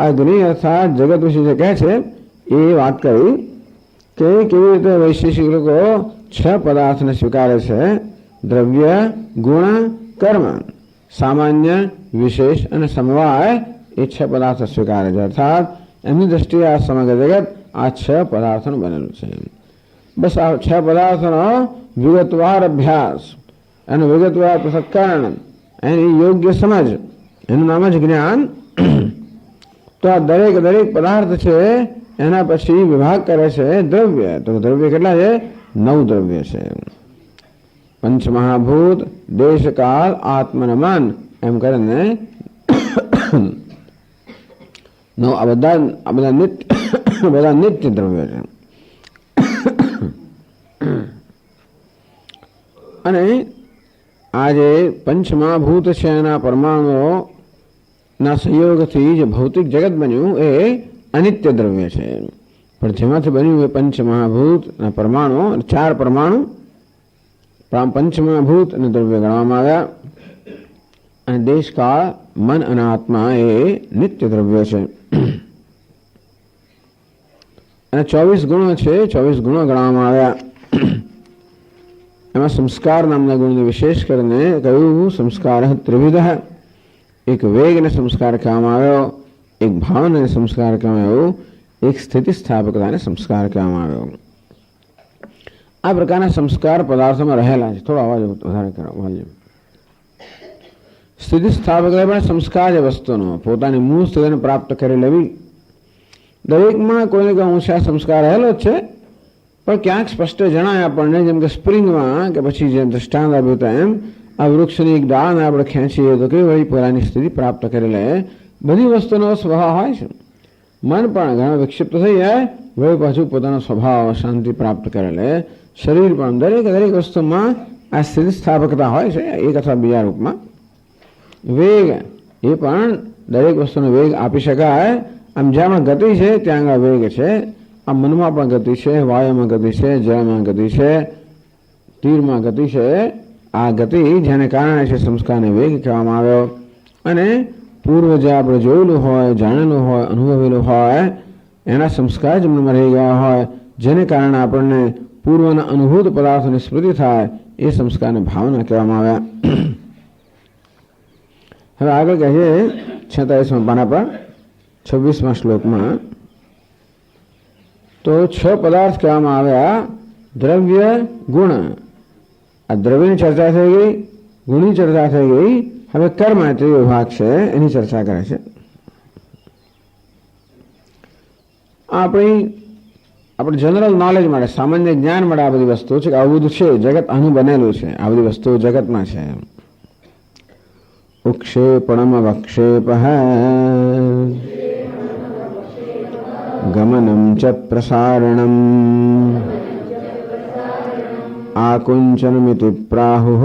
S1: આ જ્ઞેય અર્થાત જગત વિશે જે કહે છે એ વાત કરી કે કેવી રીતે વૈશેષિક લોકો 6 પદાર્થને સ્વીકારે છે: દ્રવ્ય, ગુણ, કર્મ. સામાન્ય, વિશેષ અને સમવાય એ 6 પદાર્થો સ્વીકારે છે. અર્થાત એમની દ્રષ્ટિએ આ સમગ્ર જગત આ 6 પદાર્થોનું બનેલું છે. બસ આ 6 પદાર્થોનો વિગતવાર અભ્યાસ, એનું વિગતવાર પૃથક્કરણ, એની યોગ્ય સમજ, એનું નામ જ જ્ઞાન. તો આ દરેક પદાર્થ છે એના પછી વિભાગ કરે છે દ્રવ્ય. તો દ્રવ્ય કેટલા છે? 9 દ્રવ્ય છે. પંચમહાભૂત, દેશ, કાળ, આત્મન, મન એમ કરીને 9 આ બધા નિત્ય દ્રવ્ય છે. અને આ જે પંચમહાભૂત છે એના પરમાણુઓ ના સંયોગથી જે ભૌતિક જગત બન્યું એ અનિત્ય દ્રવ્ય છે. પણ જેમાંથી બન્યું એ પંચમહાભૂત ના પરમાણુ, 4 પરમાણુ પંચમહાભૂત અને દ્રવ્ય ગણવામાં આવ્યા. અને દેશ, કાળ, મન અને આત્મા એ નિત્ય દ્રવ્ય છે. અને 24 ગુણો છે, 24 ગુણો ગણવામાં આવ્યા. એમાં સંસ્કાર નામના ગુણને વિશેષ કરીને કહ્યું સંસ્કાર ત્રિવિધ. એક વેગને સંસ્કાર કહેવામાં આવ્યો, એક ભાવનાને સંસ્કાર કહેવામાં આવ્યો, એક સ્થિતિ સ્થાપકતાને સંસ્કાર કહેવામાં આવ્યો. આ પ્રકારના સંસ્કાર પદાર્થોમાં રહેલા છે. થોડો અવાજ વધારે કરો. સ્થિતિ સ્થાપકતા પણ સંસ્કાર છે વસ્તુનો, પોતાની મૂળ સ્થિતિને પ્રાપ્ત કરી લેવી. દરેકમાં કોઈને કોઈ ઊંચા સંસ્કાર રહેલો જ છે, પણ ક્યાંક સ્પષ્ટ જણાય આપણને. જેમ કે સ્પ્રિંગમાં કે પછી જેમ દ્રષ્ટાંત આપ્યું હતું એમ આ વૃક્ષની એક દાળને આપણે ખેંચીએ તો કેવી વળી પોતાની સ્થિતિ પ્રાપ્ત કરી લે. બધી વસ્તુનો સ્વભાવ હોય છે. મન પણ ઘણા વિક્ષિપ્ત થઈ જાય, વળી પાછું પોતાનો સ્વભાવ શાંતિ પ્રાપ્ત કરે લે. શરીર પણ દરેક વસ્તુમાં આ સ્થિતિ સ્થાપકતા હોય છે, એક અથવા બીજા રૂપમાં. વેગ એ પણ દરેક વસ્તુનો વેગ આપી શકાય. આમ જ્યાં ગતિ છે ત્યાં આગળ વેગ છે. આ મનમાં પણ ગતિ છે, વાયુમાં ગતિ છે, જળમાં ગતિ છે, તીરમાં ગતિ છે. આ ગતિ જેને કારણે છે સંસ્કારને વેગ કહેવામાં આવ્યો. અને પૂર્વ જે આપણે જોયેલું હોય, જાણેલું હોય, અનુભવેલું હોય એના સંસ્કાર જ મનમાં રહી ગયા હોય, જેને કારણે આપણને પૂર્વના અનુભૂત પદાર્થોની સ્મૃતિ થાય, એ સંસ્કારને ભાવના કહેવામાં આવ્યા. હવે આગળ કહીએ 46મા પાના પર 26મા શ્લોકમાં. તો 6 પદાર્થ કહેવામાં આવ્યા: દ્રવ્ય, ગુણ. આ દ્રવ્યની ચર્ચા થઈ ગઈ, ગુણની ચર્ચા થઈ ગઈ. હવે કર્મ તે વિભાગ છે એની ચર્ચા કરે છે. આપણે જનરલ નોલેજ માટે, સામાન્ય જ્ઞાન માટે આ બધી વસ્તુઓ છે કે આવું બધું છે, જગત આનું બનેલું છે, આ બધી વસ્તુઓ જગતમાં છે. ઉક્ષેપણમ વક્ષેપ ગમનમ ચ પ્રસારણમ આકુંચનમિતિ પ્રાહુઃ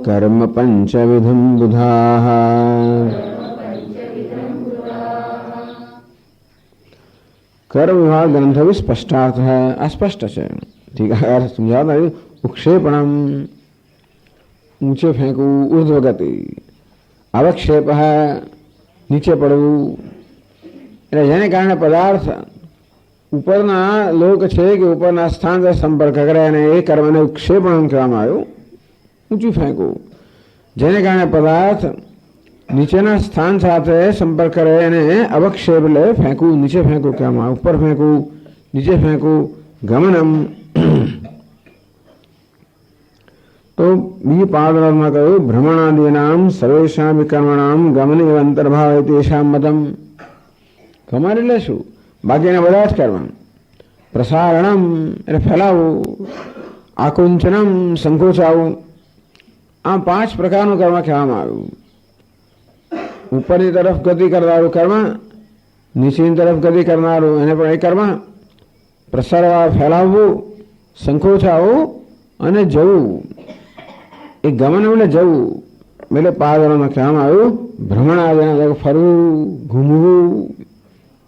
S1: કર્મ પંચવિધમ બુધાઃ. કર્મ વિભાગ ગ્રંથ भी स्पष्टार्थ है, अस्पष्ट है. ठीक है, समझाता है. उक्षेपणम ऊंचे फेंकવું, ऊर्ध्व गति. अवक्षेप है નીચે પડવું. એટલે જેને કારણે પદાર્થ ઉપરના લોક છે કે ઉપરના સ્થાન સાથે સંપર્ક કરે અને એ કર્મને ઉક્ષેપણ કહેવામાં આવ્યું, ઊંચું ફેંકવું. જેને કારણે પદાર્થ નીચેના સ્થાન સાથે સંપર્ક કરે અને અવક્ષેપ એટલે ફેંકવું, નીચે ફેંકવું કહેવામાં આવે. ઉપર ફેંકવું, નીચે ફેંકવું. ગમનમ તો બીજી પાદરમાં કહ્યું ભ્રમણાદીનામ સર્વેષાં વિકર્મણામ ગમન એવ અંતર્ભાવ તેષાં મતમ. ગમન એટલે શું? બાકીના બધા જ કર્મ. પ્રસારણમ એટલે ફેલાવવું. આકુંચનમ સંકોચાવું. આ 5 પ્રકારનું કર્મ કહેવામાં આવ્યું. ઉપરની તરફ ગતિ કરનારું કર્મ, નીચેની તરફ ગતિ કરનારું એને પણ એ કર્મ. પ્રસારવા ફેલાવવું, સંકોચાવું અને જવું. એ ગમન એટલે જવું. એટલે પાદરમાં કહેવામાં આવ્યું ભ્રમણાદિના, ફરવું, ઘૂમવું.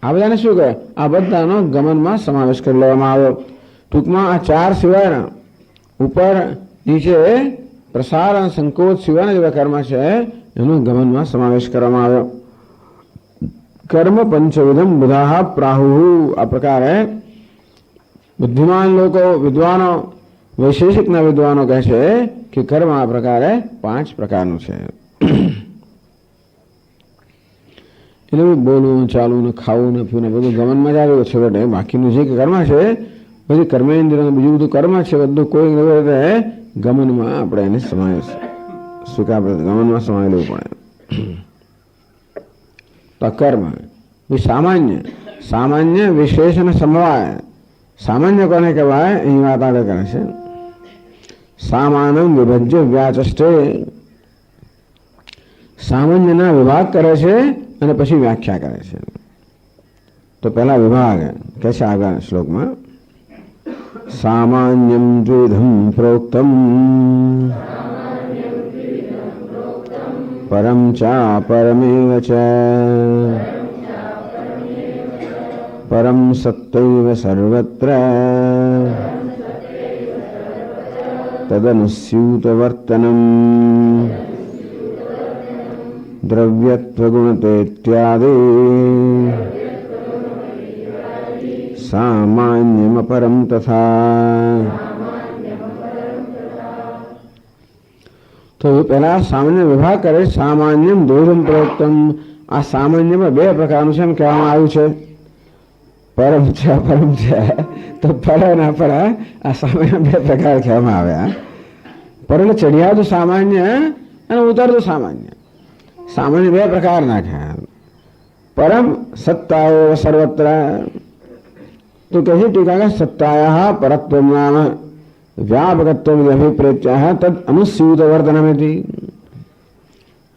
S1: આ બધાને શું કહે? આ બધાનો ગમનમાં સમાવેશ કરી લેવામાં આવ્યો. ટૂંકમાં આ 4 સિવાયના ઉપર નીચે પ્રસાર અને સંકોચ સિવાયના જેવા કર્મ છે એનો ગમનમાં સમાવેશ કરવામાં આવ્યો. કર્મ પંચવિધમ બુધાઃ પ્રાહુઃ. આ પ્રકારે બુદ્ધિમાન લોકો, વિદ્વાનો વૈશેષિકના વિદ્વાનો કહે છે કે કર્મ આ પ્રકારે 5 પ્રકારનું છે. એટલે બોલવું, ચાલવું, ને ખાવું, ને પીવું, બધું ગમનમાં જ આવ્યું છે. એટલે બાકીનું જે કર્મ છે, બધી કર્મેન્દ્રિય, બીજું બધું કર્મ છે, બધું કોઈ રીતે ગમનમાં આપણે એને ગમનમાં સમાવી લેવું પડે. તો કર્મ સામાન્ય, સામાન્ય વિશેષણ સમવાય. સામાન્ય કોને કહેવાય? અહીં વાત આગળ કરે છે. સામાનમ વિભજ્ય વ્યાચષ્ટે, સામાન્યના વિભાગ કરે છે અને પછી વ્યાખ્યા કરે છે. તો પહેલા વિભાગ કહે છે આગળ શ્લોકમાં, સામાન્યમ દ્વિધમ પ્રોક્તમ પરમ ચા પરમેવ ચ પરમ સત્યૈવ સર્વત્ર તદનુસ્યુત વર્તનમ દ્રવ્યત્વગુણતેત્યાદિ સામાન્યમપરમ તથા. તો પહેલા સામાન્ય વિભાગ કરે. સામાન્યમ દ્વૈધમ પ્રોક્તમ. આ સામાન્યમાં 2 પ્રકારનું છે એમ કહેવામાં આવ્યું છે. પરમ છે, પરમ છે. તો પર ના પર આ સામાન્ય 2 પ્રકાર કહેવામાં આવ્યા. પર એટલે ચઢિયાતું સામાન્ય અને ઉતરતું સામાન્ય. સામાન્ય 2 પ્રકારના ખ્યાલ. પરમ સત્તાઓ સર્વત્ર. તો કહે છે ટીકા, સત્તાયા પરત્વ નામ વ્યાપકત્વ અભિપ્રેત્યા તદ અનુસ્યુત વર્તનમેથી.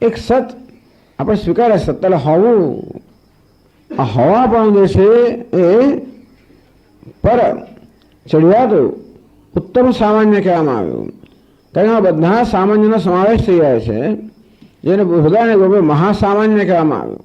S1: એક સત આપણે સ્વીકારે, સત્તા હોવું, આ હવા પણ જે છે એ પર ચડિયાતું ઉત્તમ સામાન્ય કહેવામાં આવ્યું. કારણ કે બધા સામાન્યનો સમાવેશ થઈ જાય છે, જેને હૃદયને ગમે મહાસામાન્ય કહેવામાં આવ્યું.